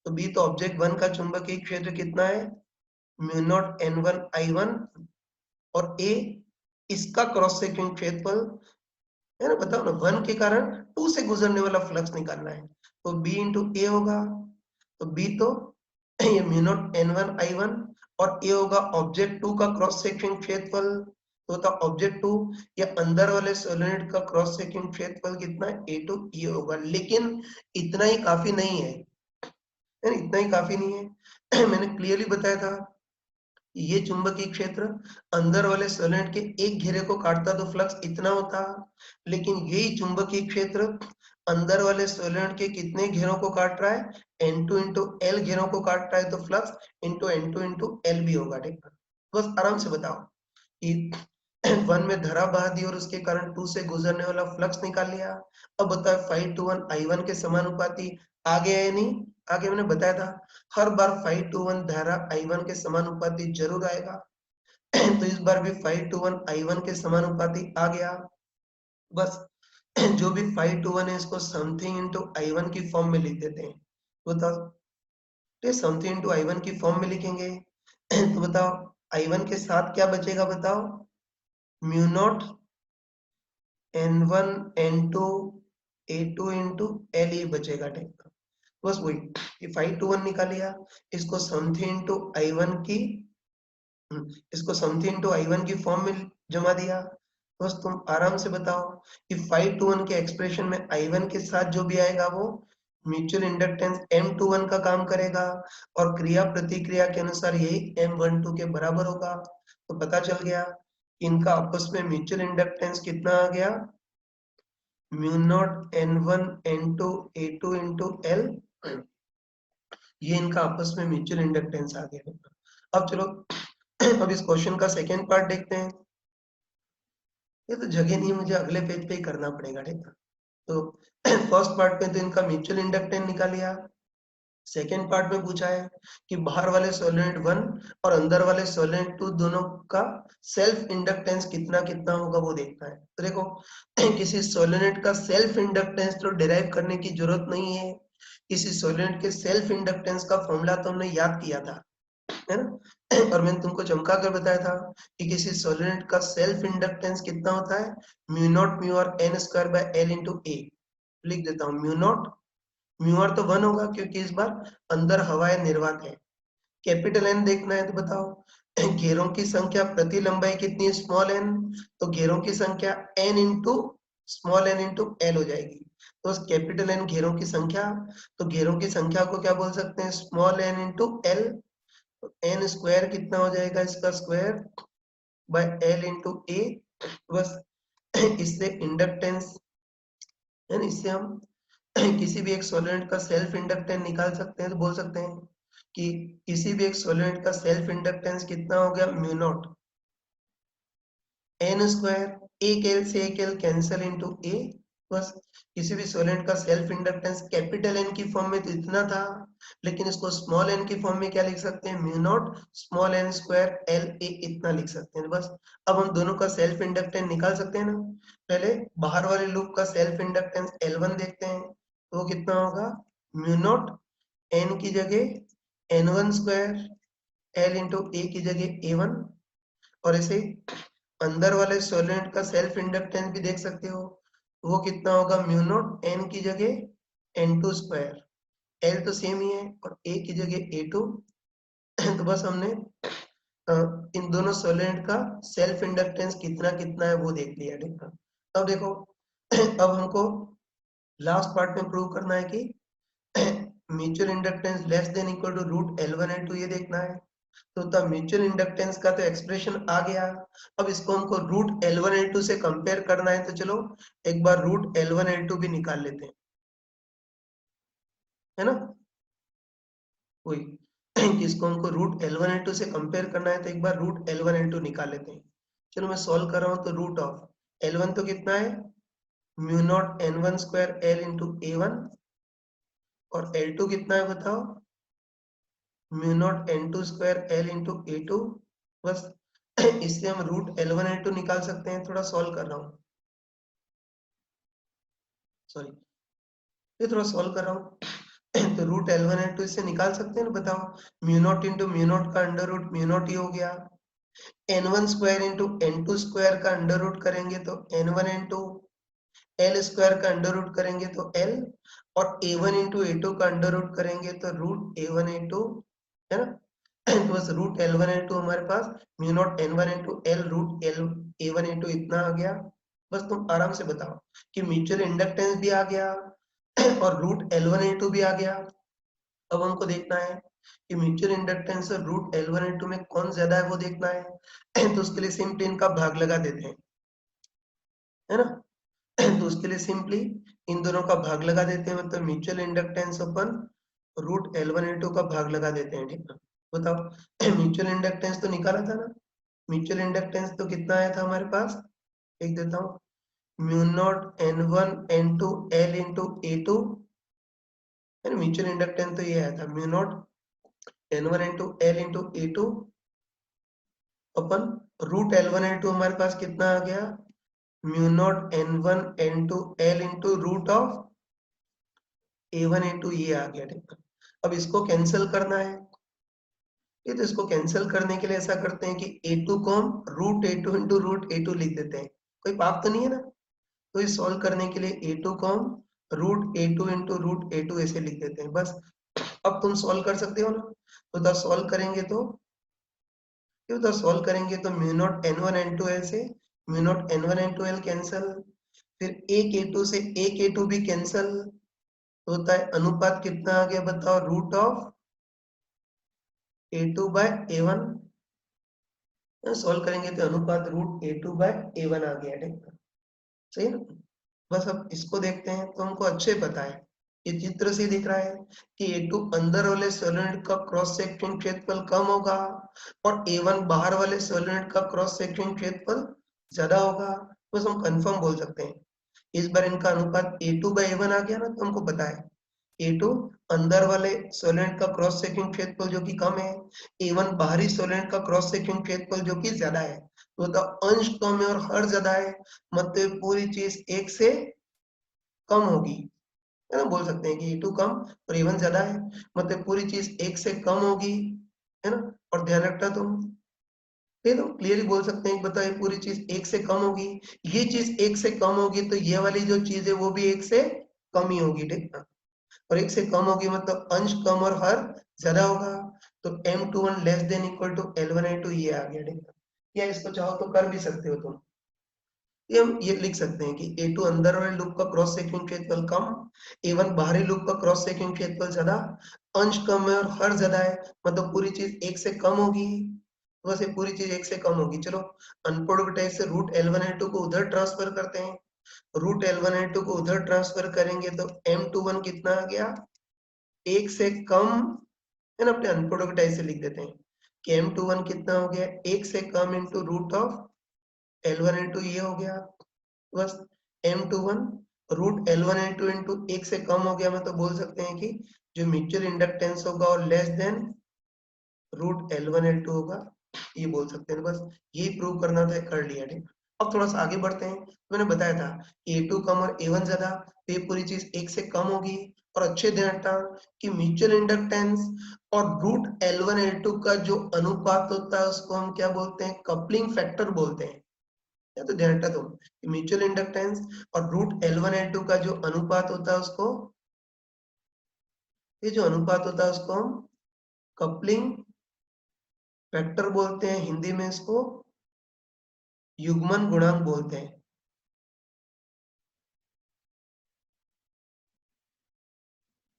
तो बी तो ऑब्जेक्ट वन का चुंबकीय क्षेत्र कितना है, म्यू नॉट N1 I1, और ए इसका क्रॉस सेक्शन क्षेत्रफल, है ना। बताओ ना, वन के कारण टू से गुजरने वाला फ्लक्स निकालना है, तो बी इंटू ए होगा। तो बी तो ये म्यू नॉट N1 I1 और ए होगा ऑब्जेक्ट टू का क्रॉस सेक्शन क्षेत्रफल। तो होता ऑब्जेक्ट टू या अंदर वाले सोलेनोइड का क्रॉस सेक्शन क्षेत्रफल कितना है, ए टू ई होगा। लेकिन इतना ही काफी नहीं है, इतना ही काफी नहीं है। मैंने क्लियरली बताया था ये चुंबकीय क्षेत्र अंदर वाले सोलेनोइड के एक घेरे को काटता तो फ्लक्स इतना होता, लेकिन यही चुंबकीय क्षेत्र अंदर वाले सोलेनोइड के कितने घेरों को काट रहा है, N2 इंटू एल घेरों को काट रहा है, तो flux into N2 into L भी होगा। ठीक है, बस आराम से बताओ कि वन में धारा बहा दी और उसके कारण टू से गुजरने वाला फ्लक्स निकाल लिया। अब बताओ 5:1 I1 के समानुपाती आगे है नहीं, आगे मैंने बताया था हर बार 5:1 धारा I1 के समानुपाती जरूर आएगा। तो इस बार भी 5:1 I1 के समानुपाती आ गया। बस जो भी 5:1 है इसको समथिंग इंटू I1 की फॉर्म में लिख देते हैं। तो बताओ समथिंग इंटू I1 की फॉर्म में लिखेंगे तो बताओ I1 के साथ क्या बचेगा, बताओ mu naught N1 N2 A2 into L ही बचेगा। ठीक है, बस वही ये 5:1 निकालिया, इसको समथिंग इंटू I1 की, इसको समथिंग इंटू I1 की फॉर्म में जमा दिया। बस तुम आराम से बताओ कि 5:1 के एक्सप्रेशन में I1 के साथ जो भी आएगा वो म्यूचुअल इंडक्टेंस M21 का काम करेगा और क्रिया प्रतिक्रिया के अनुसार यही M12 के बराबर होगा। तो पता चल गया कि इनका आपस में म्यूचुअल इंडक्टेंस कितना आ गया, mu naught N1 N2 A2 into L. ये इनका आपस में म्यूचुअल इंडक्टेंस आ गया। अब चलो अब इस क्वेश्चन का सेकेंड पार्ट देखते हैं। ये तो जगह नहीं है, मुझे अगले पेज पे ही करना पड़ेगा। ठीक है, तो फर्स्ट पार्ट में तो इनका म्यूचुअल इंडक्टेंस निकाल लिया। सेकेंड पार्ट में पूछा है कि बाहर वाले सोलेनोइड 1 और अंदर वाले सोलेनोइड 2 दोनों का सेल्फ इंडक्टेंस कितना कितना होगा वो देखना है। तो देखो किसी सोलेनोइड का सेल्फ इंडक्टेंस तो डिराइव करने की जरूरत नहीं है। किसी सोलेनोइड के सेल्फ इंडक्टेंस का फॉर्मूला तो हमने याद किया था, है ना। और मैंने तुमको चमका कर बताया था कि किसी सोलेनोइड का सेल्फ इंडक्टेंस कितना होता है, म्यू नॉट म्यू और N square by L into A. लिख देता हूँ म्यू नॉट, म्यू आर तो 1 होगा क्योंकि इस बार अंदर हवाएं निर्वात है। कैपिटल एन देखना है तो बताओ घेरों की संख्या प्रति लंबाई कितनी है, स्मॉल एन। तो घेरों की संख्या N into small N into L हो जाएगी। तो कैपिटल एन घेरों की संख्या, तो घेरों की संख्या को क्या बोल सकते हैं, स्मॉल एन इंटू एल। तो एन स्क्वायर कितना हो जाएगा, इसका स्क्वायर बाय एल इंटू ए। बस इससे इंडक्टेंस, यानी इससे हम किसी भी एक सॉल्वेंट का सेल्फ इंडक्टेंस निकाल सकते हैं। तो बोल सकते हैं कि किसी भी एक सॉल्वेंट का सेल्फ इंडक्टेंस कितना हो गया, म्यू नॉट एन स्क्वायर, एक एल से एक एल कैंसिल इनटू ए। बस किसी भी सॉल्वेंट का सेल्फ इंडक्टेंस कैपिटल एन की फॉर्म में तो इतना था, लेकिन इसको स्मॉल एन की फॉर्म में क्या लिख सकते हैं, mu naught small n square L A, इतना लिख सकते हैं। बस अब हम दोनों का सेल्फ इंडक्टेंस निकाल सकते हैं ना। पहले बाहर वाले लूप का सेल्फ इंडक्टेंस L1 देखते हैं, तो वो कितना होगा, म्यू नॉट एन की जगह N1 स्क्वायर एल इंटू ए की जगह A1। और ऐसे अंदर वाले सॉल्वेंट का सेल्फ इंडक्टेंस भी देख सकते हो, वो कितना होगा, म्यू नॉट एन की जगह N2 स्क्वायर, एल तो सेम ही है और ए की जगह A2। तो बस हमने इन दोनों सॉल्वेंट का सेल्फ इंडक्टेंस कितना कितना है वो देख लिया। ठीक है, अब देखो अब हमको लास्ट पार्ट में प्रूव करना है कि mutual inductance less than equal to root L1 L2, ये देखना है। तो तब म्यूचुअल इंडक्टेंस का तो एक्सप्रेशन आ गया। अब इसको हमको रूट L1 L2 से कंपेयर करना है, तो चलो एक बार रूट L1 L2 भी निकाल लेते हैं, है ना। वही कि इसको हमको रूट L1 L2 से कंपेयर करना है, तो एक बार रूट L1 L2 निकाल लेते हैं। चलो मैं सॉल्व कर रहा हूँ। तो रूट ऑफ L1 तो कितना है, mu naught N1 square L into A1, और L2 कितना है बताओ, mu not N2 square L into A2। बस इससे हम रूट L1 L2 निकाल सकते हैं। थोड़ा सॉल्व कर रहा हूँ, सॉरी, ये थोड़ा सॉल्व कर रहा हूँ। तो रूट L1 L2 इससे निकाल सकते हैं ना, बताओ। Mu naught into mu naught का अंडर रूट म्यू नॉट ही हो गया। N1 square into N2 square का अंडर रूट करेंगे तो N1 N2, एल स्क्वायर का अंडर रूट करेंगे तो एल, और A1 इंटू A2 का अंडर रूट करेंगे तो रूट A1 A2, है ना। तो बस रूट L1 L2 हमारे पास mu naught N1 into L root L A1 A2 इतना आ गया। बस तुम आराम से बताओ कि म्यूचुअल इंडक्टेंस भी आ गया और रूट L1 L2 भी आ गया। अब हमको देखना है कि म्यूचुअल इंडक्टेंस और रूट L1 L2 में कौन ज्यादा है वो देखना है। तो उसके लिए सिंपली इनका भाग लगा देते हैं, है ना। तो उसके लिए सिंपली इन दोनों का भाग लगा देते हैं, मतलब म्यूचुअल इंडक्टेंस अपन रूट L1 L2 का भाग लगा देते हैं। ठीक है, बताओ। म्यूचुअल इंडक्टेंस तो निकाला था ना। म्यूचुअल इंडक्टेंस तो कितना आया था हमारे पास, लिख देता हूँ, mu naught N1 N2 L into A2। Mutual inductance तो ये आया था, mu naught N1 into L into A2 अपन रूट L1 L2 हमारे पास कितना आ गया, mu naught N1 N2 L into root of A1 A2, ये आ गया। ठीक है, अब इसको कैंसिल करना है। ये तो इसको कैंसिल करने के लिए ऐसा करते हैं कि A2 को हम root A2 into root A2 लिख देते हैं, कोई पाप तो नहीं है ना। तो इस सॉल्व करने के लिए A2 को हम root A2 into root A2 ऐसे लिख देते हैं। बस अब तुम सॉल्व कर सकते हो ना। तो द सॉल्व करेंगे तो mu naught N1 N2 L से mu naught N1 N2 L cancel, फिर एक A2 से एक A2 भी कैंसिल होता है। अनुपात कितना आ गया बताओ, root of A2 bye A1। Solve करेंगे तो अनुपात रूट A2 बाय A1 आ गया। ठीक है, सही ना। बस अब इसको देखते हैं तो हमको अच्छे पता है, ये चित्र से दिख रहा है कि A2 अंदर वाले सोलेनोइड का क्रॉस सेक्शनल क्षेत्रफल कम होगा और A1 बाहर वाले सोलेनोइड का क्रॉस सेक्शनल क्षेत्रफल ज्यादा होगा। बस हम कंफर्म बोल सकते हैं। इस बार इनका अनुपात A2 बाय A1 आ गया ना, तो हमको पता है A2 अंदर वाले सोलेनोइड का क्रॉस सेक्शनल क्षेत्रफल जो कि कम है, A1 बाहरी सोलेनोइड का क्रॉस सेक्शनल क्षेत्रफल जो कि ज्यादा है। तो अंश कम है और हर ज्यादा है, मतलब पूरी चीज एक से कम होगी, है ना। बोल सकते हैं कि A2 कम और A1 ज्यादा है, मतलब पूरी चीज एक से कम होगी, है ना। और ध्यान रखना तुम, ये तो क्लियरली बोल सकते हैं कि बताओ, ये पूरी चीज एक से कम होगी, ये चीज एक से कम होगी, तो ये वाली जो चीज है वो भी एक से कम ही होगी। ठीक है, और एक से कम होगी मतलब अंश कम और हर ज्यादा होगा। तो M21 less than equal to L1 L2, ये आ गया। ठीक है, या इसको चाहो तो कर भी सकते हो तुम। ये हम ये लिख सकते हैं कि A2 अंदर वाले लूप का क्रॉस सेक्शनल क्षेत्रफल कम, A1 बाहरी लूप का क्रॉस सेक्शनल क्षेत्रफल ज्यादा, अंश कम है और हर ज्यादा है, मतलब पूरी चीज एक से कम होगी। तो बस ये पूरी चीज 1 से कम होगी। चलो अनप्रोडक्ट टाइप से रूट L1L2 को उधर ट्रांसफर करते हैं। रूट L1L2 को उधर ट्रांसफर करेंगे तो M21 कितना आ गया, 1 से कम है ना, अपने अनप्रोडक्ट टाइप से लिख देते हैं कि M21 कितना हो गया, 1 से कम इंटू रूट ऑफ L1L2, ये हो गया। बस M21 रूट L1L2 इंटू 1 से कम हो गया, मतलब बोल सकते हैं कि जो म्यूचुअल इंडक्टेंस होगा और लेस देन रूट L1L2 होगा, ये बोल सकते हैं। बस यही प्रूव करना था, कर लिया। ठीक, अब थोड़ा सा आगे बढ़ते हैं। मैंने बताया था कि A2 कम और A1 ज्यादा, तो ये पूरी चीज 1 से कम होगी। और अच्छे ध्यान रखना कि म्यूचुअल इंडक्टेंस और रूट L1L2 का जो अनुपात होता है उसको हम क्या बोलते हैं, कपलिंग फैक्टर बोलते हैं। या तो ध्यान रखना तुम, म्यूचुअल इंडक्टेंस और रूट L1L2 का जो अनुपात होता है उसको, ये जो अनुपात होता है उसको हम कपलिंग फैक्टर बोलते हैं। हिंदी में इसको युग्मन गुणांक बोलते हैं।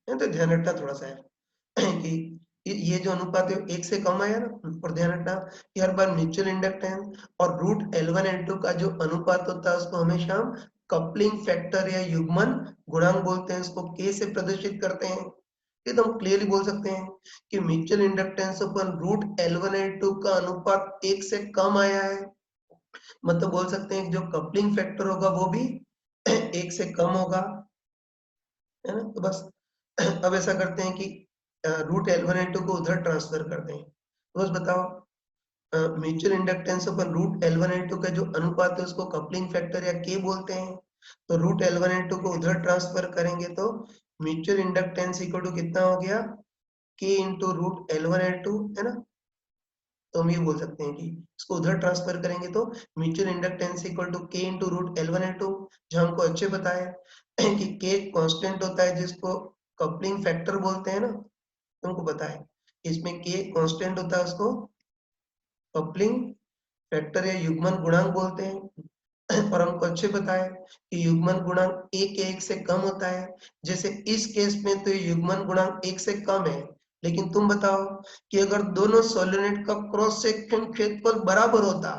तो ध्यान रखना थोड़ा सा है कि ये जो अनुपात है 1 से कम आया ना, और ध्यान रखना कि हर बार म्यूचुअल इंडक्टेंस और रूट L1L2 का जो अनुपात होता है उसको हमेशा हम कपलिंग फैक्टर या युग्मन गुणांक बोलते हैं। इसको K से प्रदर्शित करते हैं। ये तो हम क्लियरली बोल सकते हैं कि म्यूचुअल इंडक्टेंस अपन रूट L1L2 का अनुपात 1 से कम आया है, मतलब बोल सकते हैं जो कपलिंग फैक्टर होगा वो भी 1 से कम होगा, है ना। तो बस अब ऐसा करते हैं कि रूट L1L2 को उधर ट्रांसफर करते हैं। तो बस बताओ, म्यूचुअल इंडक्टेंस अपन रूट L1L2 का जो अनुपात है उसको कपलिंग फैक्टर या K बोलते हैं। तो रूट L1L2 को उधर ट्रांसफर करेंगे तो म्यूचुअल इंडक्टेंस इक्वल टू कितना हो गया, K इंटू रूट L1L2, है ना। तो हम ये बोल सकते हैं कि इसको उधर ट्रांसफर करेंगे तो mutual inductance equal to K into root L1L2, जो हमको अच्छे बताया कि K कांस्टेंट होता है जिसको कपलिंग फैक्टर बोलते हैं ना, तुमको पता है। इसमें K कांस्टेंट होता है उसको कपलिंग फैक्टर या युग्मन गुणांक बोलते हैं। और हमको अच्छे पता है कि युग्मन गुणांक 1 से कम होता है। जैसे इस केस में तो युग्मन गुणांक 1 से कम है, लेकिन तुम बताओ कि अगर दोनों सोलेनोइड का क्रॉस सेक्शन क्षेत्रफल बराबर होता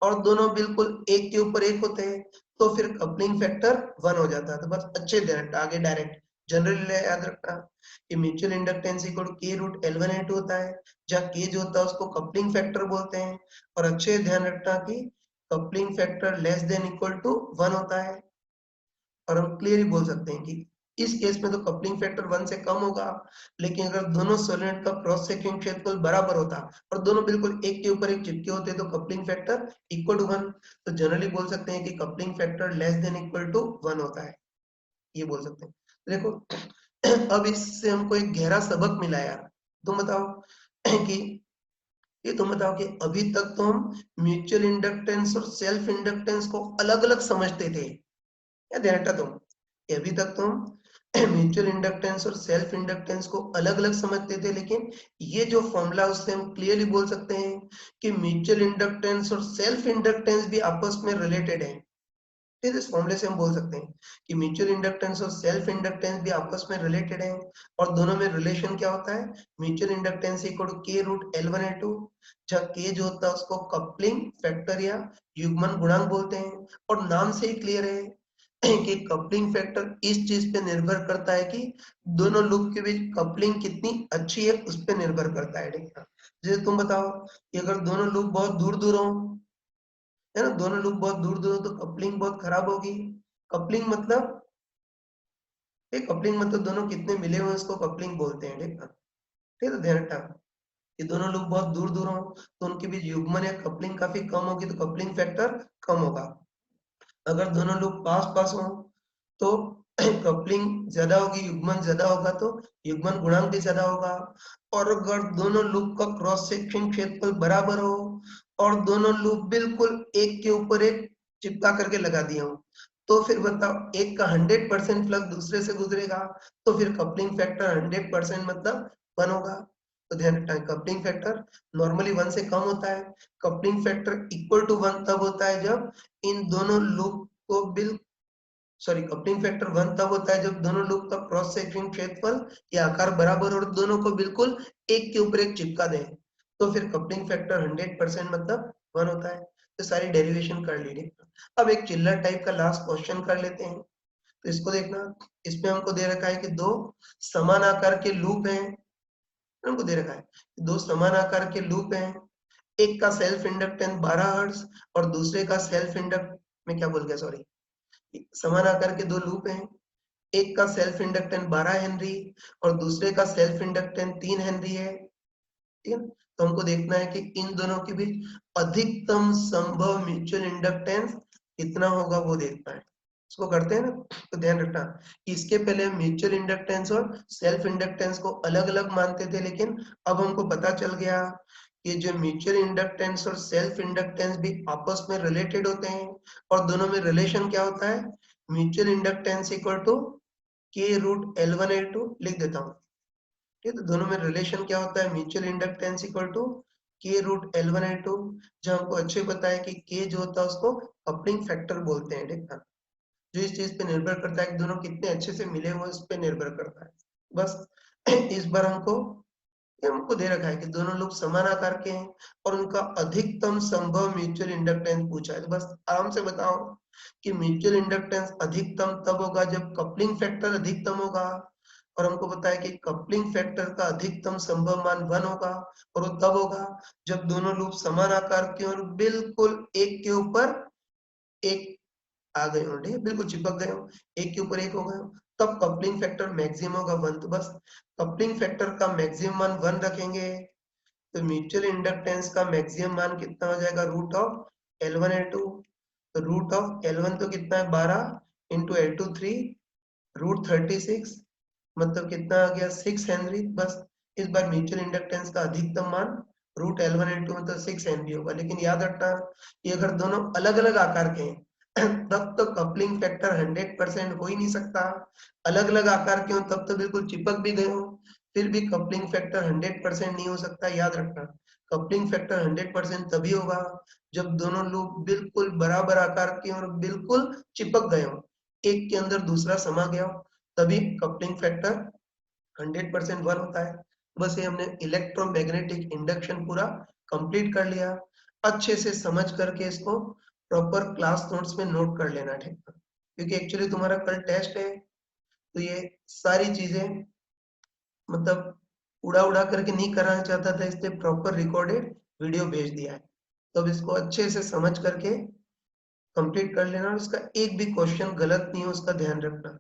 और दोनों बिल्कुल एक के ऊपर एक होते हैं तो फिर कपलिंग फैक्टर 1 हो जाता। तो बस अच्छे ध्यान आगे डायरेक्ट जनरली याद रखना कि mutual inductance equal K root L1L2 होता है, जहाँ K जो होता है उसको कपलिंग फैक्टर बोलते हैं। और अच्छे ध्यान रखना कि coupling factor less than equal to 1 होता है। और हम क्लियरली बोल सकते हैं कि इस केस में तो कपलिंग फैक्टर 1 से कम होगा, लेकिन अगर दोनों सोलेनोइड का क्रॉस सेक्शन क्षेत्रफल बराबर होता और दोनों बिल्कुल एक के ऊपर एक चिपके होते तो कपलिंग फैक्टर इक्वल टू 1। तो जनरली बोल सकते हैं कि coupling factor less than equal to 1 होता है, ये बोल सकते हैं। देखो अब इससे हमको एक गहरा सबक मिला यार। तुम बताओ कि ये तुम बताओ कि अभी तक तो हम म्यूचुअल इंडक्टेंस और सेल्फ इंडक्टेंस को अलग अलग समझते थे, या ध्यान रखा तुम कि अभी तक तो हम म्यूचुअल इंडक्टेंस और सेल्फ इंडक्टेंस को अलग अलग समझते थे, लेकिन ये जो फॉर्मूला उससे हम क्लियरली बोल सकते हैं कि म्यूचुअल इंडक्टेंस और सेल्फ इंडक्टेंस भी आपस में रिलेटेड है। फिर इस फॉर्मूले से हम बोल सकते हैं कि म्यूचुअल इंडक्टेंस और सेल्फ इंडक्टेंस भी आपस में रिलेटेड है। और दोनों में रिलेशन क्या होता है, mutual inductance equal to K root L1L2, जहाँ K जो होता है उसको कपलिंग फैक्टर या युग्मन गुणांक बोलते हैं। और नाम से ही क्लियर है कि कपलिंग फैक्टर इस चीज पे निर्भर करता है कि दोनों लूप के बीच कपलिंग कितनी अच्छी है, उस पर निर्भर करता है। ठीक है, जैसे तुम बताओ कि अगर दोनों लूप बहुत दूर दूर हो, है ना, दोनों लूप बहुत दूर दूर हो तो कपलिंग बहुत खराब होगी। कपलिंग मतलब, एक कपलिंग मतलब दोनों कितने मिले हुए इसको कपलिंग बोलते हैं। ठीक है, ठीक है, ध्यान रखना कि दोनों लोग बहुत दूर दूर हो तो उनके बीच युग्मन या कपलिंग काफी कम होगी, तो कपलिंग फैक्टर कम होगा। अगर दोनों लोग पास पास हो तो कपलिंग ज्यादा होगी, युग्मन ज्यादा होगा तो युग्मन गुणांक भी ज्यादा होगा। और अगर दोनों लूप का क्रॉस सेक्शन क्षेत्रफल बराबर हो और दोनों लूप बिल्कुल एक के ऊपर एक चिपका करके लगा दिए हो, तो फिर बताओ एक का 100% फ्लक्स दूसरे से गुजरेगा, तो फिर कपलिंग फैक्टर 100% मतलब 1 होगा। तो ध्यान रखना है कपलिंग फैक्टर नॉर्मली 1 से कम होता है। कपलिंग फैक्टर इक्वल टू 1 तब होता है जब इन दोनों लूप को बिल सॉरी कपलिंग फैक्टर 1 तब होता है जब दोनों लूप का क्रॉस सेक्शन क्षेत्रफल या आकार बराबर और दोनों को बिल्कुल एक के ऊपर एक चिपका दें। तो फिर कपलिंग फैक्टर 100% मतलब 1 होता है। तो सारी डेरिवेशन कर ली देखना। अब एक चिल्लर टाइप का लास्ट क्वेश्चन कर लेते हैं। तो इसको देखना, इसमें हमको दे रखा है कि दो समान आकार के लूप हैं, हमको दे रखा है दो समान आकार के लूप हैं, एक का सेल्फ इंडक्टेंस 12 हर्ट्ज और दूसरे का सेल्फ इंडक्ट मैं क्या बोल गया सॉरी, समान आकार के दो लूप हैं, एक का सेल्फ इंडक्टेंस 12 हेनरी और दूसरे का सेल्फ इंडक्टेंस 3 हेनरी है। ठीक है, तो हमको देखना है कि इन दोनों के बीच अधिकतम संभव म्यूचुअल इंडक्टेंस कितना होगा वो देखना है। इसको करते हैं ना, तो ध्यान रखना इसके पहले हम म्यूचुअल इंडक्टेंस और सेल्फ इंडक्टेंस को अलग अलग मानते थे, लेकिन अब हमको पता चल गया कि जो म्यूचुअल इंडक्टेंस और सेल्फ इंडक्टेंस भी आपस में रिलेटेड होते हैं और दोनों में रिलेशन क्या होता है, म्यूचुअल इंडक्टेंस इक्वल टू के रूट L1L2 लिख देता हूँ। ठीक है, तो दोनों में रिलेशन क्या होता है, म्यूचुअल इंडक्टेंस इक्वल टू के रूट L1L2, जो हमको अच्छे पता है कि के जो होता है उसको कपलिंग फैक्टर बोलते हैं। देखना, जो इस चीज पे निर्भर करता है कि दोनों कितने अच्छे से मिले हुए इस पे निर्भर करता है। बस इस बार हमको दे रखा है कि दोनों लोग समान आकार के हैं और उनका अधिकतम संभव म्यूचुअल इंडक्टेंस पूछा है। तो बस आराम से बताओ कि म्यूचुअल इंडक्टेंस अधिकतम तब होगा जब कपलिंग फैक्टर अधिकतम होगा, और हमको पता है कि कपलिंग फैक्टर का अधिकतम संभव मान 1 होगा, और वो तब होगा जब दोनों लूप समान आकार के और बिल्कुल एक के ऊपर एक आ गए हो, ठीक है, बिल्कुल चिपक गए हो, एक के ऊपर एक हो गए हो, तब कपलिंग फैक्टर मैक्सिमम होगा 1। तो बस कपलिंग फैक्टर का मैक्सिमम मान 1 रखेंगे, तो म्यूचुअल इंडक्टेंस का मैक्सिमम मान कितना हो जाएगा, रूट ऑफ L1L2। तो रूट ऑफ L1 तो कितना है 12 इंटू L2 3, रूट 36, मतलब कितना आ गया 6 हेनरी। बस इस बार म्यूचुअल इंडक्टेंस का अधिकतम मान रूट L1L2 मतलब 6 हेनरी होगा। लेकिन याद रखना कि अगर दोनों अलग अलग आकार के हैं तब तो कपलिंग फैक्टर 100% हो ही नहीं सकता। अलग अलग आकार के हो तब तो बिल्कुल चिपक भी गए हो, फिर भी कपलिंग फैक्टर 100% नहीं हो सकता। याद रखना कपलिंग फैक्टर 100% तभी होगा जब दोनों लूप बिल्कुल बराबर आकार के और बिल्कुल चिपक गए हो, एक के अंदर दूसरा समा गया हो, तभी कपलिंग फैक्टर 100% 1 होता है। बस ये हमने इलेक्ट्रोमैग्नेटिक इंडक्शन पूरा कंप्लीट कर लिया। अच्छे से समझ करके इसको प्रॉपर क्लास नोट्स में नोट कर लेना, ठीक है, क्योंकि एक्चुअली तुम्हारा कल टेस्ट है, तो ये सारी चीजें मतलब उड़ा उड़ा करके नहीं कराना चाहता था, इसलिए प्रॉपर रिकॉर्डेड वीडियो भेज दिया है। तो अब इसको अच्छे से समझ करके कंप्लीट कर लेना और इसका एक भी क्वेश्चन गलत नहीं हो उसका ध्यान रखना।